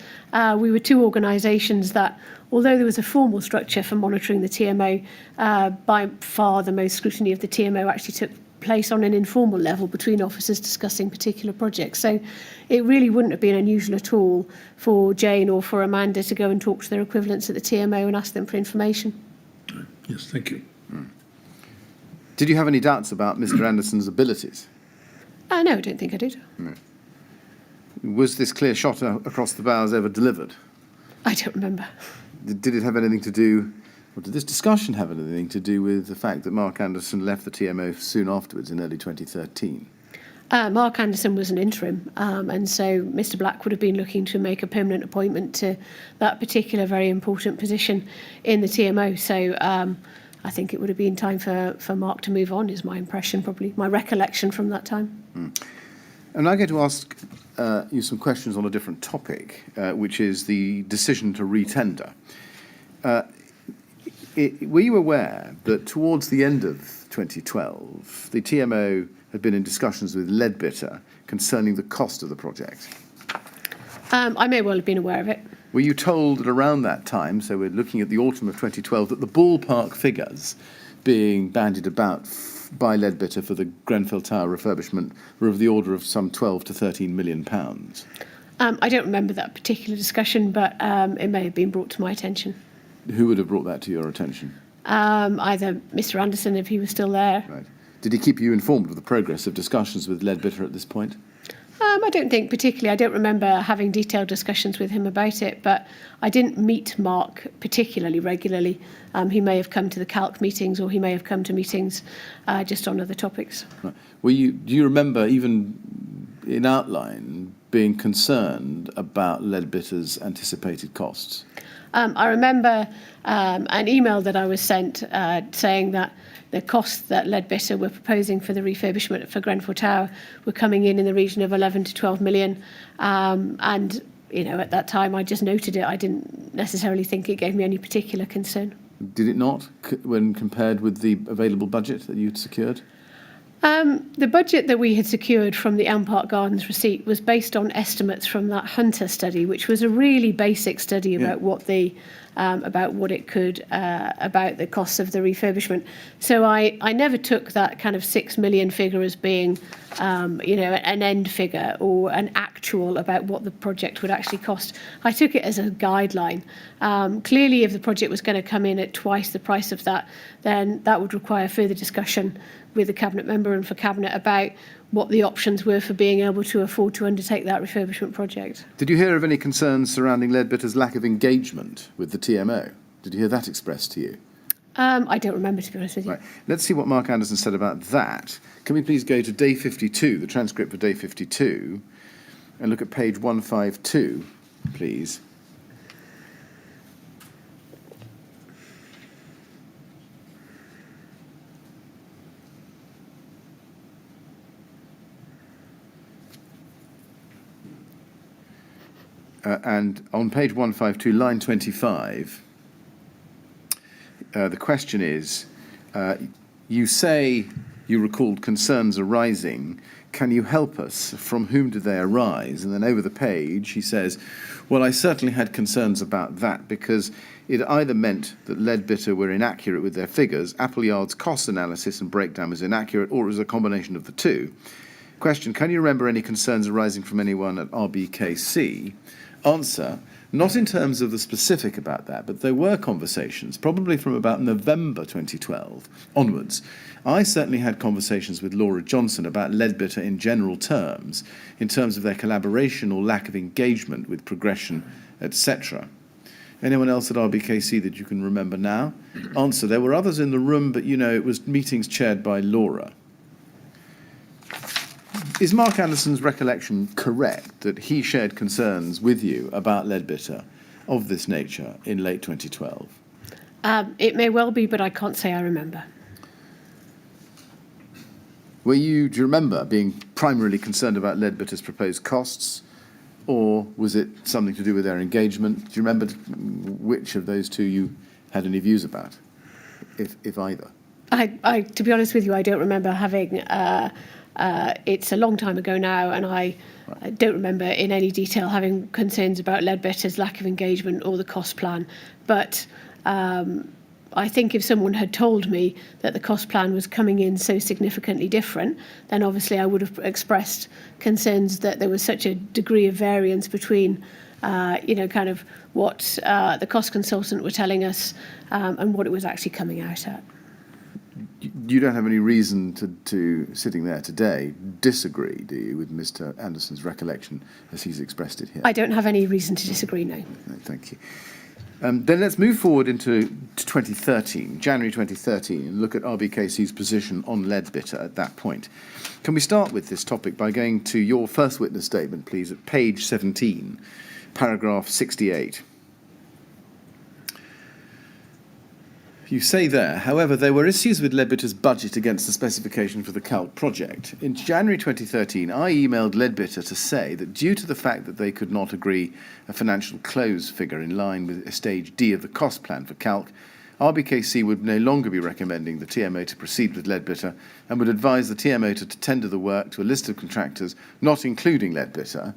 we were two organisations that, although there was a formal structure for monitoring the TMO, by far the most scrutiny of the TMO actually took place on an informal level between officers discussing particular projects. So it really wouldn't have been unusual at all for Jane or for Amanda to go and talk to their equivalents at the TMO and ask them for information.
Yes, thank you.
Did you have any doubts about Mr. Anderson's abilities?
No, I don't think I did.
No. Was this clear shot across the bows ever delivered?
I don't remember.
Did it have anything to do, or did this discussion have anything to do with the fact that Mark Anderson left the TMO soon afterwards in early 2013?
Mark Anderson was an interim, and so Mr. Black would have been looking to make a permanent appointment to that particular very important position in the TMO. So I think it would have been time for Mark to move on, is my impression, probably, my recollection from that time.
And I'm going to ask you some questions on a different topic, which is the decision to retender. Were you aware that towards the end of 2012, the TMO had been in discussions with Leadbitter concerning the cost of the project?
I may well have been aware of it.
Were you told that around that time, so we're looking at the autumn of 2012, that the ballpark figures being bandied about by Leadbitter for the Grenfell Tower refurbishment were of the order of some 12 to 13 million pounds?
I don't remember that particular discussion, but it may have been brought to my attention.
Who would have brought that to your attention?
Either Mr. Anderson, if he was still there.
Right. Did he keep you informed of the progress of discussions with Leadbitter at this point?
I don't think particularly. I don't remember having detailed discussions with him about it, but I didn't meet Mark particularly regularly. He may have come to the Calc meetings, or he may have come to meetings just on other topics.
Right. Do you remember, even in outline, being concerned about Leadbitter's anticipated costs?
I remember an email that I was sent saying that the costs that Leadbitter were proposing for the refurbishment for Grenfell Tower were coming in the region of 11 to 12 million. And at that time, I just noted it. I didn't necessarily think it gave me any particular concern.
Did it not, when compared with the available budget that you'd secured?
The budget that we had secured from the Elm Park Gardens receipt was based on estimates from that Hunter study, which was a really basic study about about the costs of the refurbishment. So I never took that kind of 6 million figure as being, an end figure or an actual about what the project would actually cost. I took it as a guideline. Clearly, if the project was going to come in at twice the price of that, then that would require further discussion with the Cabinet member and for Cabinet about what the options were for being able to afford to undertake that refurbishment project.
Did you hear of any concerns surrounding Leadbitter's lack of engagement with the TMO? Did you hear that expressed to you?
I don't remember, to be honest with you.
Right. Let's see what Mark Anderson said about that. Can we please go to day 52, the transcript for day 52, and look at page 152, please? And on page 152, line 25, the question is, you say you recalled concerns arising. Can you help us? From whom did they arise? And then over the page, he says, well, I certainly had concerns about that because it either meant that Leadbitter were inaccurate with their figures, Appleyard's cost analysis and breakdown was inaccurate, or it was a combination of the two. Question, can you remember any concerns arising from anyone at Rbkc? Answer, not in terms of the specific about that, but there were conversations, probably from about November 2012 onwards. I certainly had conversations with Laura Johnson about Leadbitter in general terms, in terms of their collaboration or lack of engagement with progression, etc. Anyone else at Rbkc that you can remember now? Answer, there were others in the room, but it was meetings chaired by Laura. Is Mark Anderson's recollection correct that he shared concerns with you about Leadbitter of this nature in late 2012?
It may well be, but I can't say I remember.
Do you remember being primarily concerned about Leadbitter's proposed costs, or was it something to do with their engagement? Do you remember which of those two you had any views about, if either?
To be honest with you, I don't remember having... it's a long time ago now, and I don't remember in any detail having concerns about Leadbitter's lack of engagement or the cost plan. But I think if someone had told me that the cost plan was coming in so significantly different, then obviously I would have expressed concerns that there was such a degree of variance between, kind of what the cost consultant were telling us and what it was actually coming out at.
You don't have any reason to sitting there today, disagree, do you, with Mr. Anderson's recollection as he's expressed it here?
I don't have any reason to disagree, no.
No, thank you. Then let's move forward into 2013, January 2013, and look at Rbkc's position on Leadbitter at that point. Can we start with this topic by going to your first witness statement, please, at page 17, paragraph 68. You say there, however, there were issues with Leadbitter's budget against the specification for the Calc project. In January 2013, I emailed Leadbitter to say that due to the fact that they could not agree a financial close figure in line with stage D of the cost plan for Calc, Rbkc would no longer be recommending the TMO to proceed with Leadbitter and would advise the TMO to tender the work to a list of contractors, not including Leadbitter.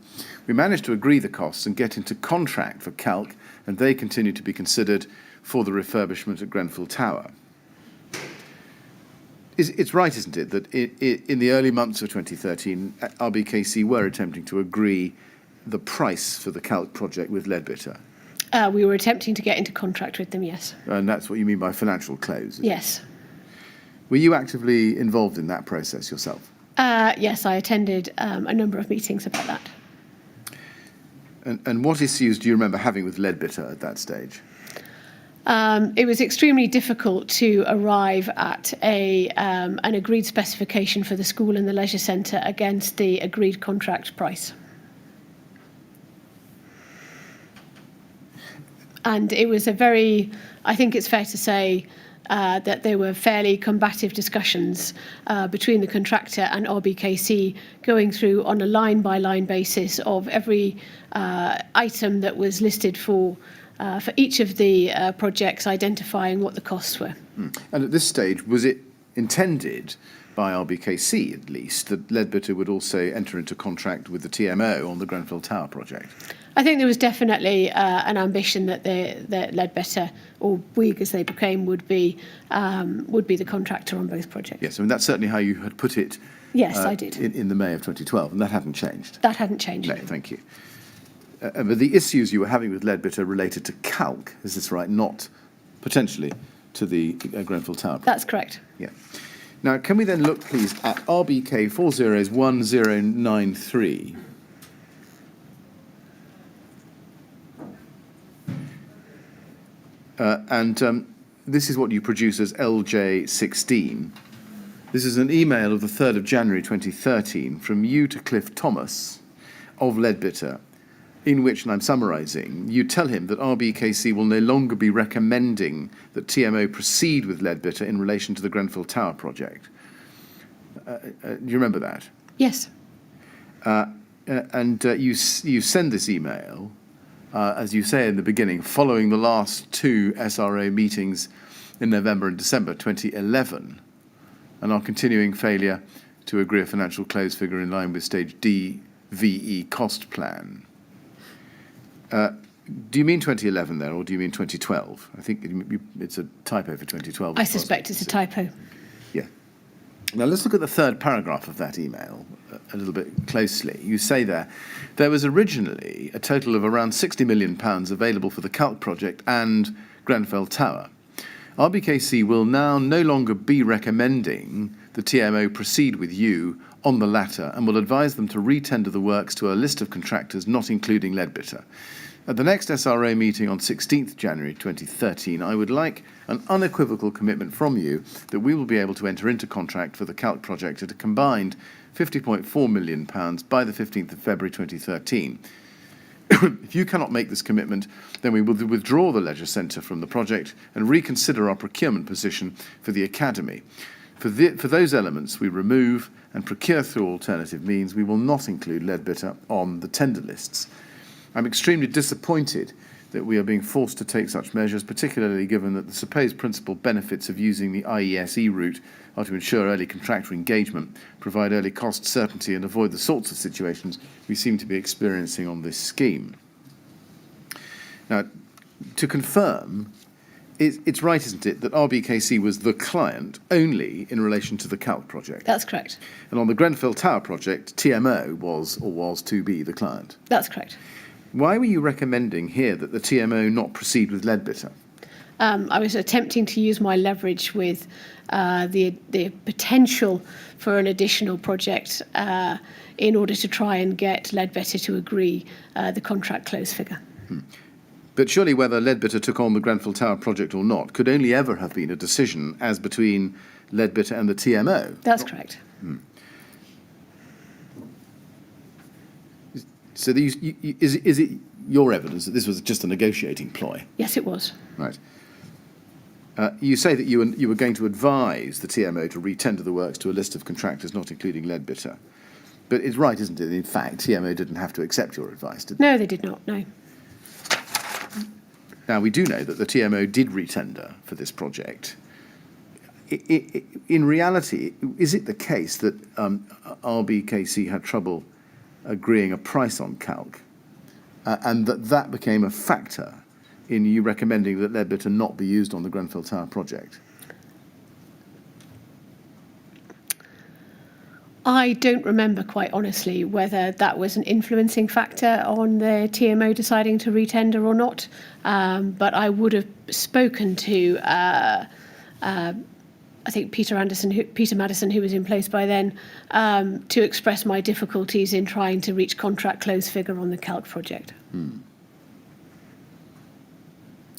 We managed to agree the costs and get into contract for Calc, and they continue to be considered for the refurbishment at Grenfell Tower. It's right, isn't it, that in the early months of 2013, Rbkc were attempting to agree the price for the Calc project with Leadbitter?
We were attempting to get into contract with them, yes.
And that's what you mean by financial close?
Yes.
Were you actively involved in that process yourself?
Yes, I attended a number of meetings about that.
And what issues do you remember having with Leadbitter at that stage?
It was extremely difficult to arrive at an agreed specification for the school and the leisure centre against the agreed contract price. And it was I think it's fair to say, that there were fairly combative discussions between the contractor and Rbkc going through on a line-by-line basis of every item that was listed for each of the projects, identifying what the costs were.
And at this stage, was it intended by Rbkc, at least, that Leadbitter would also enter into contract with the TMO on the Grenfell Tower project?
I think there was definitely an ambition that Leadbitter, or Bouygues as they became, would be the contractor on both projects.
Yes, I mean, that's certainly how you had put it.
Yes, I did.
In the May of 2012, and that hadn't changed.
That hadn't changed.
No, thank you. But the issues you were having with Leadbitter related to Calc, is this right? Not potentially to the Grenfell Tower project?
That's correct.
Yeah. Now, can we then look, please, at RBK 401093? This is what you produce as LJ16. This is an email of the 3rd of January 2013 from you to Cliff Thomas of Leadbitter, in which, and I'm summarising, you tell him that Rbkc will no longer be recommending that TMO proceed with Leadbitter in relation to the Grenfell Tower project. Do you remember that?
Yes.
You send this email, as you say in the beginning, following the last two SRO meetings in November and December 2011, and our continuing failure to agree a financial close figure in line with Stage D VE cost plan. Do you mean 2011 there, or do you mean 2012? I think it's a typo for 2012.
I suspect it's a typo.
Yeah. Now let's look at the third paragraph of that email a little bit closely. You say there was originally a total of around £60 million available for the Calc project and Grenfell Tower. Rbkc will now no longer be recommending the TMO proceed with you on the latter and will advise them to re-tender the works to a list of contractors not including Leadbitter. At the next SRO meeting on 16th January 2013, I would like an unequivocal commitment from you that we will be able to enter into contract for the Calc project at a combined £50.4 million by the 15th of February 2013. If you cannot make this commitment, then we will withdraw the leisure centre from the project and reconsider our procurement position for the academy. For those elements we remove and procure through alternative means, we will not include Leadbitter on the tender lists. I'm extremely disappointed that we are being forced to take such measures, particularly given that the supposed principal benefits of using the IESE route are to ensure early contractor engagement, provide early cost certainty and avoid the sorts of situations we seem to be experiencing on this scheme. Now, to confirm, it's right, isn't it, that Rbkc was the client only in relation to the Calc project?
That's correct.
And on the Grenfell Tower project, TMO was to be the client?
That's correct.
Why were you recommending here that the TMO not proceed with Leadbitter?
I was attempting to use my leverage with the potential for an additional project in order to try and get Leadbitter to agree the contract close figure.
But surely whether Leadbitter took on the Grenfell Tower project or not could only ever have been a decision as between Leadbitter and the TMO.
That's correct.
So is it your evidence that this was just a negotiating ploy?
Yes, it was.
Right. You say that you were going to advise the TMO to re-tender the works to a list of contractors not including Leadbitter. But it's right, isn't it? In fact, TMO didn't have to accept your advice, did they?
No, they did not, no.
Now, we do know that the TMO did re-tender for this project. In reality, is it the case that Rbkc had trouble agreeing a price on Calc, and that became a factor in you recommending that Leadbitter not be used on the Grenfell Tower project?
I don't remember, quite honestly, whether that was an influencing factor on the TMO deciding to retender or not, but I would have spoken to I think Peter Madison, who was in place by then, to express my difficulties in trying to reach contract close figure on the Calc project.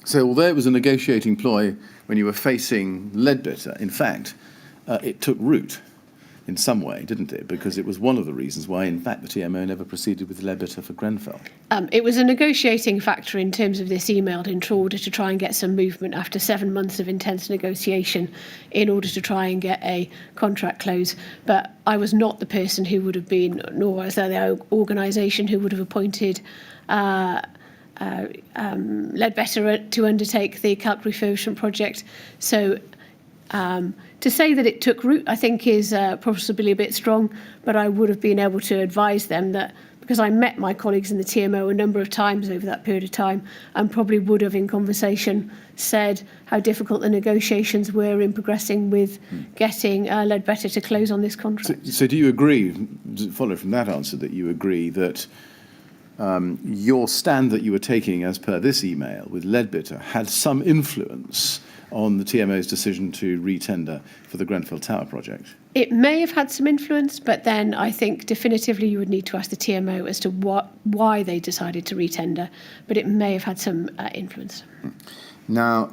So although it was a negotiating ploy when you were facing Leadbitter, in fact, it took root in some way, didn't it? Because it was one of the reasons why, in fact, the TMO never proceeded with Leadbitter for Grenfell.
It was a negotiating factor in terms of this email in order to try and get some movement after 7 months of intense negotiation in order to try and get a contract close. But I was not the person who would have been, nor was there the organisation who would have appointed Leadbitter to undertake the Calc refurbishment project. So to say that it took root, I think, is possibly a bit strong, but I would have been able to advise them that, because I met my colleagues in the TMO a number of times over that period of time, and probably would have in conversation said how difficult the negotiations were in progressing with getting Leadbitter to close on this contract.
So do you agree, follow from that answer, that you agree that your stand that you were taking as per this email with Leadbitter had some influence on the TMO's decision to retender for the Grenfell Tower project?
It may have had some influence, but then I think definitively you would need to ask the TMO as to why they decided to retender, but it may have had some influence.
Now,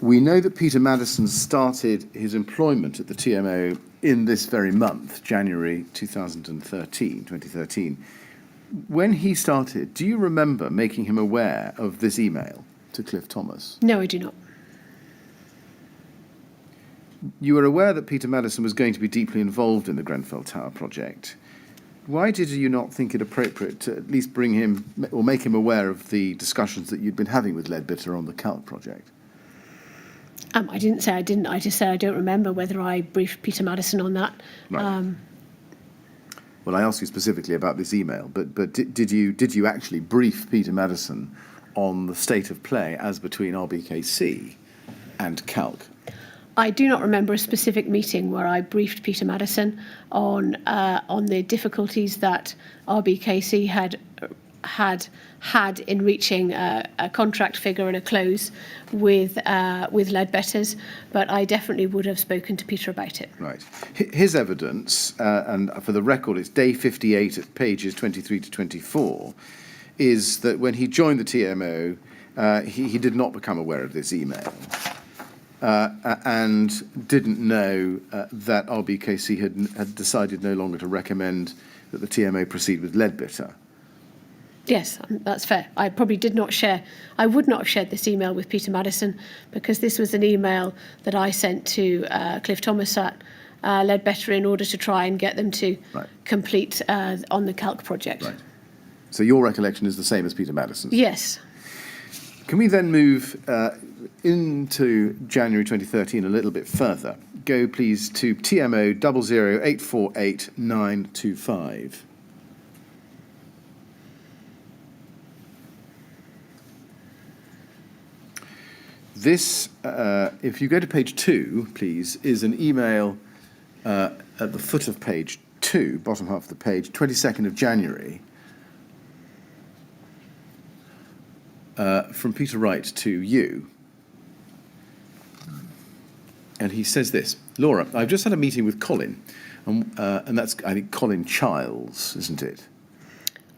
we know that Peter Madison started his employment at the TMO in this very month, January 2013. When he started, do you remember making him aware of this email to Cliff Thomas?
No, I do not.
You were aware that Peter Madison was going to be deeply involved in the Grenfell Tower project. Why did you not think it appropriate to at least bring him or make him aware of the discussions that you'd been having with Leadbitter on the Calc project?
I didn't say I didn't. I just said I don't remember whether I briefed Peter Madison on that.
Right. Well, I asked you specifically about this email, but did you actually brief Peter Madison on the state of play as between Rbkc and Calc?
I do not remember a specific meeting where I briefed Peter Madison on the difficulties that Rbkc had in reaching a contract figure and a close with Leadbitter's, but I definitely would have spoken to Peter about it.
Right. His evidence, and for the record, it's day 58 at pages 23 to 24, is that when he joined the TMO, he did not become aware of this email and didn't know that Rbkc had decided no longer to recommend that the TMO proceed with Leadbitter.
Yes, that's fair. I probably did not share. I would not have shared this email with Peter Madison because this was an email that I sent to Cliff Thomas at Leadbitter in order to try and get them to complete on the Calc project.
Right. So your recollection is the same as Peter Madison's?
Yes.
Can we then move into January 2013 a little bit further? Go, please, to TMO 00848-925. This, if you go to page 2, please, is an email at the foot of page 2, bottom half of the page, 22nd of January, from Peter Wright to you. And he says this: Laura, I've just had a meeting with Colin, and that's, I think, Colin Childs, isn't it?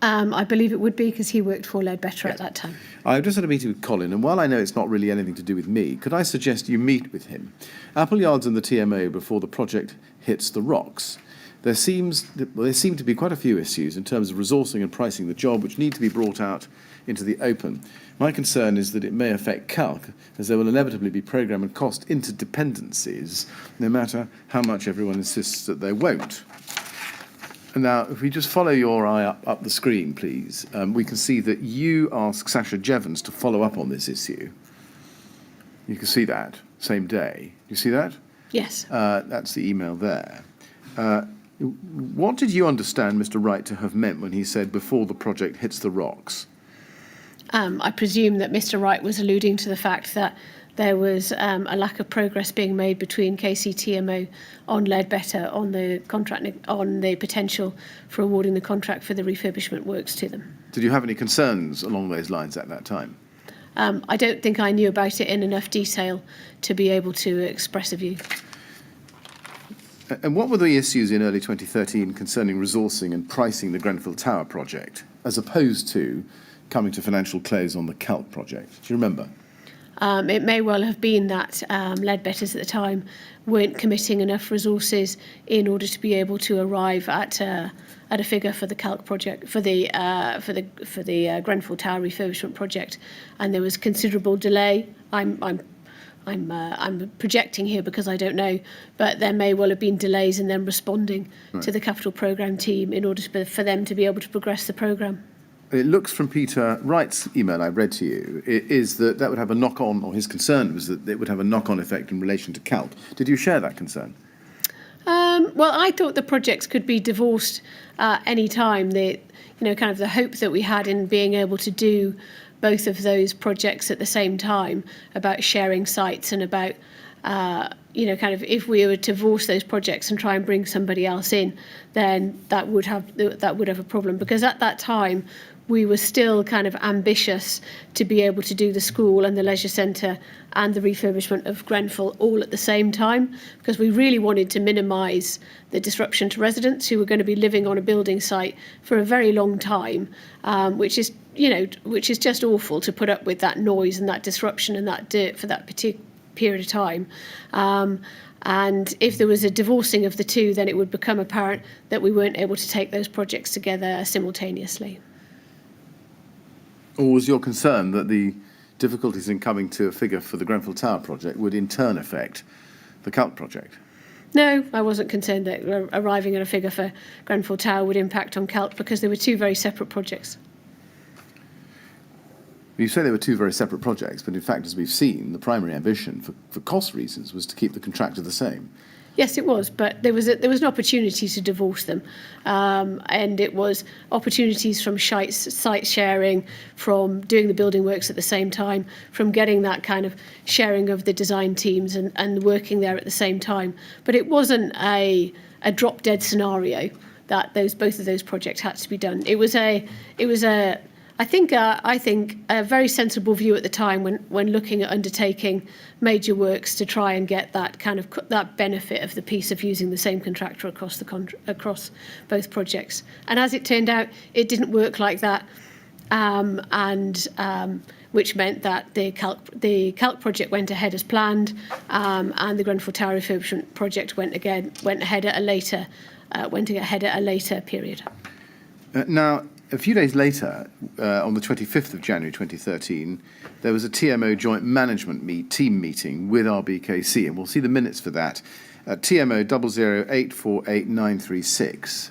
I believe it would be because he worked for Leadbitter at that time.
I've just had a meeting with Colin, and while I know it's not really anything to do with me, could I suggest you meet with him? Appleyard's and the TMO before the project hits the rocks. There seem to be quite a few issues in terms of resourcing and pricing the job which need to be brought out into the open. My concern is that it may affect Calc, as there will inevitably be programme and cost interdependencies, no matter how much everyone insists that there won't. Now, if we just follow your eye up the screen, please, we can see that you ask Sasha Jevons to follow up on this issue. You can see that, same day. You see that?
Yes.
That's the email there. What did you understand Mr. Wright to have meant when he said before the project hits the rocks?
I presume that Mr. Wright was alluding to the fact that there was a lack of progress being made between KCTMO on Leadbitter on the contract, on the potential for awarding the contract for the refurbishment works to them.
Did you have any concerns along those lines at that time?
I don't think I knew about it in enough detail to be able to express a view.
And what were the issues in early 2013 concerning resourcing and pricing the Grenfell Tower project, as opposed to coming to financial close on the Calc project? Do you remember?
It may well have been that Leadbetters at the time weren't committing enough resources in order to be able to arrive at a figure for the Calc project, for the Grenfell Tower refurbishment project, and there was considerable delay. I'm projecting here because I don't know, but there may well have been delays in them responding to the capital programme team in order for them to be able to progress the programme.
It looks from Peter Wright's email I read to you, is that would have a knock-on, or his concern was that it would have a knock-on effect in relation to Calc. Did you share that concern?
Well, I thought the projects could be divorced any time. The hope that we had in being able to do both of those projects at the same time, about sharing sites and about if we were to divorce those projects and try and bring somebody else in, then that would have a problem, because at that time we were still kind of ambitious to be able to do the school and the leisure centre and the refurbishment of Grenfell all at the same time, because we really wanted to minimise the disruption to residents who were going to be living on a building site for a very long time, which is just awful to put up with that noise and that disruption and that dirt for that particular period of time. And if there was a divorcing of the two, then it would become apparent that we weren't able to take those projects together simultaneously.
Or was your concern that the difficulties in coming to a figure for the Grenfell Tower project would in turn affect the Calc project?
No, I wasn't concerned that arriving at a figure for Grenfell Tower would impact on Calc, because they were two very separate projects.
You say they were two very separate projects, but in fact, as we've seen, the primary ambition for cost reasons was to keep the contractor the same.
Yes, it was, but there was an opportunity to divorce them, and it was opportunities from site sharing, from doing the building works at the same time, from getting that kind of sharing of the design teams and working there at the same time. But it wasn't a drop-dead scenario that both of those projects had to be done. It was I think a very sensible view at the time when looking at undertaking major works to try and get that kind of that benefit of the piece of using the same contractor across both projects. And as it turned out, it didn't work like that, which meant that the Calc project went ahead as planned, and the Grenfell Tower refurbishment project went ahead at a later period.
Now, a few days later, on the 25th of January 2013, there was a TMO joint management team meeting with Rbkc, and we'll see the minutes for that at TMO 00848936.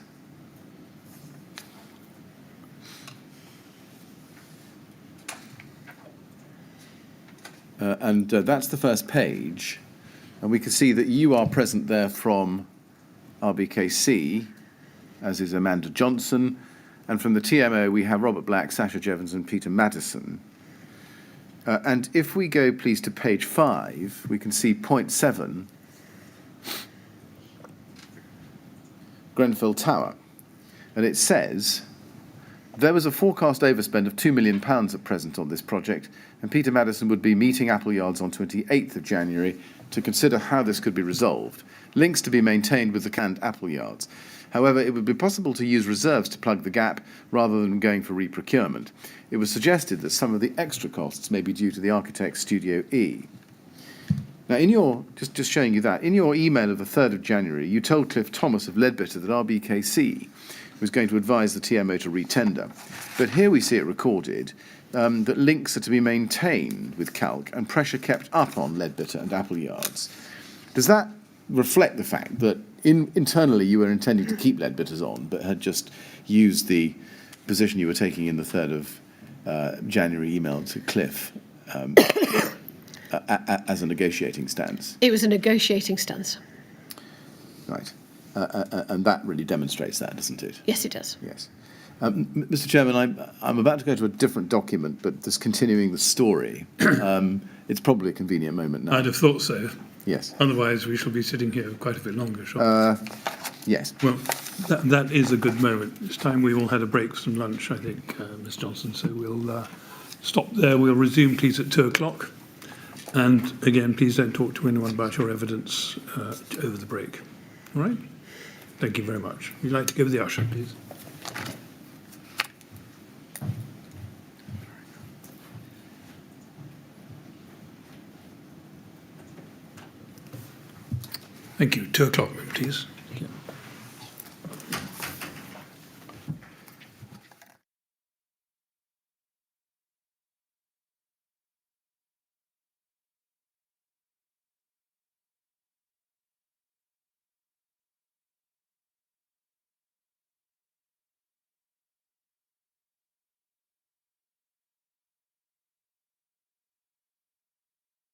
And that's the first page, and we can see that you are present there from Rbkc, as is Amanda Johnson. And from the TMO, we have Robert Black, Sasha Jevons, and Peter Madison. And if we go, please, to page 5, we can see point 7, Grenfell Tower. And it says, there was a forecast overspend of £2 million at present on this project, and Peter Madison would be meeting Appleyards on 28th of January to consider how this could be resolved. Links to be maintained with the canned Appleyards. However, it would be possible to use reserves to plug the gap rather than going for reprocurement. It was suggested that some of the extra costs may be due to the architect's Studio E. Now, in your, just showing you that, in your email of the 3rd of January, you told Cliff Thomas of Leadbetter that Rbkc was going to advise the TMO to retender. But here we see it recorded that links are to be maintained with Calc and pressure kept up on Leadbetter and Appleyards. Does that reflect the fact that internally you were intending to keep Leadbetters on, but had just used the position you were taking in the 3rd of January email to Cliff as a negotiating stance? It was a negotiating stance. Right. And that really demonstrates that, doesn't it?
Yes, it does.
Yes. Mr. Chairman, I'm about to go to a different document, but just continuing the story. It's probably a convenient moment now.
I'd have thought so.
Yes.
Otherwise, we shall be sitting here quite a bit longer, shall we?
Yes.
Well, that is a good moment. It's time we all had a break for some lunch, I think, Ms. Johnson. So we'll stop there. We'll resume, please, at 2 o'clock. And again, please don't talk to anyone about your evidence over the break. All right? Thank you very much. Would you like to give the usher, please? Thank you. 2 o'clock, please.